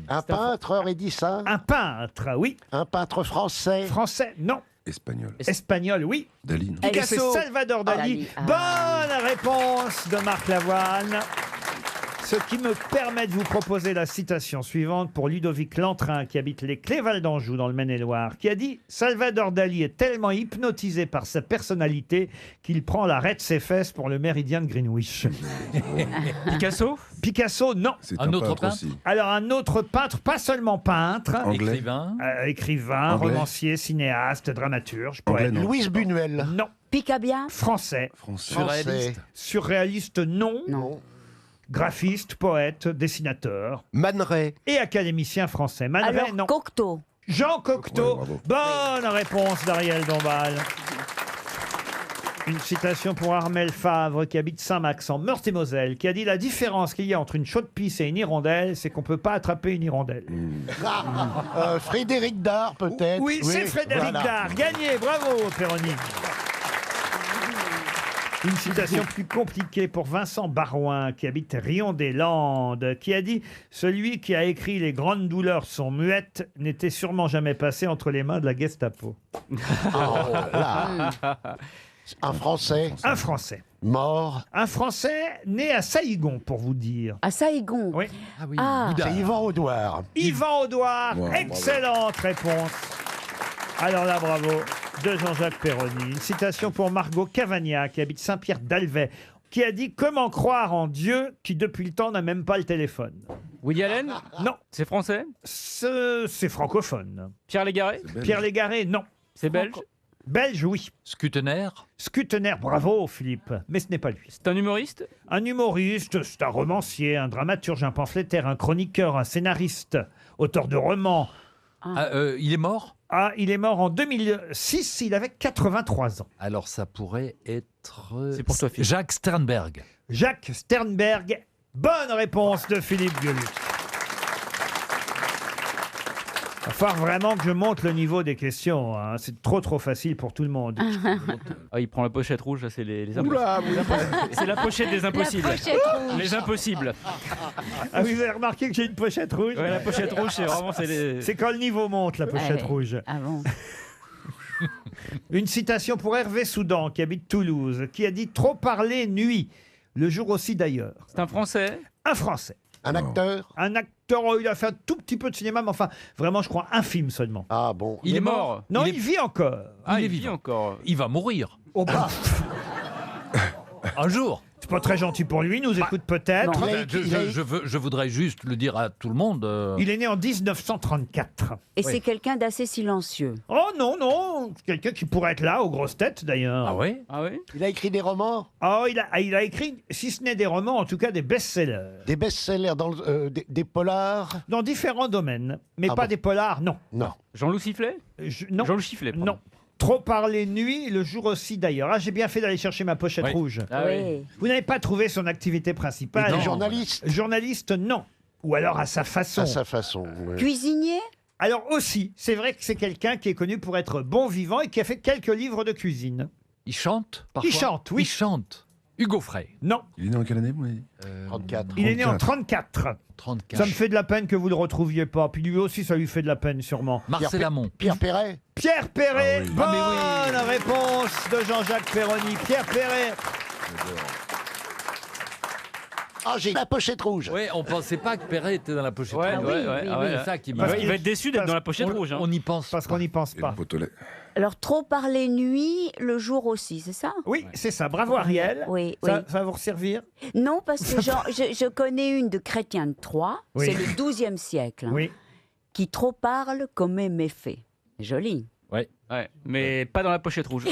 Un peintre aurait dit ça.
Un peintre, oui.
Un peintre français.
Français, non.
Espagnol.
Espagnol, oui.
Dali, non.
Et c'est Salvador Dali. Bonne réponse de Marc Lavoine. Ce qui me permet de vous proposer la citation suivante pour Ludovic Lantrin, qui habite les Cléval d'Anjou dans le Maine-et-Loire, qui a dit « Salvador Dali est tellement hypnotisé par sa personnalité qu'il prend l'arrêt de ses fesses pour le méridien de Greenwich. »
Picasso?
Picasso, non.
C'est un autre peintre aussi.
Alors un autre peintre, pas seulement peintre.
Anglais.
Écrivain.
Écrivain,
Anglais.
romancier, cinéaste, dramaturge,
Anglais,
poète.
non.
Louise Buñuel.
Non.
Picabia.
Français.
Surréaliste.
Surréaliste, non.
Non.
Graphiste, poète, dessinateur
Man Ray.
et académicien français. Man Ray,
Alors,
non.
Cocteau.
Jean Cocteau.
Ouais,
Bonne réponse d'Ariel Dombal. Une citation pour Armel Favre, qui habite Saint-Max en Meurthe-et-Moselle, qui a dit « La différence qu'il y a entre une chaude pisse et une hirondelle, c'est qu'on peut pas attraper une hirondelle.
Frédéric Dard, peut-être.
Oui, c'est Frédéric
voilà.
Dard. Gagné, bravo, Péroni. Une citation plus compliquée pour Vincent Barouin, qui habite Rion-des-Landes, qui a dit « Celui qui a écrit Les grandes douleurs sont muettes n'était sûrement jamais passé entre les mains de la Gestapo.
Oh, là. Un Français. »
Un Français.
Mort.
Un Français né à Saïgon, pour vous dire.
À Saïgon.
Oui.
Ah oui.
Ah.
Bouddha.
C'est Yvan Audouard.
Yvan Audouard,
Wow,
excellente réponse. Alors là, bravo, de Jean-Jacques Perroni. Une citation pour Margot Cavagna, qui habite Saint-Pierre-d'Alvet, qui a dit « Comment croire en Dieu qui, depuis le temps, n'a même pas le téléphone ?»
Woody Allen?
Non.
C'est français?
C'est francophone.
Pierre Légaré?
Pierre Légaré, non.
C'est belge?
Belge, oui.
Scutener.
Scutener, bravo Philippe, mais ce n'est pas lui.
C'est un humoriste?
Un humoriste, c'est un romancier, un dramaturge, un pamphlétaire, un chroniqueur, un scénariste, auteur de romans.
Il est mort?
Ah, il est mort en 2006, il avait 83 ans.
Alors ça pourrait être...
C'est pour toi, Philippe.
Jacques Sternberg.
Jacques Sternberg, bonne réponse de Philippe Gueluc. Il va falloir vraiment que je monte le niveau des questions, hein. C'est trop facile pour tout le monde.
Ah, il prend la pochette rouge, ça, c'est les
Oula,
impossibles. C'est la pochette des impossibles.
pochette rouge.
Les impossibles.
Ah oui, vous avez remarqué que j'ai une pochette rouge?
Ouais, la pochette rouge, c'est vraiment...
C'est quand le niveau monte, la pochette rouge.
Ah bon.
Une citation pour Hervé Soudan, qui habite Toulouse, qui a dit « Trop parler nuit, le jour aussi d'ailleurs. »
C'est un Français?
Un Français.
Un acteur.
Un acteur, oh, il a fait un tout petit peu de cinéma, mais enfin, vraiment, je crois, un film seulement.
Ah bon.
Il est mort?
Non, il vit encore.
Ah, il
vit
vit encore.
Il va mourir.
Oh bah,
Un jour.
c'est pas très gentil pour lui, il nous écoute peut-être.
Non.
Je voudrais juste le dire à tout le monde.
Il est né en 1934.
Et c'est quelqu'un d'assez silencieux.
Oh non, c'est quelqu'un qui pourrait être là, aux grosses têtes d'ailleurs.
Ah oui?
Ah oui?
Il a écrit des romans.
Oh, il a écrit, si ce n'est des romans, en tout cas des best-sellers.
Des best-sellers, des polars.
Dans différents domaines, mais
Ah
pas
bon.
des polars, non.
Non.
Jean-Loup Sifflet?
Non.
Jean-Loup Sifflet, pardon.
Non. Trop parler nuit, le jour aussi d'ailleurs. Ah, j'ai bien fait d'aller chercher ma pochette
Oui.
rouge.
Ah oui.
Vous n'avez pas trouvé son activité principale?
Il est journaliste.
Journaliste, non. Ou alors à sa façon.
À sa façon. ouais.
Cuisinier.
Alors aussi, c'est vrai que c'est quelqu'un qui est connu pour être bon vivant et qui a fait quelques livres de cuisine.
Il chante parfois?
Il chante, oui.
Il chante. Hugo Frey.
Non.
Il est né en quelle année, vous m'avez dit
34.
Il est né en 34.
34.
Ça me fait de la peine que vous le retrouviez pas. Puis lui aussi, ça lui fait de la peine sûrement.
Marcel Amont.
Pierre Perret.
Pierre Perret,
Ah oui.
bonne
Ah, mais
réponse de Jean-Jacques Perroni. Pierre Perret.
Ah, j'ai la pochette rouge.
Oui, on pensait pas que Perret était dans la pochette
Ouais,
rouge.
ouais, ouais,
oui,
ah
oui.
ouais.
C'est ça qui
Il
m'a...
va, il va être déçu d'être dans la pochette rouge. Hein.
On y pense.
Parce qu'on n'y pense
Et
pas.
le Beausoleil.
Alors, trop parler nuit, le jour aussi, c'est ça?
Oui, c'est ça. Bravo Ariel.
Oui,
Ça,
oui.
ça va vous servir?
Non, parce que je connais une de Chrétien de Troyes,
Oui.
c'est le XIIe siècle, hein,
Oui.
qui trop parle commet méfait. Joli.
Ouais.
Ouais, mais pas dans la pochette rouge.